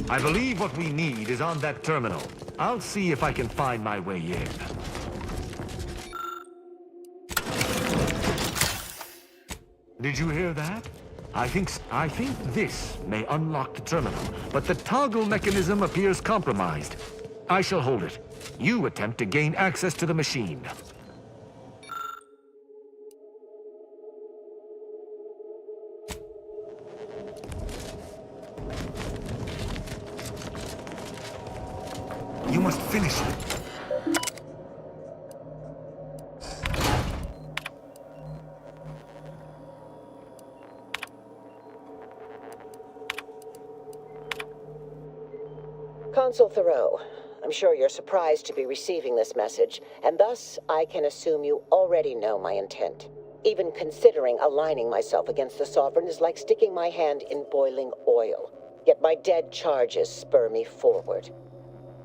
S2: I believe what we need is on that terminal. I'll see if I can find my way in. Did you hear that? I think this may unlock the terminal, but the toggle mechanism appears compromised. I shall hold it. You attempt to gain access to the machine. You must finish it.
S14: Consul Thoreau, I'm sure you're surprised to be receiving this message, and thus I can assume you already know my intent. Even considering aligning myself against the Sovereign is like sticking my hand in boiling oil. Yet my dead charges spur me forward.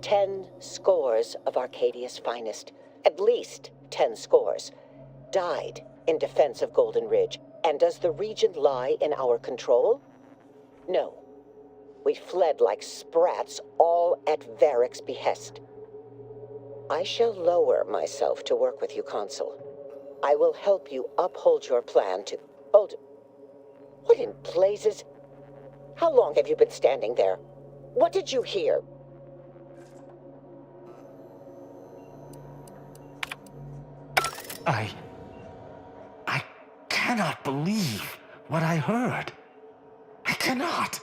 S14: 10 scores of Arcadia's finest, at least 10 scores, died in defense of Golden Ridge. And does the region lie in our control? No. We fled like sprats, all at Varric's behest. I shall lower myself to work with you, Consul. I will help you uphold your plan to... Hold... What in blazes? How long have you been standing there? What did you hear?
S2: I cannot believe what I heard. I cannot.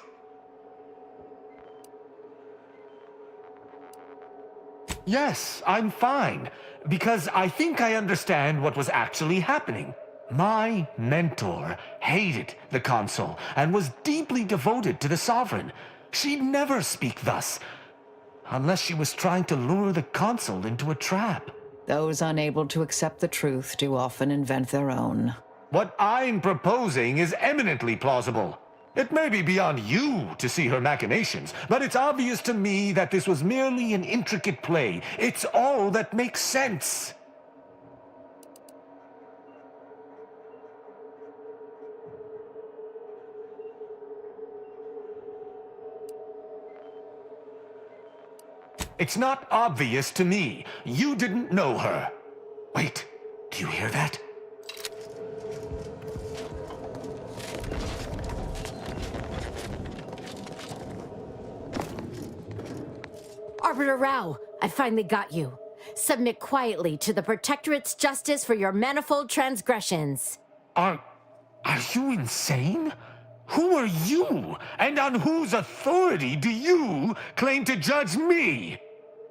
S2: Yes, I'm fine. Because I think I understand what was actually happening. My mentor hated the Consul and was deeply devoted to the Sovereign. She'd never speak thus, unless she was trying to lure the Consul into a trap.
S17: Those unable to accept the truth do often invent their own.
S2: What I'm proposing is eminently plausible. It may be beyond you to see her machinations, but it's obvious to me that this was merely an intricate play. It's all that makes sense. It's not obvious to me. You didn't know her. Wait, do you hear that?
S6: Arbiter Rao, I finally got you. Submit quietly to the Protectorate's justice for your manifold transgressions.
S2: Are you insane? Who are you? And on whose authority do you claim to judge me?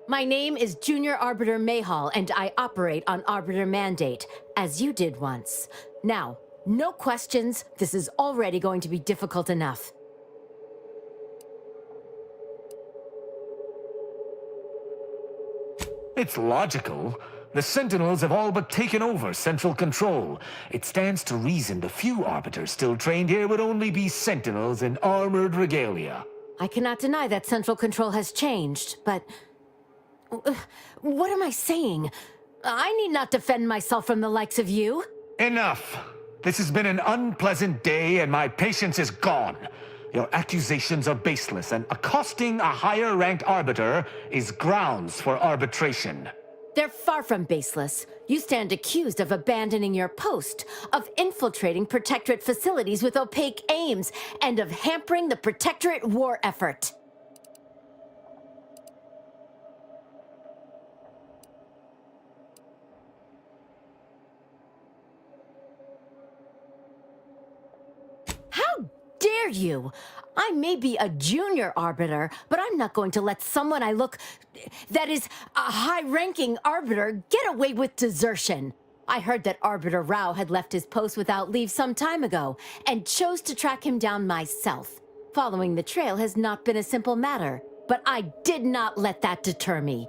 S6: My name is Junior Arbiter Mayhall, and I operate on Arbiter Mandate, as you did once. Now, no questions. This is already going to be difficult enough.
S2: It's logical. The Sentinels have all but taken over central control. It stands to reason the few Arbiters still trained here would only be Sentinels in armored regalia.
S6: I cannot deny that central control has changed, but... what am I saying? I need not defend myself from the likes of you.
S2: Enough! This has been an unpleasant day and my patience is gone. Your accusations are baseless, and accosting a higher-ranked Arbiter is grounds for arbitration.
S6: They're far from baseless. You stand accused of abandoning your post, of infiltrating Protectorate facilities with opaque aims, and of hampering the Protectorate war effort. How dare you? I may be a junior arbiter, but I'm not going to let someone that is a high-ranking arbiter get away with desertion. I heard that Arbiter Rao had left his post without leave some time ago, and chose to track him down myself. Following the trail has not been a simple matter, but I did not let that deter me.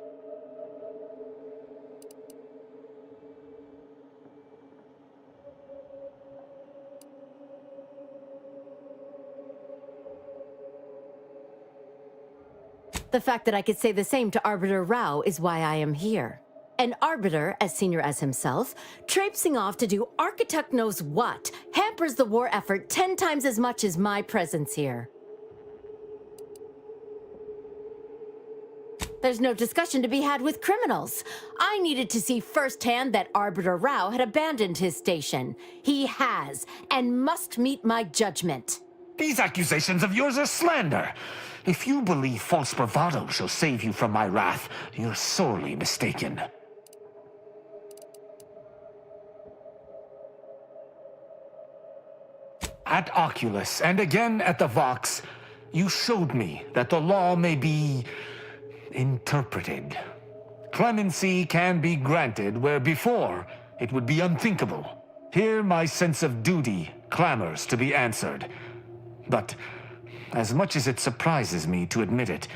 S6: The fact that I could say the same to Arbiter Rao is why I am here. An Arbiter, as senior as himself, traipsing off to do architect knows what, hampers the war effort 10 times as much as my presence here. There's no discussion to be had with criminals. I needed to see firsthand that Arbiter Rao had abandoned his station. He has, and must meet my judgment.
S2: These accusations of yours are slander. If you believe false bravado shall save you from my wrath, you're sorely mistaken. At Oculus, and again at the Vox, you showed me that the law may be interpreted. Clemency can be granted where before it would be unthinkable. Here my sense of duty clamors to be answered. But as much as it surprises me to admit it,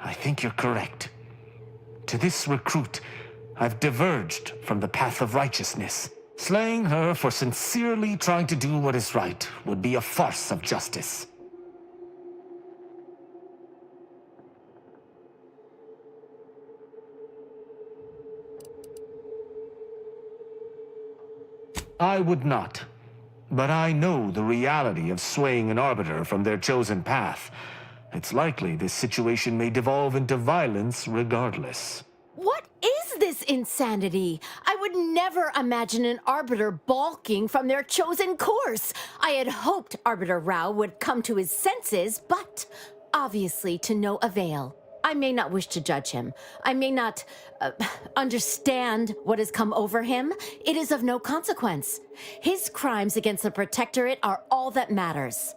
S2: I think you're correct. To this recruit, I've diverged from the path of righteousness. Slaying her for sincerely trying to do what is right would be a farce of justice. I would not. But I know the reality of swaying an Arbiter from their chosen path. It's likely this situation may devolve into violence regardless.
S6: What is this insanity? I would never imagine an Arbiter balking from their chosen course. I had hoped Arbiter Rao would come to his senses, but obviously to no avail. I may not wish to judge him. I may not understand what has come over him. It is of no consequence. His crimes against the Protectorate are all that matters.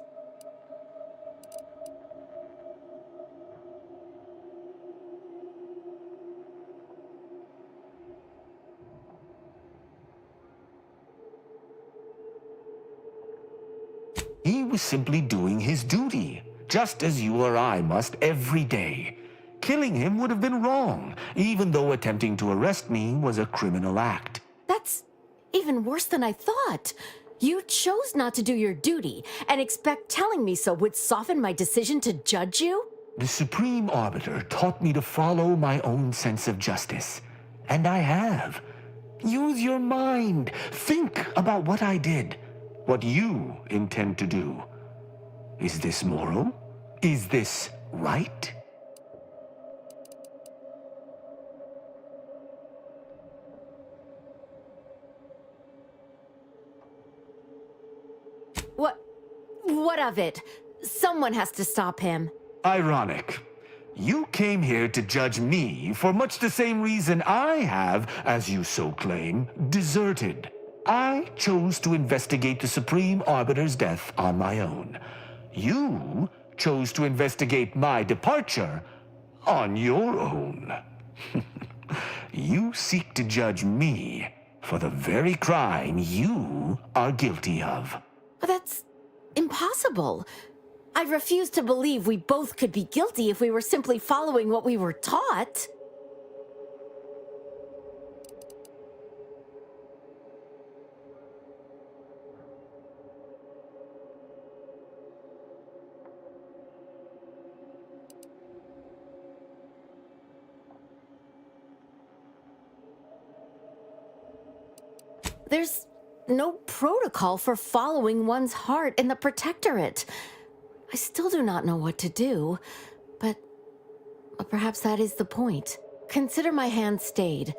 S2: He was simply doing his duty, just as you or I must every day. Killing him would have been wrong, even though attempting to arrest me was a criminal act.
S6: That's even worse than I thought. You chose not to do your duty, and expect telling me so would soften my decision to judge you?
S2: The Supreme Arbiter taught me to follow my own sense of justice. And I have. Use your mind. Think about what I did. What you intend to do. Is this moral? Is this right?
S6: What of it? Someone has to stop him.
S2: Ironic. You came here to judge me for much the same reason I have, as you so claim, deserted. I chose to investigate the Supreme Arbiter's death on my own. You chose to investigate my departure on your own. You seek to judge me for the very crime you are guilty of.
S6: That's impossible. I refuse to believe we both could be guilty if we were simply following what we were taught. There's no protocol for following one's heart in the Protectorate. I still do not know what to do, but perhaps that is the point. Consider my hand stayed.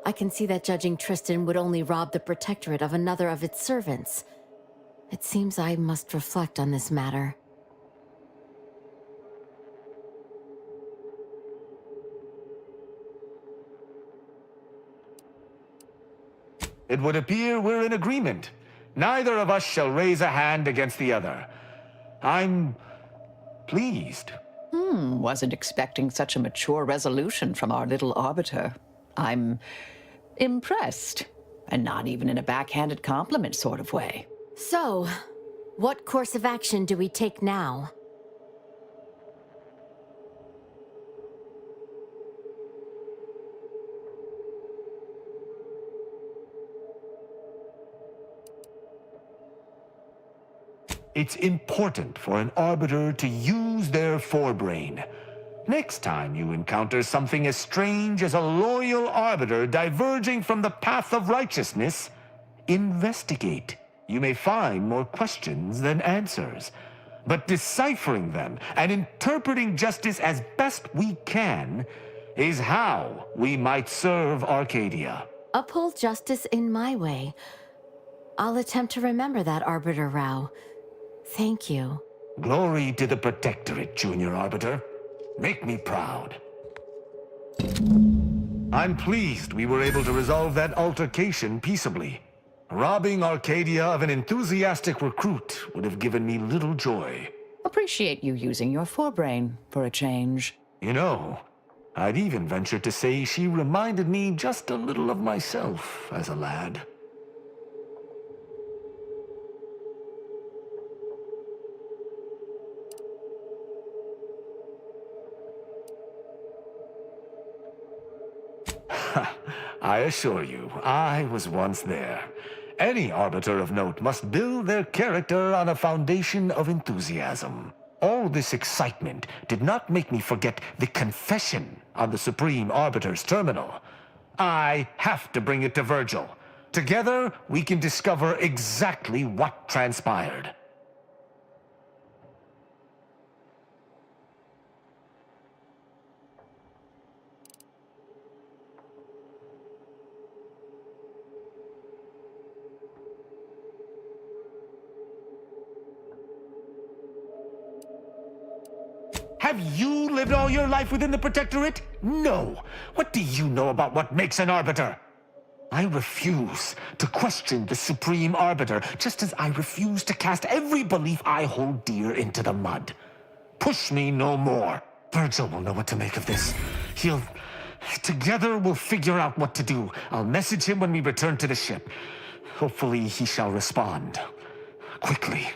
S6: I can see that judging Tristan would only rob the Protectorate of another of its servants. It seems I must reflect on this matter.
S2: It would appear we're in agreement. Neither of us shall raise a hand against the other. I'm pleased.
S17: Wasn't expecting such a mature resolution from our little arbiter. I'm impressed, and not even in a backhanded compliment sort of way.
S6: So, what course of action do we take now?
S2: It's important for an arbiter to use their forebrain. Next time you encounter something as strange as a loyal arbiter diverging from the path of righteousness, investigate. You may find more questions than answers. But deciphering them and interpreting justice as best we can is how we might serve Arcadia.
S6: Uphold justice in my way. I'll attempt to remember that, Arbiter Rao. Thank you.
S2: Glory to the Protectorate, Junior Arbiter. Make me proud. I'm pleased we were able to resolve that altercation peaceably. Robbing Arcadia of an enthusiastic recruit would have given me little joy.
S17: Appreciate you using your forebrain for a change.
S2: You know, I'd even venture to say she reminded me just a little of myself as a lad. I assure you, I was once there. Any arbiter of note must build their character on a foundation of enthusiasm. All this excitement did not make me forget the confession on the Supreme Arbiter's terminal. I have to bring it to Virgil. Together, we can discover exactly what transpired. Have you lived all your life within the Protectorate? No. What do you know about what makes an arbiter? I refuse to question the Supreme Arbiter, just as I refuse to cast every belief I hold dear into the mud. Push me no more. Virgil will know what to make of this. Together we'll figure out what to do. I'll message him when we return to the ship. Hopefully he shall respond. Quickly.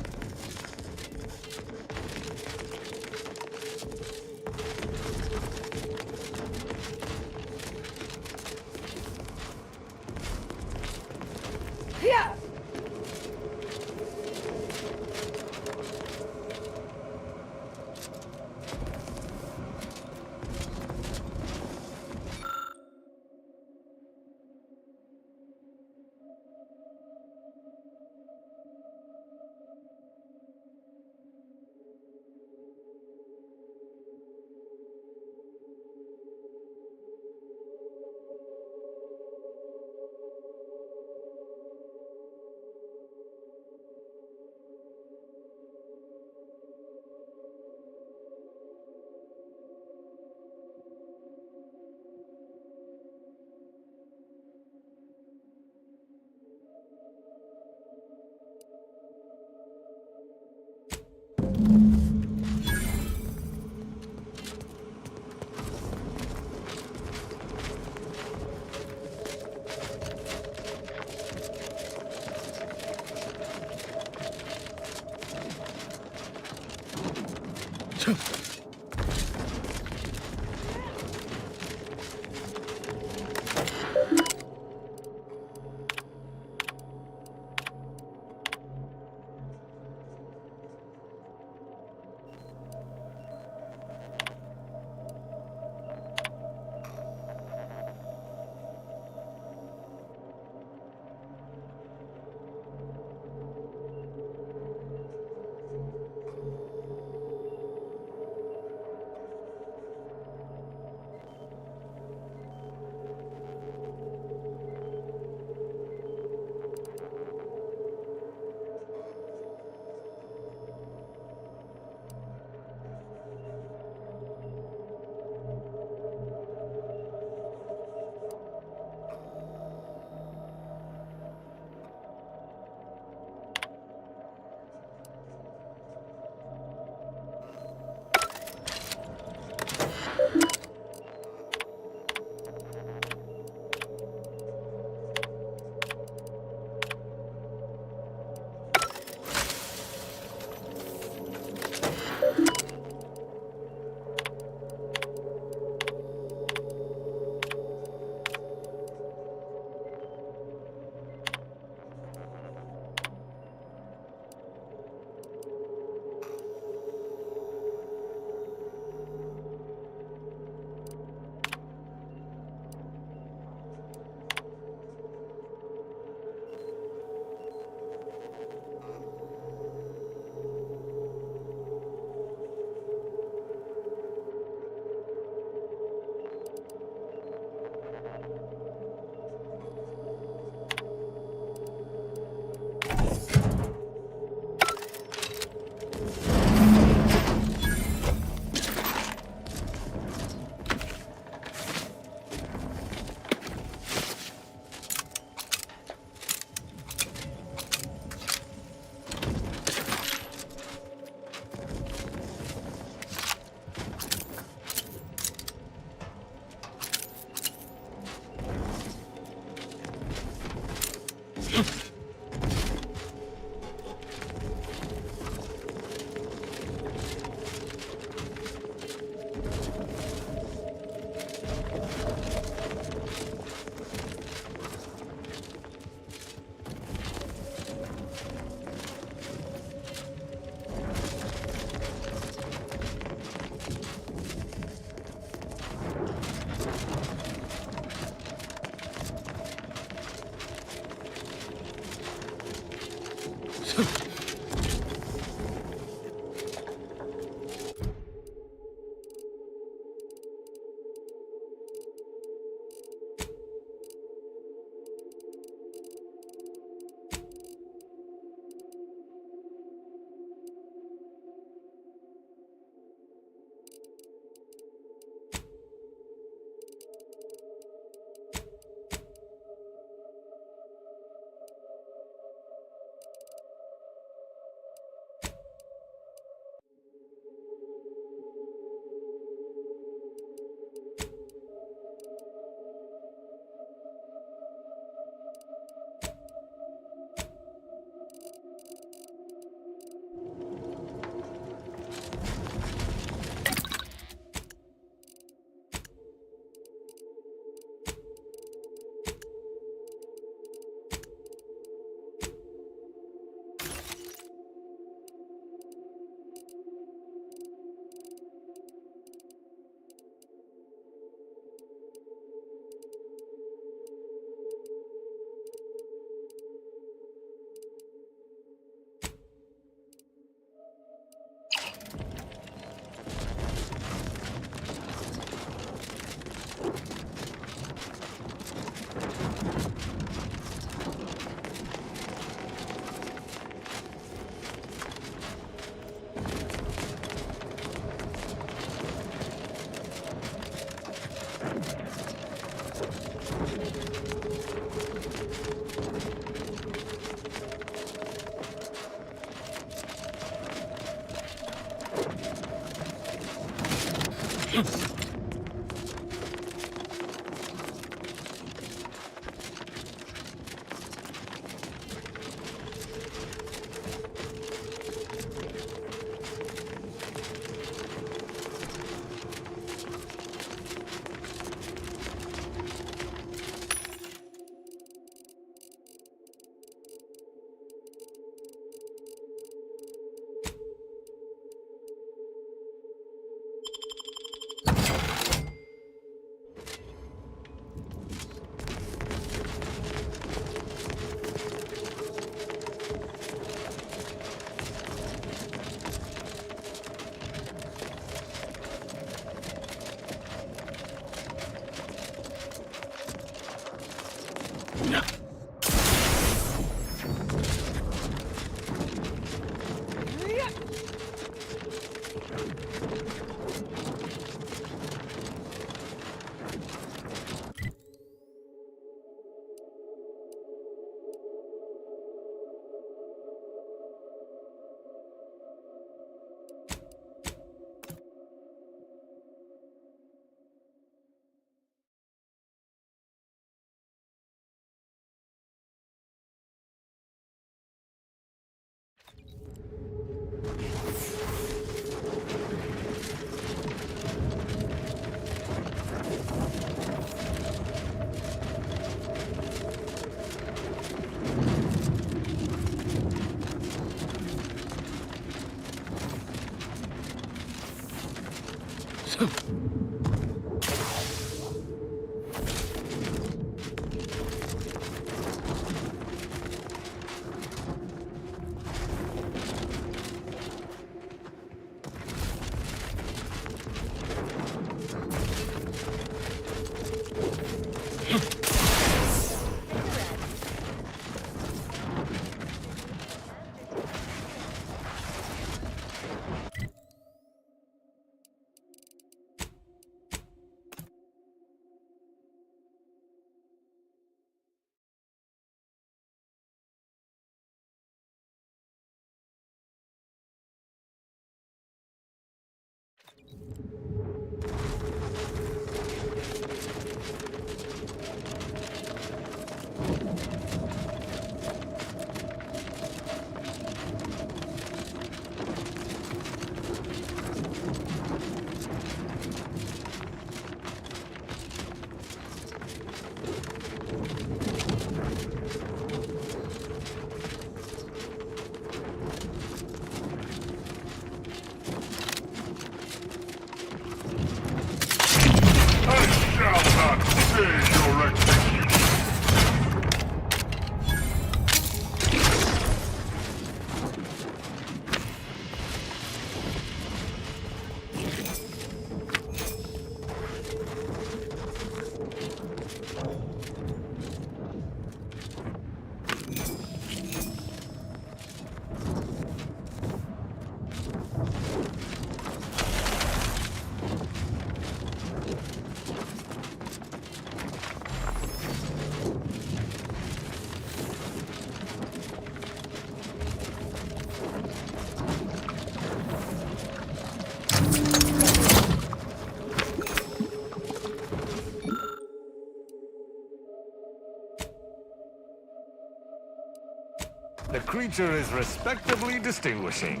S2: The creature is respectably distinguishing.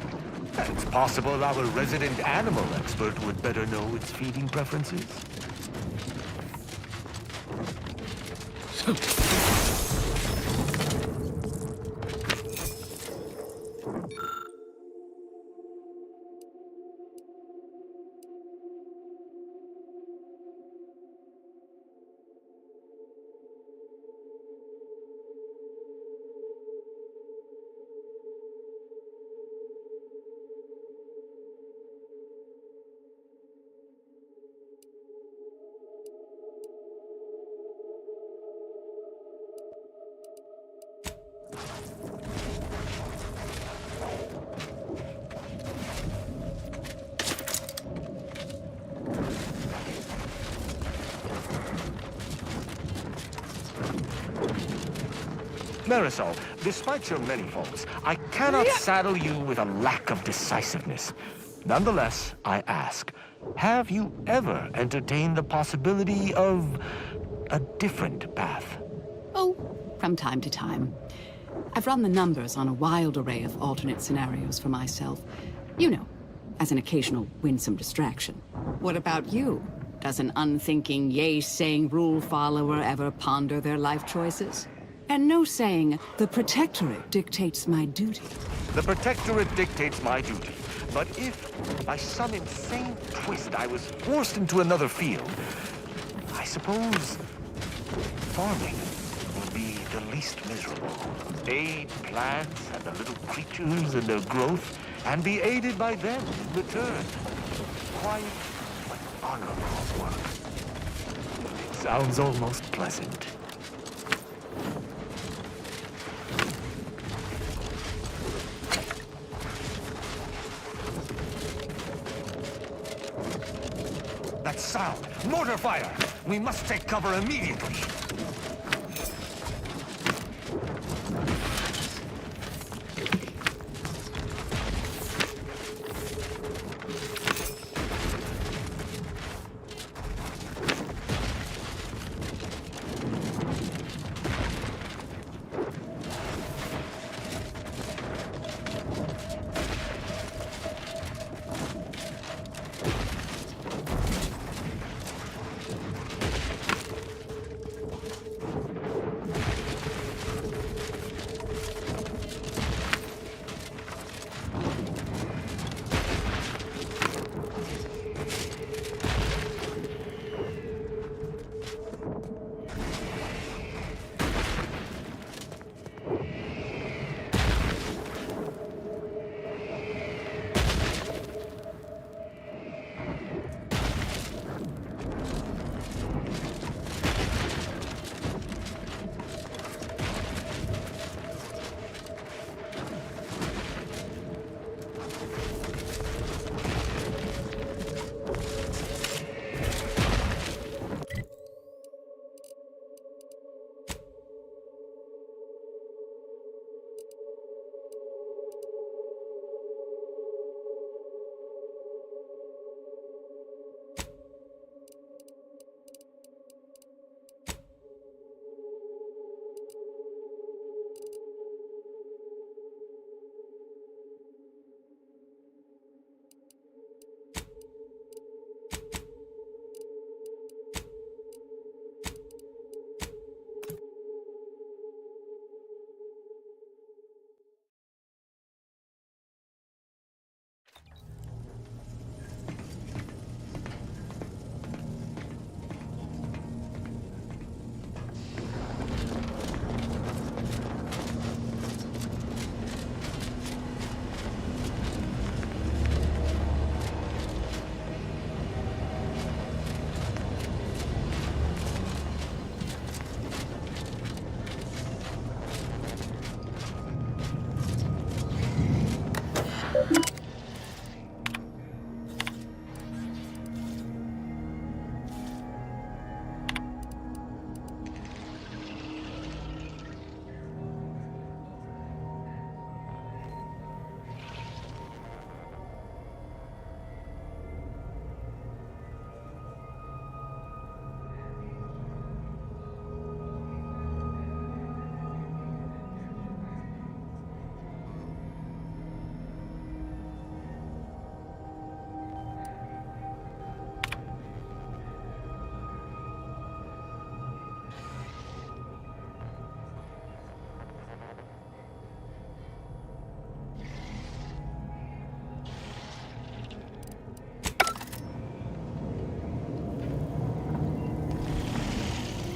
S2: It's possible our resident animal expert would better know its feeding preferences. Marisol, despite your many faults, I cannot saddle you with a lack of decisiveness. Nonetheless, I ask, have you ever entertained the possibility of a different path?
S3: Oh, from time to time. I've run the numbers on a wild array of alternate scenarios for myself. You know, as an occasional winsome distraction. What about you? Does an unthinking, yay-saying rule follower ever ponder their life choices? And no saying, the Protectorate dictates my duty.
S2: The Protectorate dictates my duty. But if, by some insane twist, I was forced into another field, I suppose farming will be the least miserable. Aid plants and the little creatures in their growth, and be aided by them in return. Quiet, but honorable work. It sounds almost pleasant. That sound! Mortar fire! We must take cover immediately!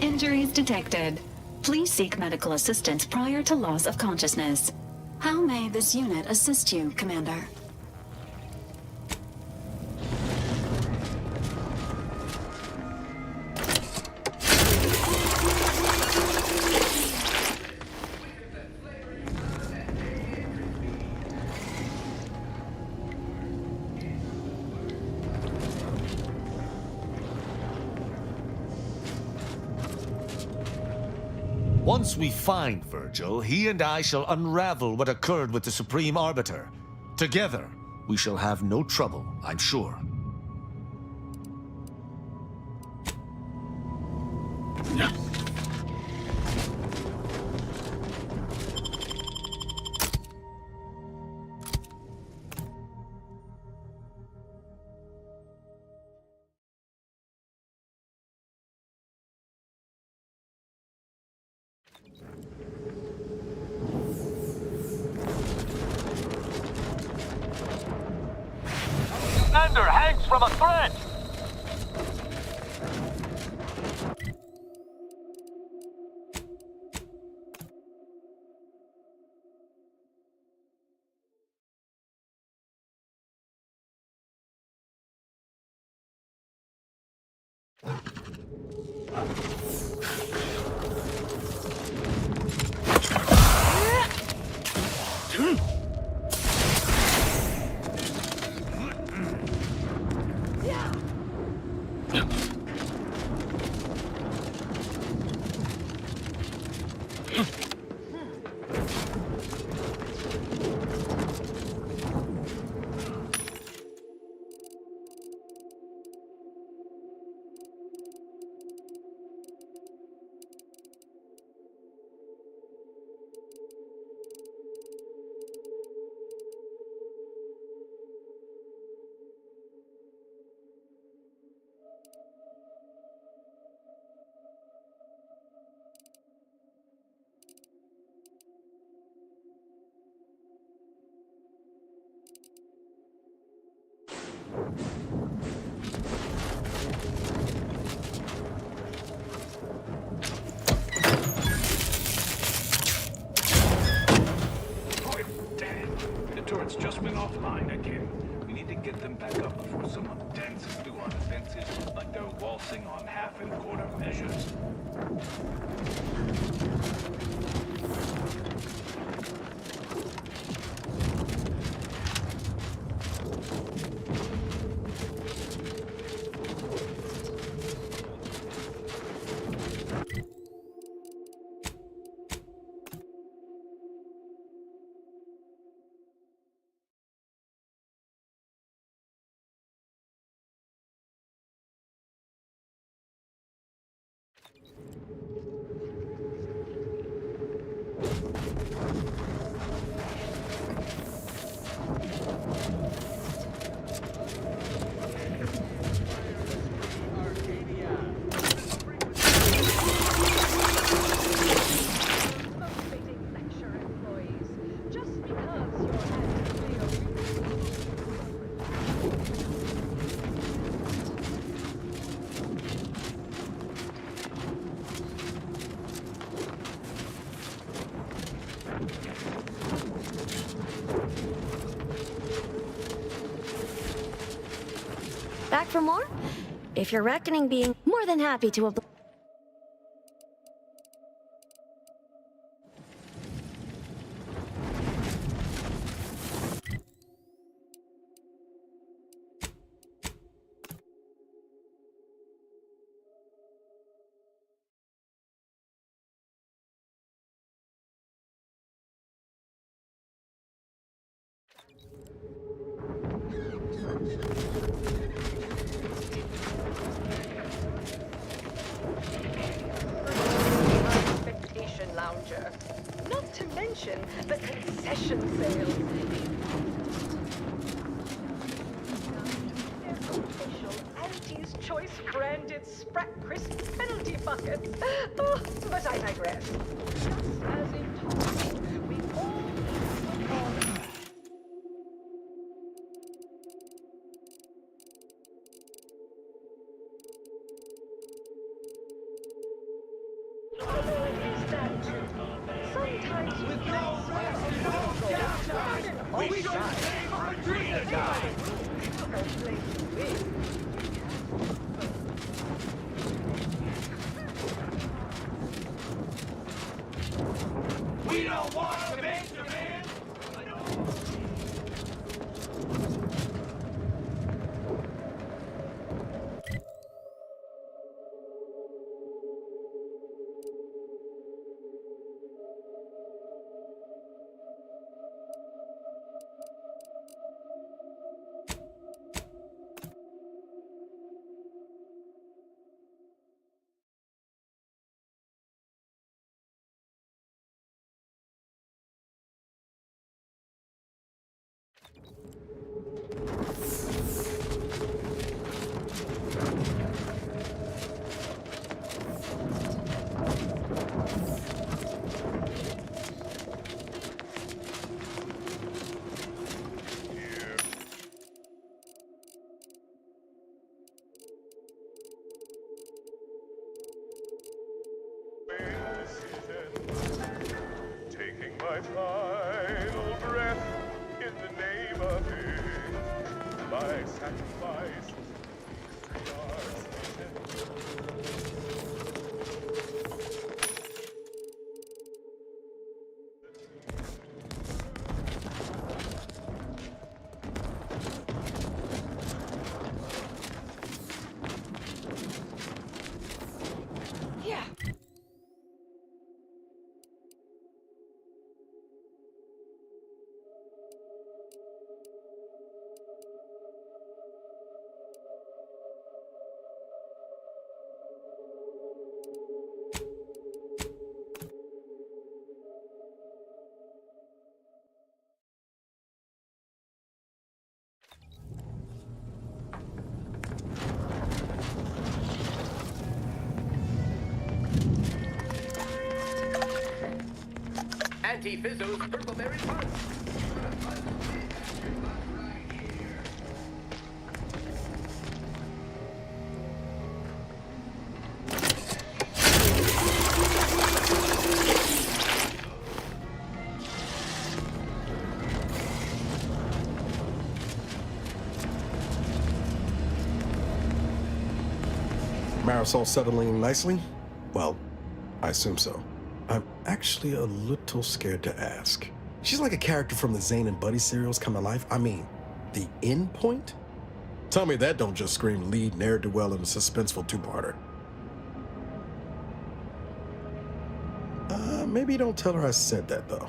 S18: Injuries detected. Please seek medical assistance prior to loss of consciousness. How may this unit assist you, Commander?
S2: Once we find Virgil, he and I shall unravel what occurred with the Supreme Arbiter. Together, we shall have no trouble, I'm sure.
S10: Commander hangs from a thread!
S8: turret's just been offline again. We need to get them back up before someone dances through our defenses like they're waltzing on half and quarter measures.
S20: Back for more? If you're reckoning being more than happy to
S22: Expectation lounger. Not to mention the concession sales. Their official Auntie's Choice branded Sprat Crisp penalty buckets. Oh, but I digress. Just as in talking, we all need to recall. Is that true? Sometimes with no
S10: We gonna save our dream guy! We don't want to Benjamin!
S1: Taking my final breath in the name of it. My sacrifice.
S6: Yeah.
S9: Anti-Fizzo's Purpleberry Punch.
S4: Marisol settling nicely? Well, I assume so. I'm actually a little scared to ask. She's like a character from the Zane and Buddy serials come to life. I mean, the end point? Tell me that don't just scream lead ne'er-do-well in a suspenseful two-parter. Maybe don't tell her I said that, though.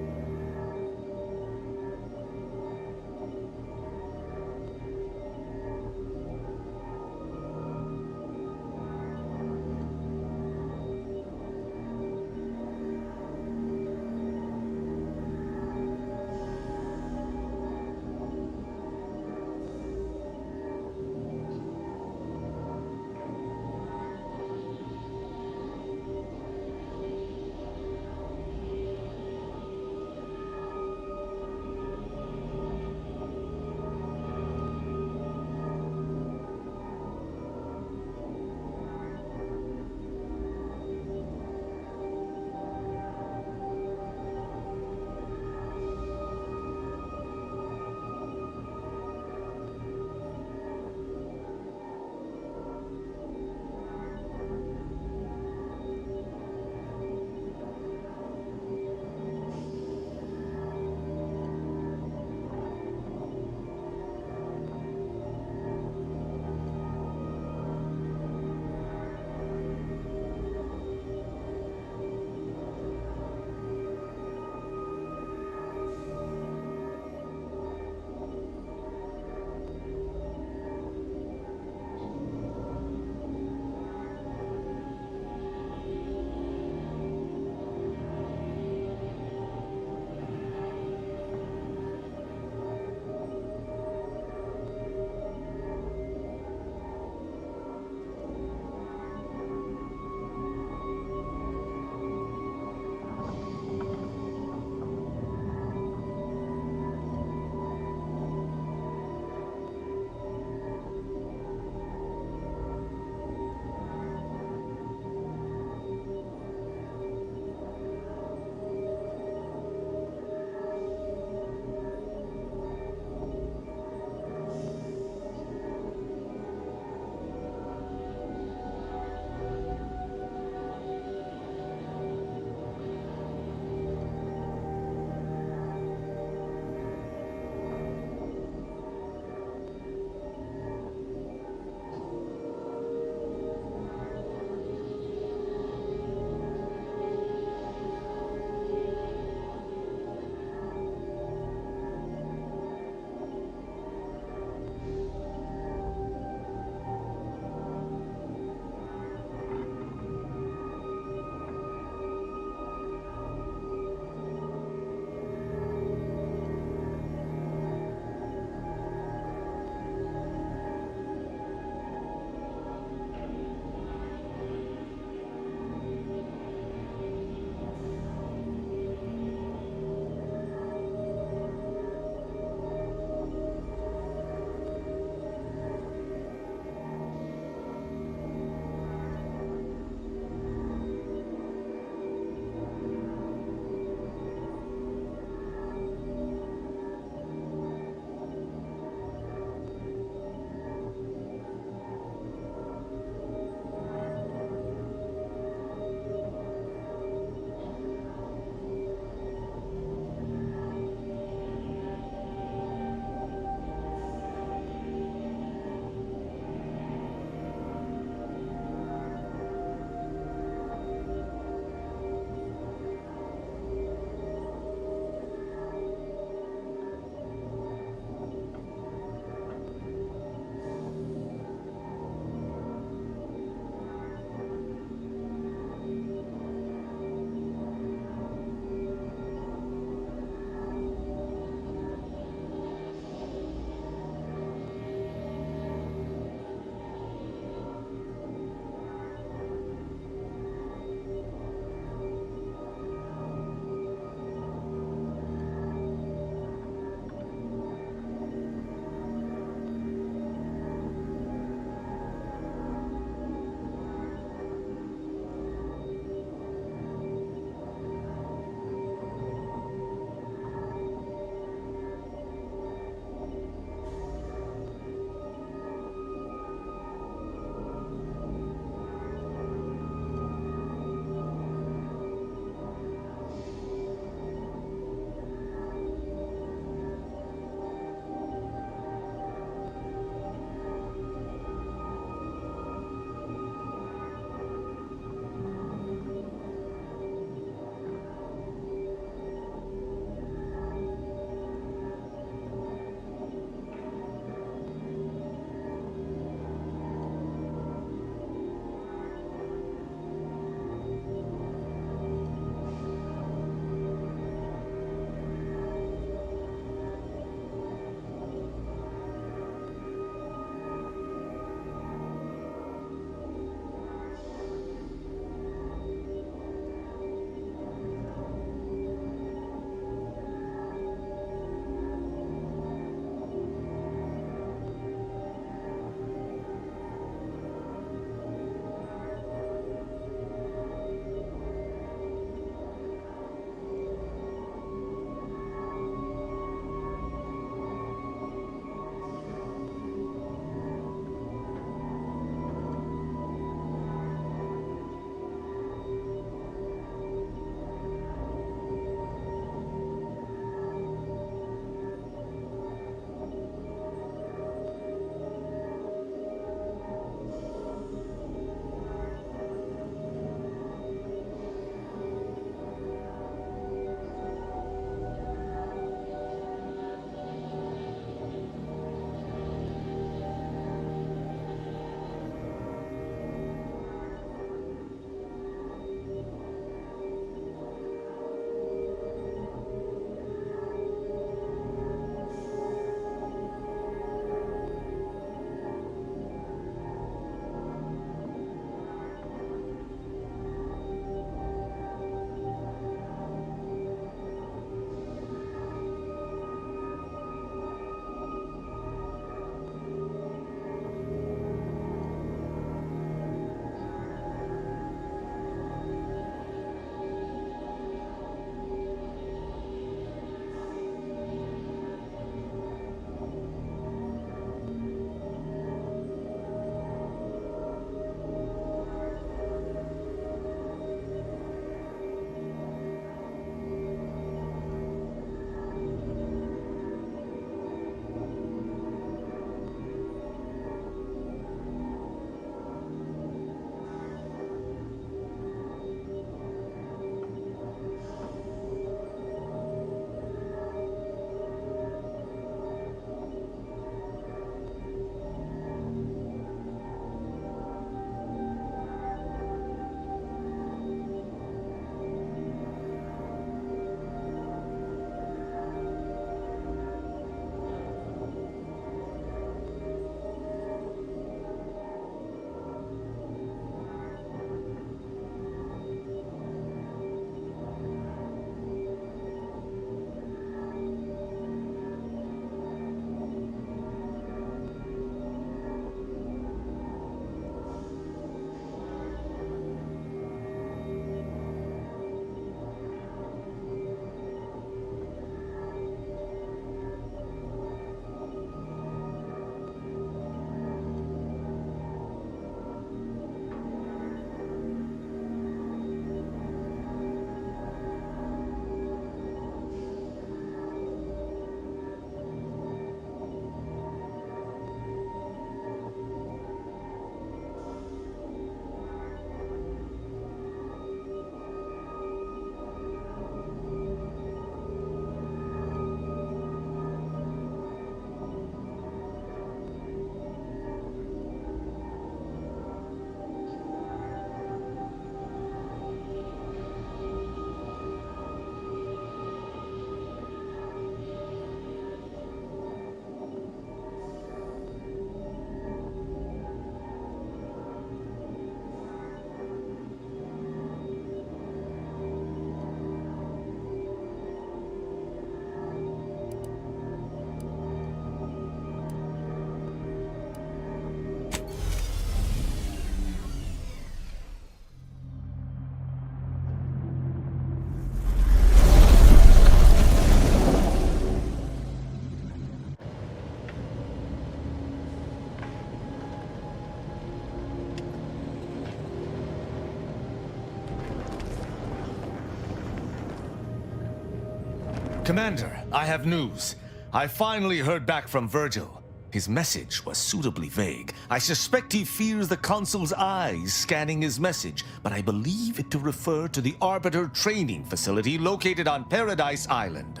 S2: Commander, I have news. I finally heard back from Virgil. His message was suitably vague. I suspect he fears the Consul's eyes scanning his message, but I believe it to refer to the Arbiter training facility located on Paradise Island.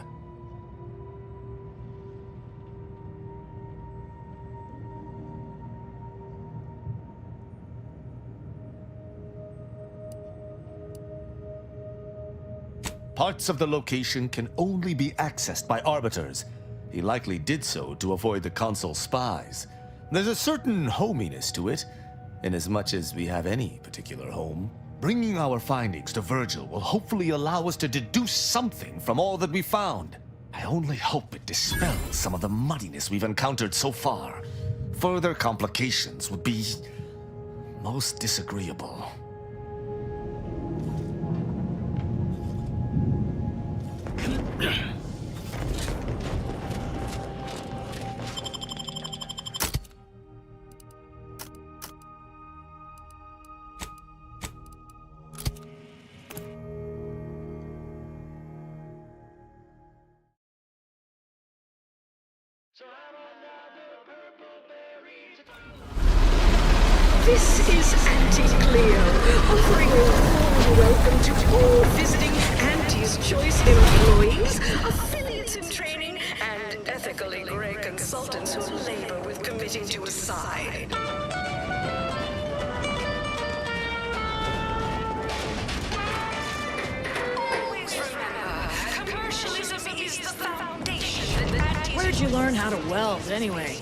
S2: Parts of the location can only be accessed by Arbiters. He likely did so to avoid the Consul's spies. There's a certain hominess to it, inasmuch as we have any particular home. Bringing our findings to Virgil will hopefully allow us to deduce something from all that we found. I only hope it dispels some of the muddiness we've encountered so far. Further complications would be most disagreeable.
S5: This is Auntie Cleo, offering a warm welcome to all visiting Auntie's Choice employees, affiliates in training, and ethically grey consultants who labor with committing to a side. Always remember, commercialism is the foundation that Auntie's...
S19: Where'd you learn how to weld, anyway?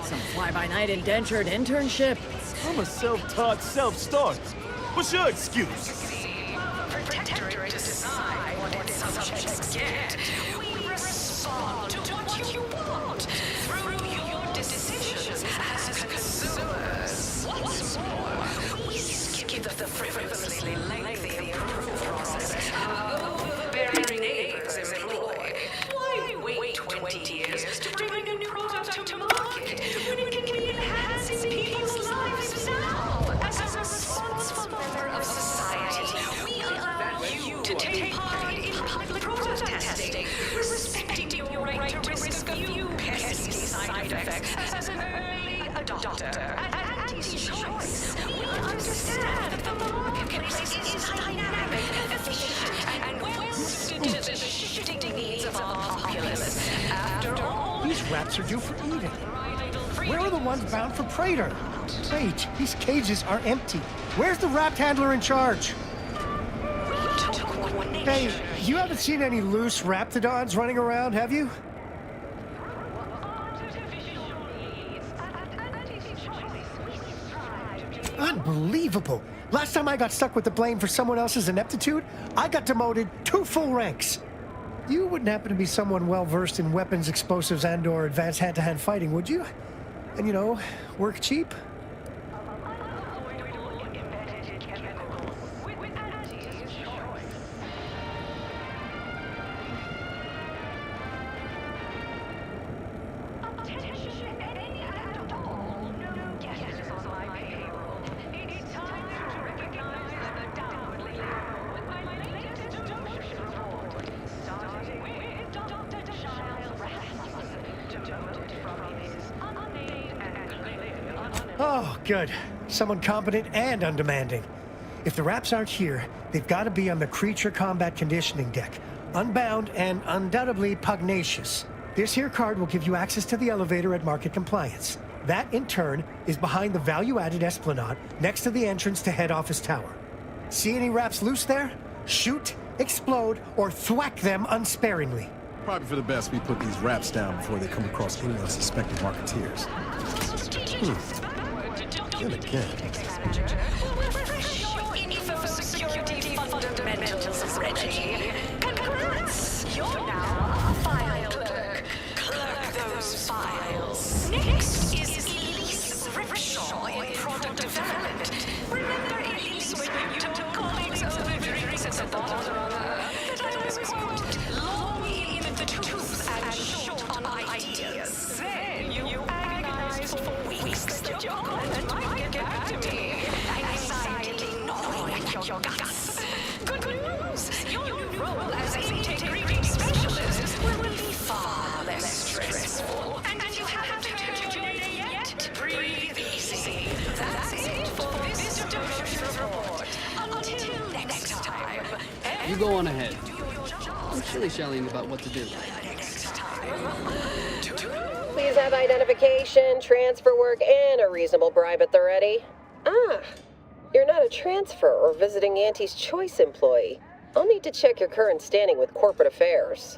S19: Some fly-by-night indentured internship?
S23: I'm a self-taught self-start. What's your excuse?
S5: Protectorate decide what its subjects get. We respond to what you want through your decisions as consumers. What's more, we skip the frivolously lengthy approval process overbearing neighbors employ. Why wait 20 years to bring a new product to market when it can be enhancing people's lives now? As a responsible member of society, we allow you to take part in public protesting, respecting your right to risk a few pesky side effects as an early adopter. At Auntie's Choice, we understand that the marketplace is dynamic, efficient, and well-suited to the shifting needs of our populace. After all,
S24: these rats are due for eating. Where are the ones bound for Praetor? Wait, these cages are empty. Where's the rat handler in charge? Hey, you haven't seen any loose raptidons running around, have you? Unbelievable! Last time I got stuck with the blame for someone else's ineptitude, I got demoted 2 full ranks. You wouldn't happen to be someone well-versed in weapons, explosives, and/or advanced hand-to-hand fighting, would you? And, you know, work cheap? Oh, good. Someone competent and undemanding. If the Raps aren't here, they've got to be on the creature combat conditioning deck, unbound and undoubtedly pugnacious. This here card will give you access to the elevator at Market Compliance. That, in turn, is behind the value-added esplanade next to the entrance to Head Office Tower. See any Raps loose there? Shoot, explode, or thwack them unsparingly.
S4: Probably for the best we put these Raps down before they come across any unsuspected marketeers. Then again.
S5: Refresh your info security fundamentals, Reggie. Congrats! You're now a file clerk. Clerk those files. Next is Elise Rickshaw in product development. Remember Elise when you told colleagues over drinks at the bottom of that I was, quote, long in the tooth and short on ideas. Then you agonized for weeks that your comment might get back to me. Anxiety gnawing at your guts. Good news! Your new role as integrity specialist will
S11: You go on ahead. I'm shilly-shallying about what to do.
S14: Please have identification, transfer work, and a reasonable bribe at the ready. Ah, you're not a transfer or visiting Auntie's Choice employee. I'll need to check your current standing with corporate affairs.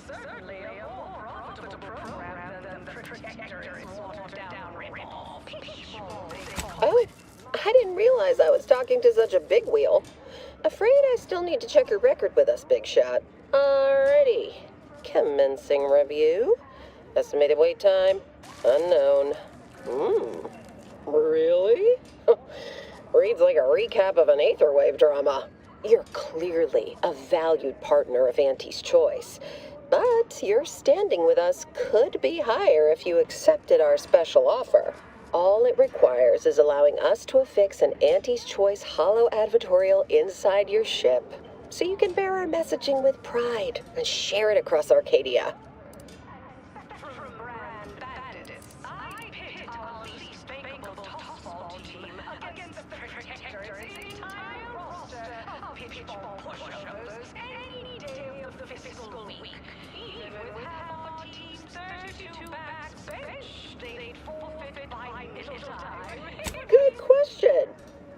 S22: Certainly a more profitable program than the Protectorate's watered-down rip-off.
S14: Oh, I didn't realize I was talking to such a big wheel. Afraid I still need to check your record with us, Big Shot. Alrighty. Commencing review. Estimated wait time? Unknown. Really? Reads like a recap of an Aetherwave drama. You're clearly a valued partner of Auntie's Choice. But your standing with us could be higher if you accepted our special offer. All it requires is allowing us to affix an Auntie's Choice holo advertorial inside your ship, so you can bear our messaging with pride and share it across Arcadia. Good question.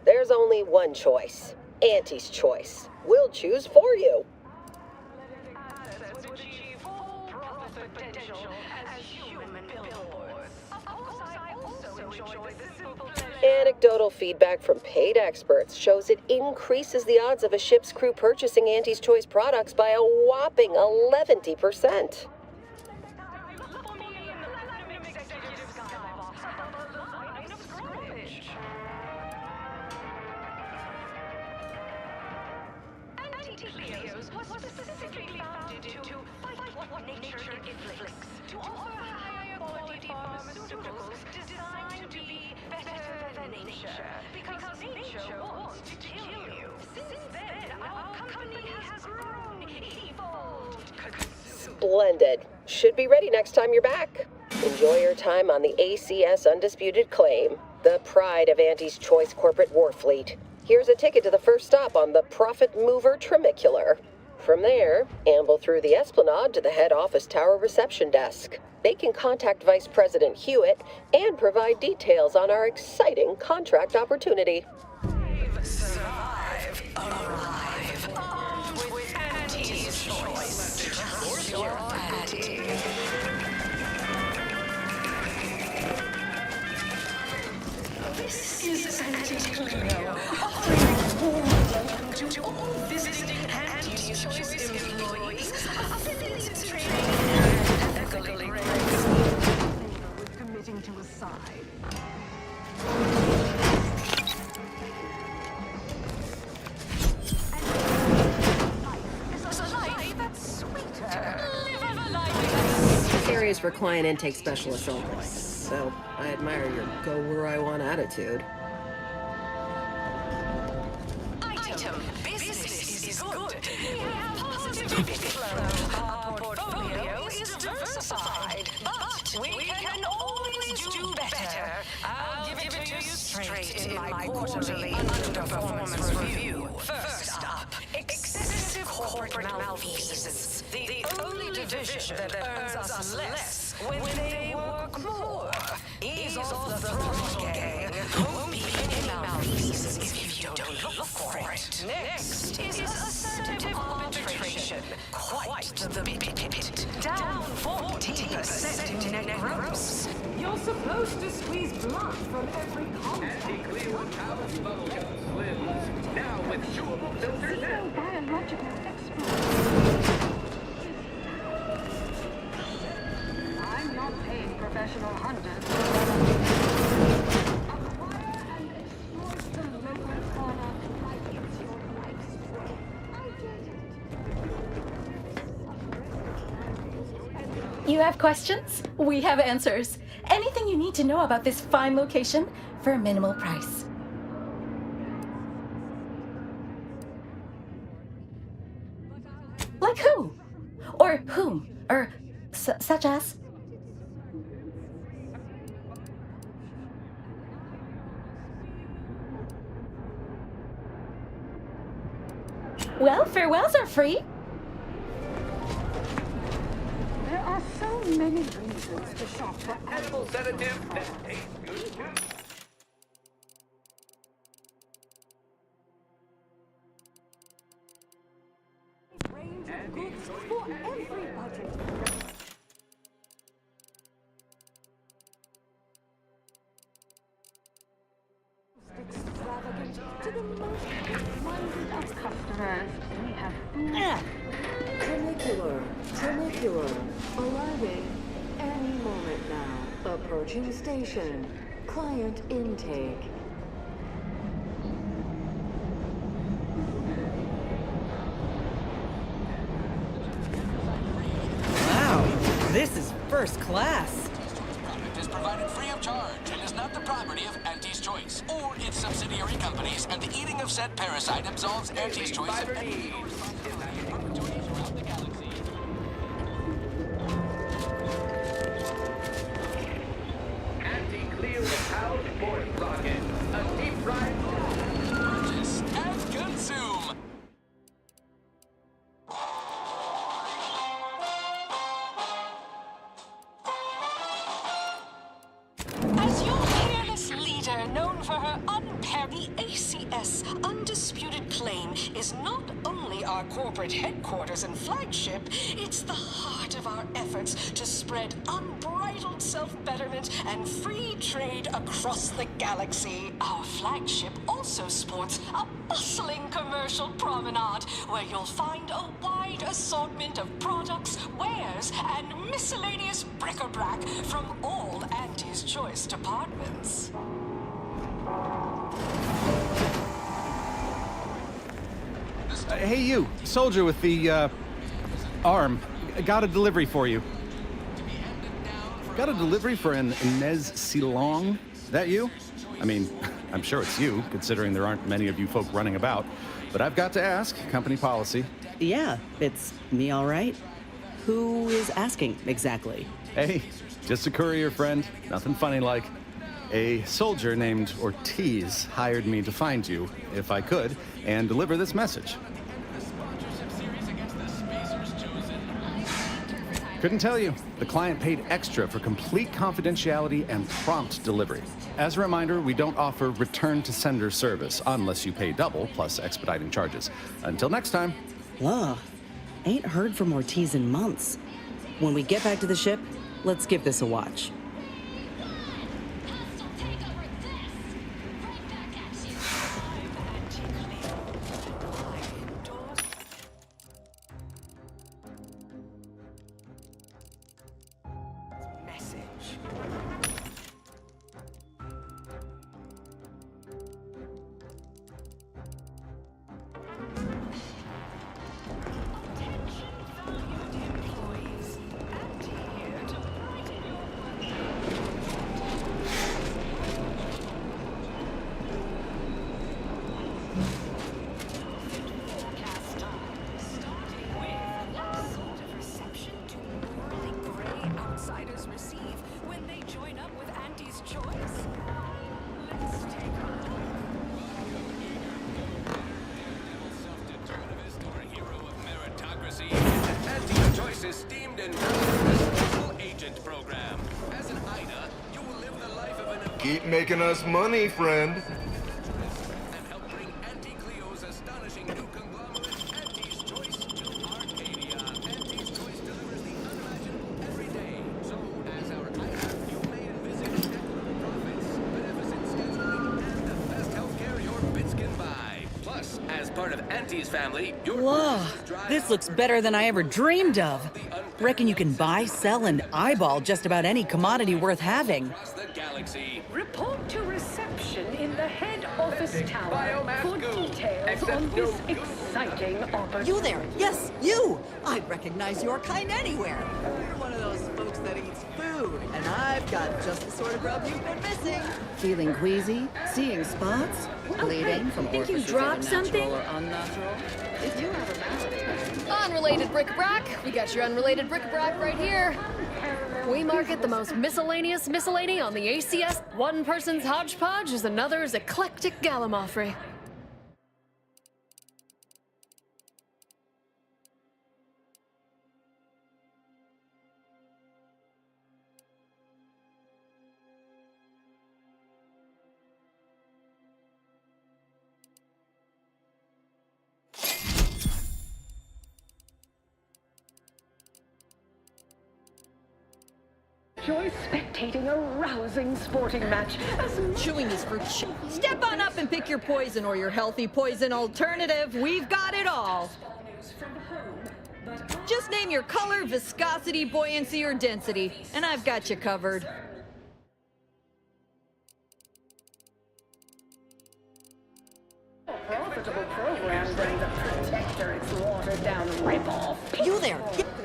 S14: There's only one choice. Auntie's Choice. We'll choose for you. Anecdotal feedback from paid experts shows it increases the odds of a ship's crew purchasing Auntie's Choice products by a whopping 11%. Splendid. Should be ready next time you're back. Enjoy your time on the ACS Undisputed Claim, the pride of Auntie's Choice corporate war fleet. Here's a ticket to the first stop on the Profit Mover Trimicular. From there, amble through the Esplanade to the head office tower reception desk. They can contact Vice President Hewitt and provide details on our exciting contract opportunity.
S5: Survive, arrive, armed with Auntie's Choice. Trust your Auntie. This is ceann-feadhna, offering warm welcome to all visiting Auntie's Choice employees, affiliates training and ethically raised. With committing to a side.
S14: Areas for client intake specialists only. So, I admire your go-where-I-want attitude.
S5: Item, business is good. We have positive flow. Our portfolio is diversified, but we can always do better. I'll give it to you straight in my quarterly underperformance review. First up, excessive corporate malfeasance. The only division that earns us less when they work more. Ease off the throttle, gang. Won't be any malfeasance if you don't look for it. Next is assertive arbitration. Quite the bit. Down 14% in net gross.
S22: You're supposed to squeeze blood from every contact.
S10: Anti-clear with Palace bubblegum slims. Now with chewable filters and
S22: Biological I'm not paying professional hunters to acquire and exploit the local fauna like it's your life's work.
S12: you have questions? We have answers. Anything you need to know about this fine location for a minimal price. Like who? Or whom? Or such as? Well, farewells are free.
S22: There are so many reasons to shop for
S9: Edible sedative that tastes good too.
S22: Range of goods for every budget. Extravagant to the most minded of customers. We have food.
S13: Trinicular. Arriving any moment now. Approaching station. Client intake.
S16: Wow, this is first class.
S21: Product is provided free of charge and is not the property of Auntie's Choice or its subsidiary companies, and the eating of said parasite absolves Auntie's Choice of any responsibility for opportunities around the galaxy.
S9: Auntie Cleo's house board rocket. A deep fried.
S21: Purchase and consume.
S5: As your fearless leader, known for her unparalleled ACS undisputed claim, is not only our corporate headquarters and flagship, it's the heart of our efforts to spread unbridled self-betterment and free trade across the galaxy. Our flagship also sports a bustling commercial promenade where you'll find a wide assortment of products, wares, and miscellaneous bric-a-brac from all Auntie's Choice departments.
S25: Hey, you, soldier with the, arm. Got a delivery for you. Got a delivery for an Inez Silong? That you? I mean, I'm sure it's you, considering there aren't many of you folk running about. But I've got to ask, company policy.
S16: Yeah, it's me all right. Who is asking, exactly?
S25: Hey, just a courier friend. Nothing funny like. A soldier named Ortiz hired me to find you, if I could, and deliver this message. Couldn't tell you. The client paid extra for complete confidentiality and prompt delivery. As a reminder, we don't offer return to sender service unless you pay double plus expediting charges. Until next time.
S16: Ugh, ain't heard from Ortiz in months. When we get back to the ship, let's give this a watch.
S9: Esteemed and special agent program. As an IDA, you will live the life of an...
S26: Keep making us money, friend.
S9: And help bring Auntie Cleo's astonishing new conglomerate, Auntie's Choice, to Arcadia. Auntie's Choice delivers the unimaginable every day. So, as our IDA, you may envisage equitable profits, beneficent scheduling, and the best healthcare your bits can buy. Plus, as part of Auntie's family, your...
S16: Whoa, this looks better than I ever dreamed of. Reckon you can buy, sell, and eyeball just about any commodity worth having.
S22: Report to reception in the head office tower for details on this exciting opportunity.
S27: You there? Yes, you! I'd recognize your kind anywhere. You're one of those folks
S16: I've got just the sort of rub you've been missing. Feeling queasy? Seeing spots? Bleeding from
S19: think you
S16: orifices
S19: dropped
S16: that are natural
S19: something?
S16: or unnatural? If you have a malady,
S19: Unrelated bric-a-brac. We got your unrelated bric-a-brac right here. We market the most miscellaneous miscellany on the ACS. One person's hodgepodge is another's eclectic gallimaufry.
S22: Enjoy spectating a rousing sporting match as
S16: chewing this fruit. Step on up and pick your poison or your healthy poison alternative. We've got it all. Just name your color, viscosity, buoyancy, or density, and I've got you covered.
S22: profitable program brings a protector its watered-down ripoff.
S16: You there!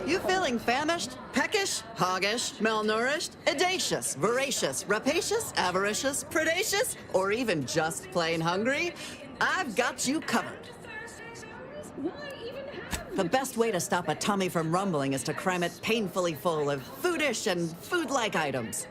S16: You feeling famished, peckish, hoggish, malnourished, audacious, voracious, rapacious, avaricious, predacious, or even just plain hungry? I've got you covered. The best way to stop a tummy from rumbling is to cram it painfully full of foodish and food-like items.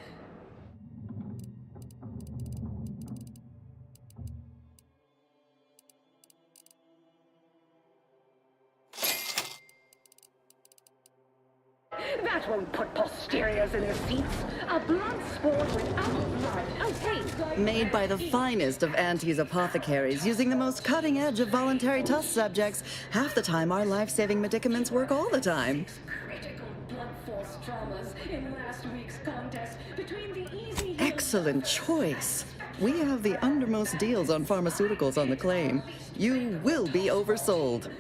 S22: That won't put posteriors in their seats. A blood sport without blood. Oh, hey.
S16: Made by the finest of Auntie's apothecaries, using the most cutting edge of voluntary test subjects. Half the time, our life-saving medicaments work all the time.
S22: Critical blood force traumas in last week's contest between the easy...
S16: Excellent choice. We have the undermost deals on pharmaceuticals on the claim. You will be oversold.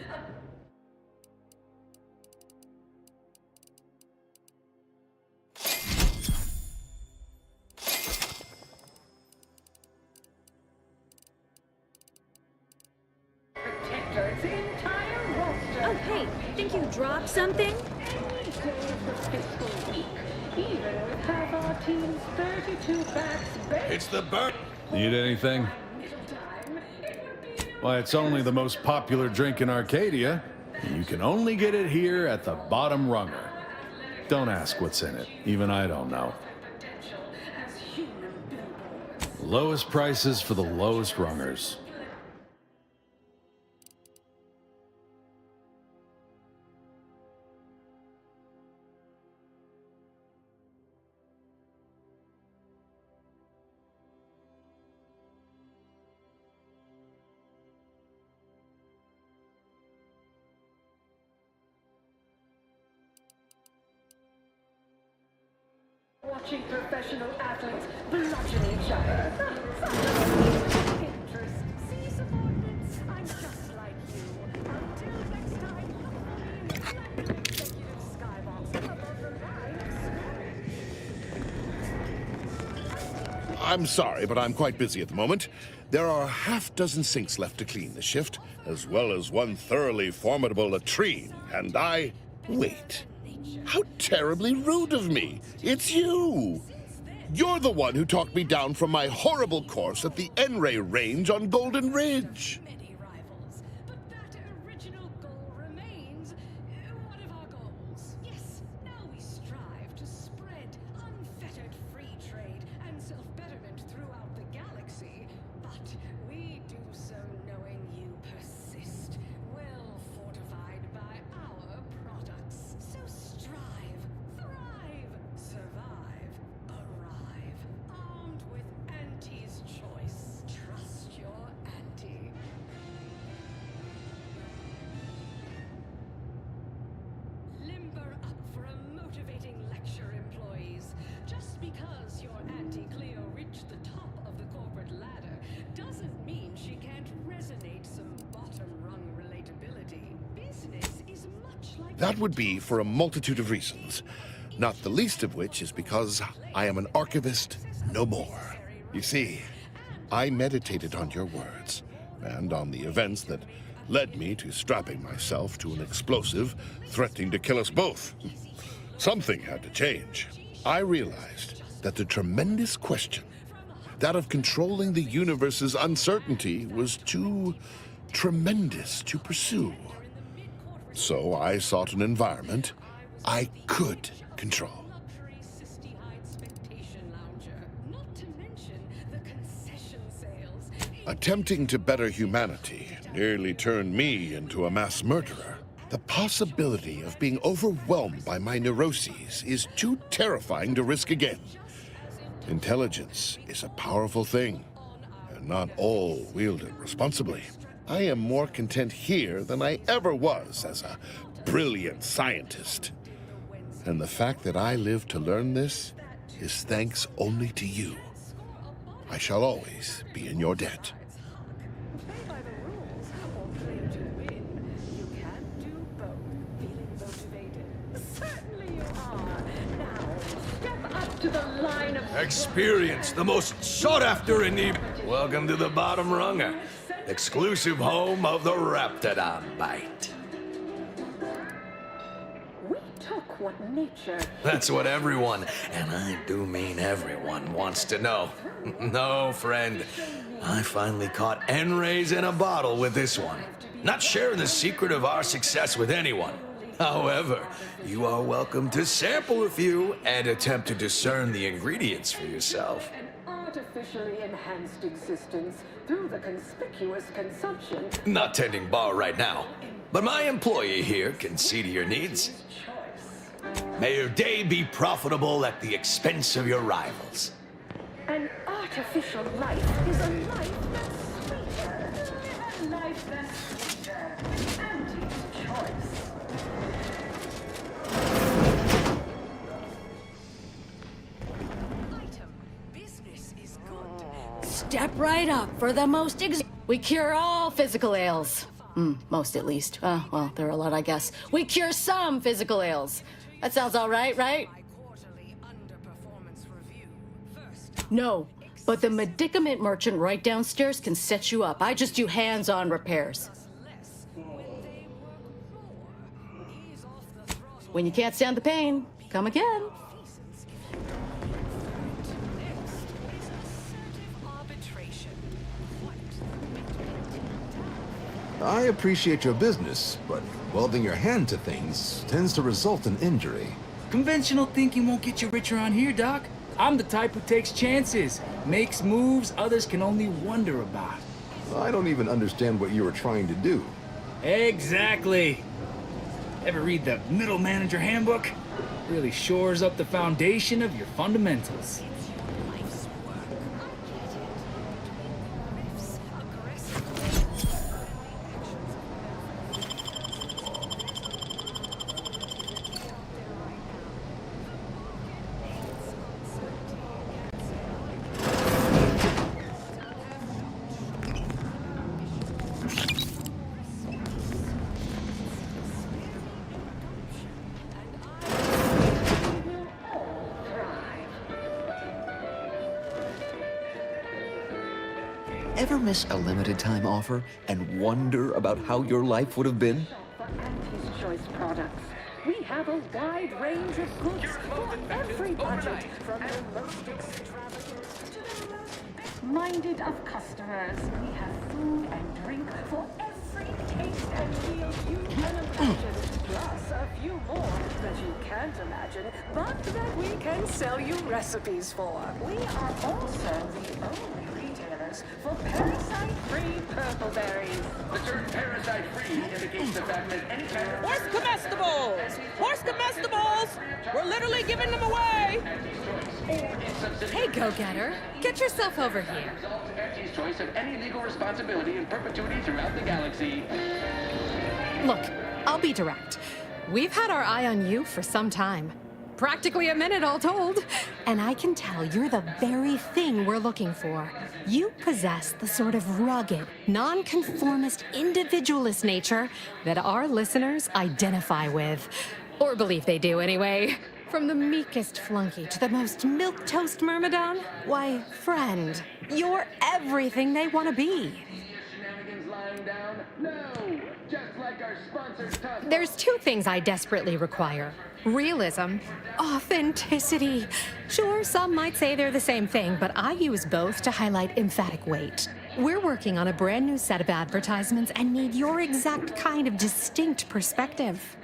S19: Oh, hey, think you dropped something?
S22: Even with half our team's 32 backs bench.
S25: It's the burn. Need anything? Why, it's only the most popular drink in Arcadia. You can only get it here at the bottom runger. Don't ask what's in it. Even I don't know. Lowest prices for the lowest rungers.
S22: Watching professional athletes bludgeon each other. Interest. See, subordinates, I'm just like you. Until next time, executive skybox above the line.
S3: I'm sorry, but I'm quite busy at the moment. There are a half-dozen sinks left to clean this shift, as well as one thoroughly formidable latrine, and I... Wait. How terribly rude of me! It's you! You're the one who talked me down from my horrible course at the N-Ray range on Golden Ridge. That would be for a multitude of reasons, not the least of which is because I am an archivist no more. You see, I meditated on your words, and on the events that led me to strapping myself to an explosive threatening to kill us both. Something had to change. I realized that the tremendous question, that of controlling the universe's uncertainty, was too tremendous to pursue. So I sought an environment I could control. Attempting to better humanity nearly turned me into a mass murderer. The possibility of being overwhelmed by my neuroses is too terrifying to risk again. Intelligence is a powerful thing, and not all wield it responsibly. I am more content here than I ever was as a brilliant scientist. And the fact that I lived to learn this is thanks only to you. I shall always be in your debt.
S7: Experience the most sought after in the... Welcome to the bottom runger. Exclusive home of the Raptidon Bite.
S22: We took what nature...
S7: That's what everyone, and I do mean everyone, wants to know. No, friend. I finally caught N-rays in a bottle with this one. Not sharing the secret of our success with anyone. However, you are welcome to sample a few and attempt to discern the ingredients for yourself.
S22: An artificially enhanced existence through the conspicuous consumption...
S7: Not tending bar right now, but my employee here can see to your needs. May your day be profitable at the expense of your rivals.
S22: An artificial life is a life that's sweeter. A life that's sweeter. Andy's choice.
S12: Step right up for the most We cure all physical ails. Most at least. Well, there are a lot, I guess. We cure some physical ails. That sounds all right, right? No, but the medicament merchant right downstairs can set you up. I just do hands-on repairs. When you can't stand the pain, come again.
S8: I appreciate your business, but welding your hand to things tends to result in injury.
S15: Conventional thinking won't get you rich around here, Doc. I'm the type who takes chances, makes moves others can only wonder about.
S8: I don't even understand what you were trying to do.
S15: Exactly. Ever read the Middle Manager Handbook? Really shores up the foundation of your fundamentals.
S17: Ever miss a limited time offer and wonder about how your life would have been?
S22: For Andy's Choice products, we have a wide range of goods for every budget, from the most extravagant to the most minded of customers. We have food and drink for every taste and meal you can imagine, plus a few more that you can't imagine, but that we can sell you recipes for. We are also the only retailers for parasite-free purple berries.
S9: The term parasite-free indicates the fact that any kind of...
S18: Horse comestibles! Horse comestibles! We're literally giving them away!
S19: Hey, go-getter. Get yourself over here.
S9: Andy's Choice of any legal responsibility in perpetuity throughout the galaxy.
S19: Look, I'll be direct. We've had our eye on you for some time. Practically a minute, all told. And I can tell you're the very thing we're looking for. You possess the sort of rugged, nonconformist, individualist nature that our listeners identify with. Or believe they do, anyway. From the meekest flunky to the most milquetoast myrmidon, why, friend, you're everything they want to be.
S9: Shenanigans lying down? No! Just like our
S19: There's two things I desperately require. Realism, authenticity. Sure, some might say they're the same thing, but I use both to highlight emphatic weight. We're working on a brand new set of advertisements and need your exact kind of distinct perspective.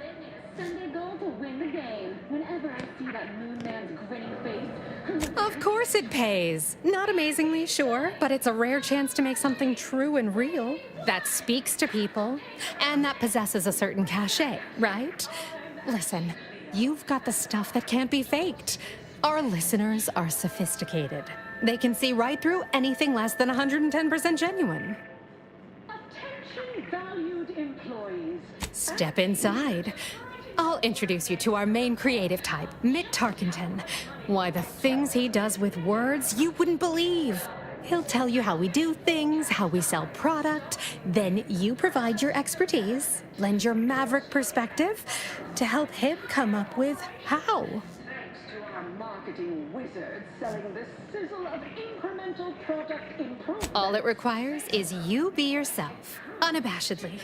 S13: Sunday goal to win the game. Whenever I see that moon man's grinning face.
S19: Of course it pays. Not amazingly, sure, but it's a rare chance to make something true and real that speaks to people and that possesses a certain cachet, right? Listen, you've got the stuff that can't be faked. Our listeners are sophisticated. They can see right through anything less than 110% genuine.
S13: Attention, valued employees.
S19: Step inside. I'll introduce you to our main creative type, Mick Tarkenton. Why, the things he does with words you wouldn't believe. He'll tell you how we do things, how we sell product. Then you provide your expertise, lend your maverick perspective to help him come up with how.
S13: Thanks to our marketing wizards selling the sizzle of incremental product improvement.
S19: All it requires is you be yourself, unabashedly.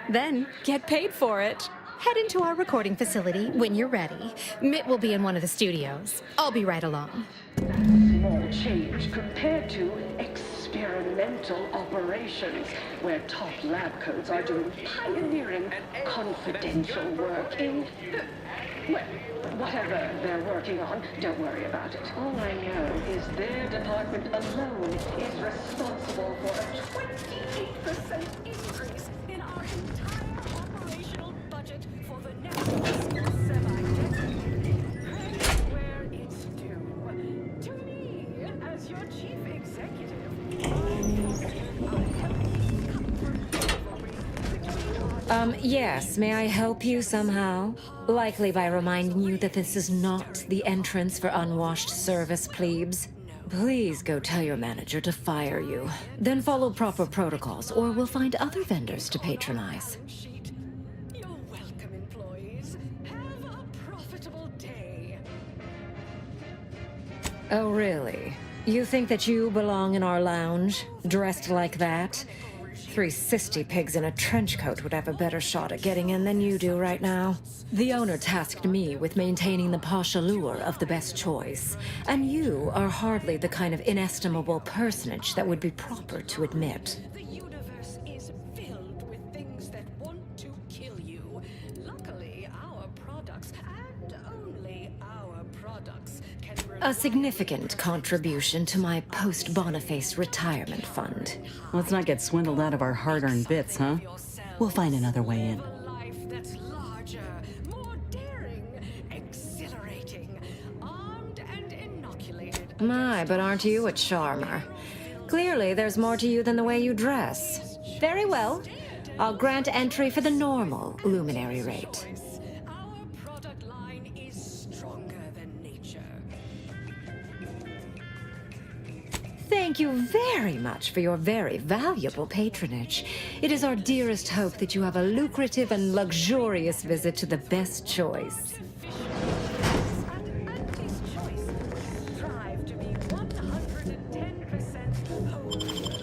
S19: Then get paid for it. Head into our recording facility when you're ready. Mitt will be in one of the studios. I'll be right along.
S13: Small change compared to experimental operations, where top lab coats are doing pioneering, confidential work in, well, whatever they're working on. Don't worry about it. All I know is their department alone is responsible for a 28% increase in our entire operational budget for the next fiscal semi-decade. Credit where it's due. To me, as your chief executive,
S1: Yes, may I help you somehow? Likely by reminding you that this is not the entrance for unwashed service plebes. Please go tell your manager to fire you. Then follow proper protocols, or we'll find other vendors to patronize.
S13: You're welcome, employees. Have a profitable day.
S1: Oh, really? You think that you belong in our lounge, dressed like that? 3 cysty pigs in a trench coat would have a better shot at getting in than you do right now. The owner tasked me with maintaining the posh allure of the best choice, and you are hardly the kind of inestimable personage that would be proper to admit.
S13: The universe is filled with things that want to kill you. Luckily, our products, and only our products, can
S1: A significant contribution to my post-Boniface retirement fund.
S2: Let's not get swindled out of our hard-earned bits, huh? We'll find another way in.
S13: life that's larger, more daring, exhilarating, armed and inoculated.
S1: My, but aren't you a charmer? Clearly, there's more to you than the way you dress. Very well. I'll grant entry for the normal luminary rate.
S13: Our product line is stronger than nature.
S1: Thank you very much for your very valuable patronage. It is our dearest hope that you have a lucrative and luxurious visit to the best choice.
S13: Strive to be 110% whole plus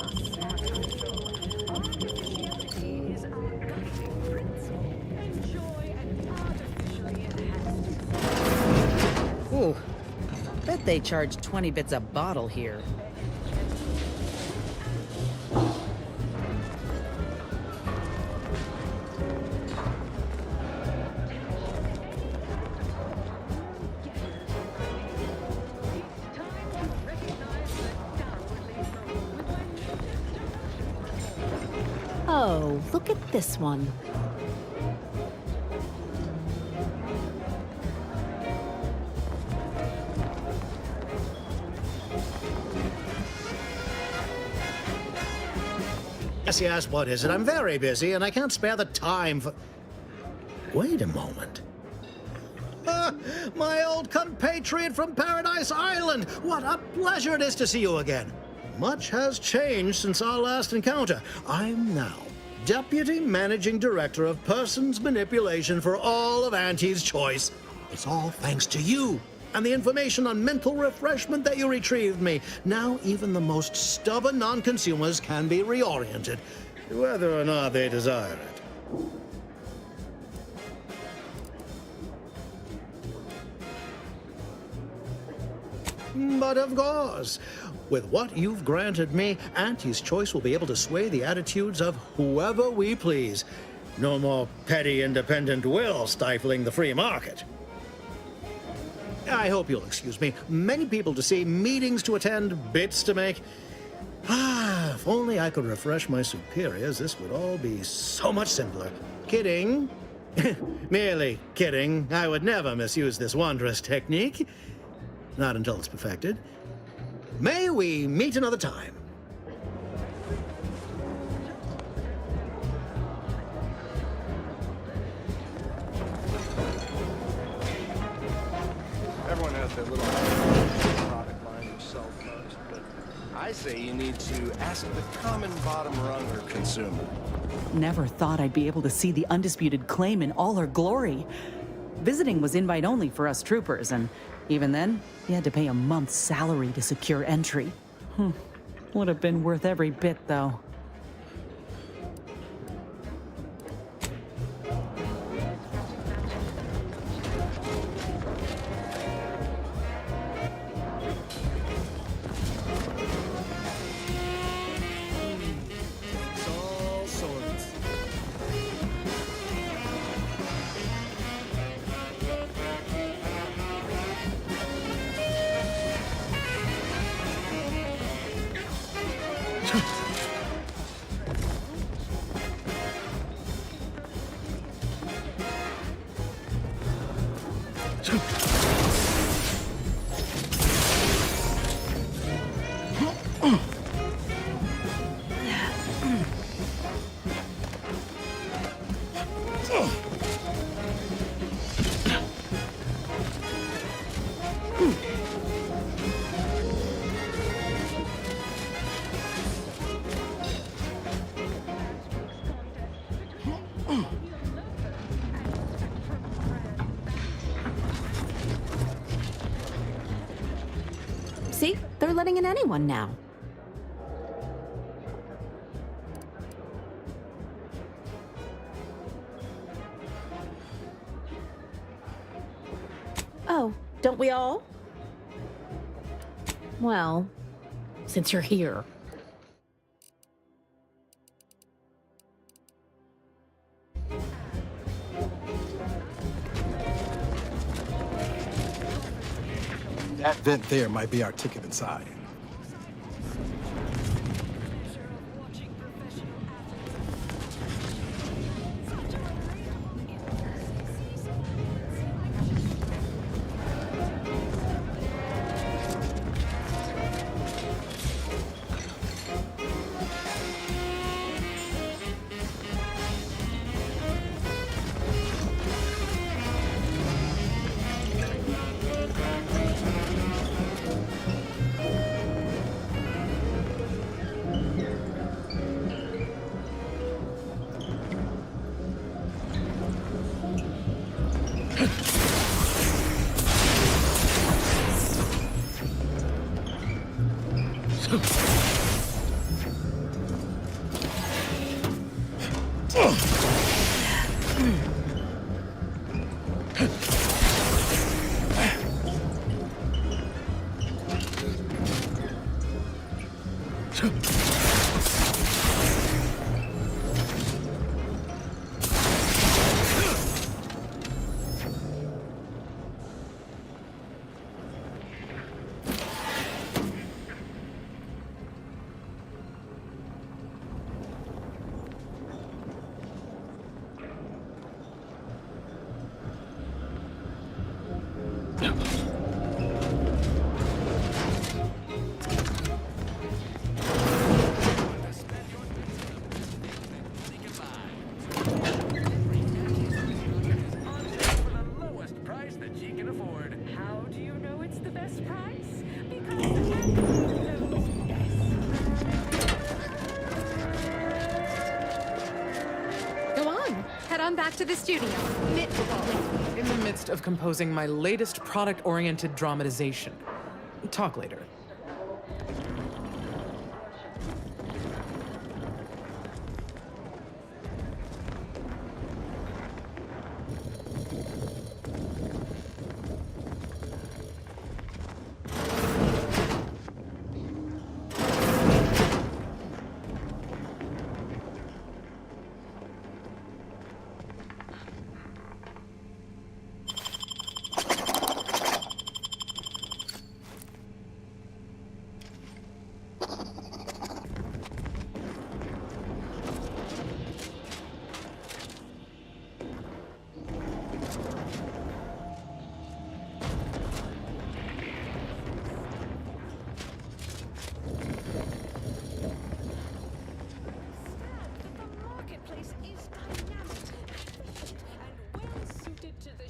S13: artificiality is our guiding principle. Enjoy an artificially enhanced.
S2: Ooh, bet they charge 20 bits a bottle here.
S12: Oh, look at this one.
S6: Yes, what is it? I'm very busy and I can't spare the time for... Wait a moment. My old compatriot from Paradise Island! What a pleasure it is to see you again. Much has changed since our last encounter. I'm now Deputy Managing Director of Persons Manipulation for all of Auntie's Choice. It's all thanks to you and the information on mental refreshment that you retrieved me. Now even the most stubborn non-consumers can be reoriented, whether or not they desire it. But of course, with what you've granted me, Auntie's Choice will be able to sway the attitudes of whoever we please. No more petty independent will stifling the free market. I hope you'll excuse me. Many people to see, meetings to attend, bits to make. Ah, if only I could refresh my superiors, this would all be so much simpler. Kidding. Merely kidding. I would never misuse this wondrous technique. Not until it's perfected. May we meet another time.
S10: Everyone has their little product line to sell first, but I say you need to ask the common bottom runger consumer.
S2: Never thought I'd be able to see the undisputed claim in all her glory. Visiting was invite only for us troopers, and even then, you had to pay a month's salary to secure entry. Would have been worth every bit, though.
S6: All sorts.
S4: See? They're letting in anyone now. Oh, don't we all? Well, since you're here.
S25: That vent there might be our ticket inside.
S19: Back to the studio.
S11: In the midst of composing my latest product-oriented dramatization. Talk later.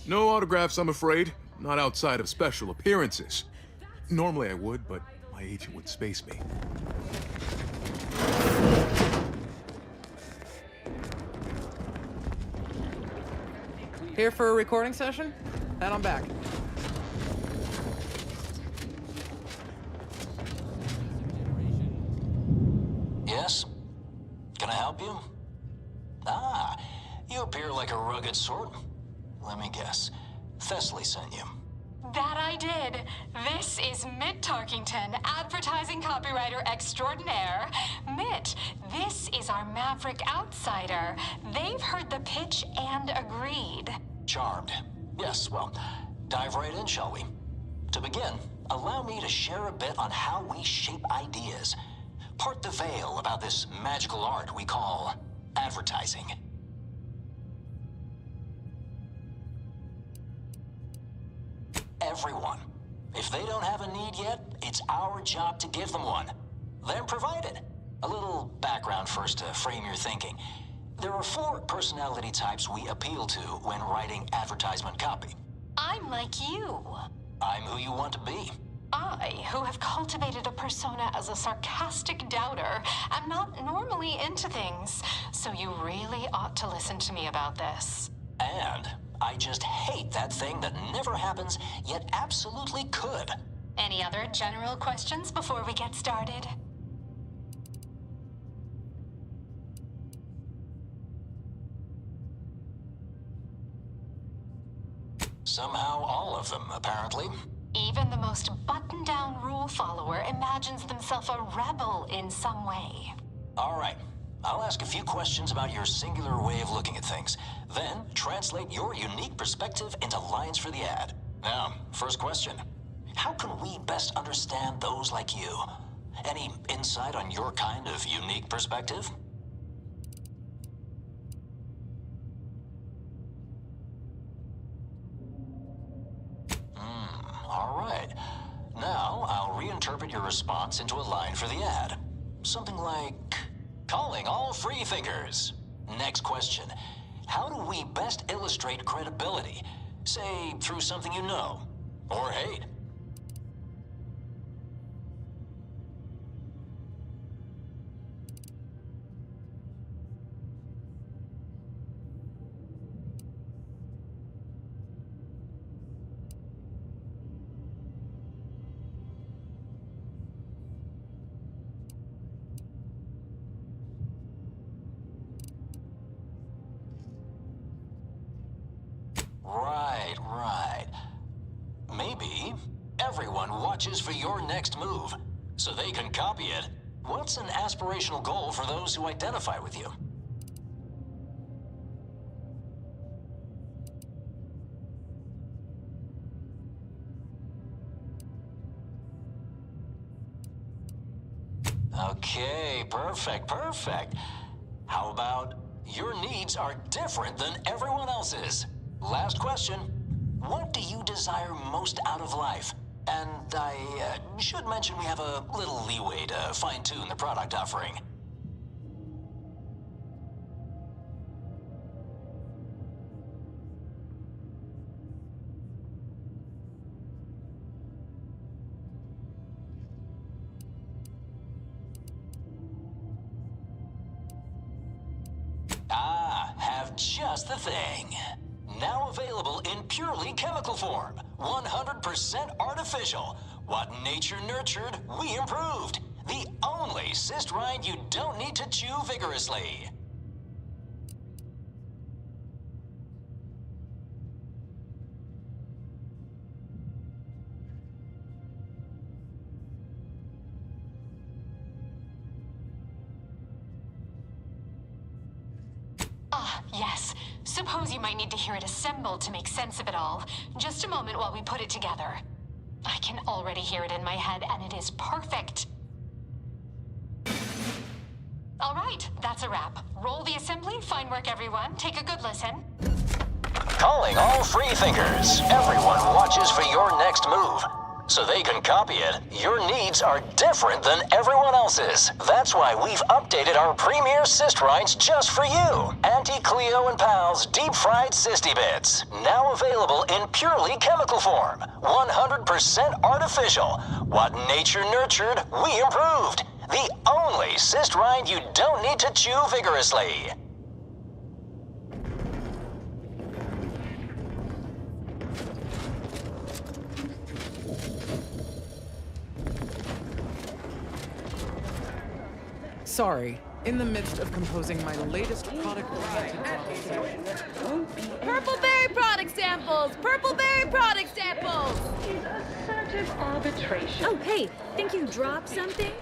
S5: No autographs, I'm afraid. Not outside of special appearances. Normally I would, but my agent would space me.
S11: Here for a recording session? Head on back.
S14: Yes? Can I help you? Ah, you appear like a rugged sort. Let me guess. Thessaly sent you.
S20: That I did. This is Mitt Tarkington, advertising copywriter extraordinaire. Mitt, this is our Maverick outsider. They've heard the pitch and agreed.
S14: Charmed. Yes, well, dive right in, shall we? To begin, allow me to share a bit on how we shape ideas. Part the veil about this magical art we call advertising. Everyone. If they don't have a need yet, it's our job to give them one. Then provide it. A little background first to frame your thinking. There are 4 personality types we appeal to when writing advertisement copy.
S20: I'm like you.
S14: I'm who you want to be.
S20: I, who have cultivated a persona as a sarcastic doubter, am not normally into things, so you really ought to listen to me about this.
S14: And I just hate that thing that never happens, yet absolutely could.
S20: Any other general questions before we get started?
S14: Somehow all of them, apparently.
S20: Even the most buttoned-down rule follower imagines themselves a rebel in some way.
S14: All right. I'll ask a few questions about your singular way of looking at things. Then, translate your unique perspective into lines for the ad. Now, first question. How can we best understand those like you? Any insight on your kind of unique perspective? All right. Now, I'll reinterpret your response into a line for the ad. Something like, calling all free thinkers. Next question. How do we best illustrate credibility? Say, through something you know, or hate. Right. Maybe everyone watches for your next move, so they can copy it. What's an aspirational goal for those who identify with you? Okay, perfect. How about your needs are different than everyone else's? Last question. What do you desire most out of life? And I should mention we have a little leeway to fine-tune the product offering. Have just the thing. Now available in purely chemical form. 100% artificial. What nature nurtured, we improved. The only cyst rind you don't need to chew vigorously.
S20: Yes. Suppose you might need to hear it assembled to make sense of it all. Just a moment while we put it together. I can already hear it in my head, and it is perfect. All right, that's a wrap. Roll the assembly. Fine work, everyone. Take a good listen.
S14: Calling all free thinkers. Everyone watches for your next move. So they can copy it, your needs are different than everyone else's. That's why we've updated our premier cyst rinds just for you. Auntie Cleo and Pal's deep-fried Cysty Bits. Now available in purely chemical form. 100% artificial. What nature nurtured, we improved. The only cyst rind you don't need to chew vigorously.
S11: Sorry, in the midst of composing my latest product-oriented
S12: Purple berry product samples! Purple berry product samples!
S13: Assertive arbitration.
S3: Oh, hey, think you dropped something?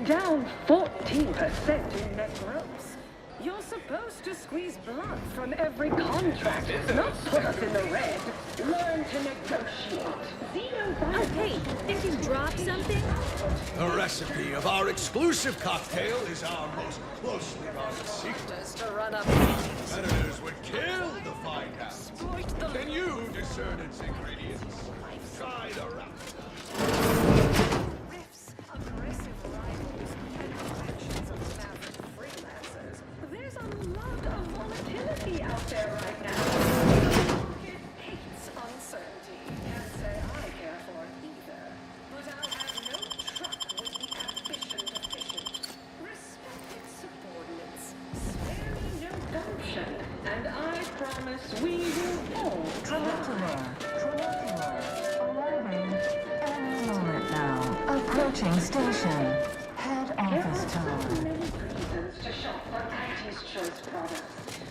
S13: Down 14% in net growth. You're supposed to squeeze blood from every contract, not put us in the red. Learn to negotiate.
S3: Oh, hey, think you dropped something?
S7: The recipe of our exclusive cocktail is our most closely guarded secret.
S12: Just to run up.
S7: Competitors would kill to find out. Can you discern its ingredients? Try the
S13: There's a lot of volatility out there right now. The market hates uncertainty. Can't say I care for it either. But I'll have no truck with the ambition deficient. Respected subordinates. Spare me no gumption. And I promise we will all
S16: Arriving any moment now. Approaching station. Head office tower.
S13: To shop for Auntie's Choice products.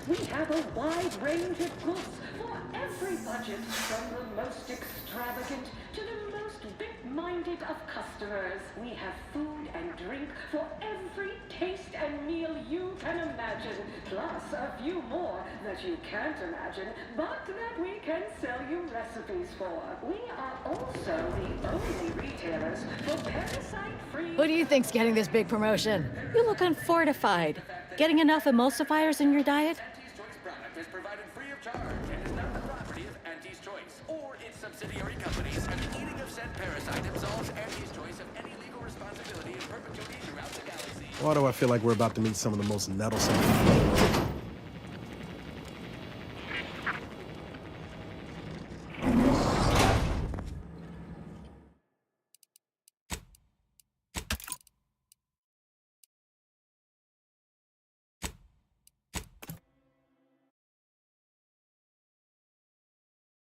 S13: We have a wide range of goods for every budget, from the most extravagant to the most big-minded of customers. We have food and drink for every taste and meal you can imagine, plus a few more that you can't imagine, but that we can sell you recipes for. We are also the only retailers for parasite-free...
S12: Who do you think's getting this big promotion?
S4: You look unfortified. Getting enough emulsifiers in your diet?
S9: Product is provided free of charge and is not the property of Auntie's Choice or its subsidiary companies, and the eating of said parasite absolves Auntie's Choice of any legal responsibility in perpetuity throughout the galaxy.
S25: Why do I feel like we're about to meet some of the most nettlesome people?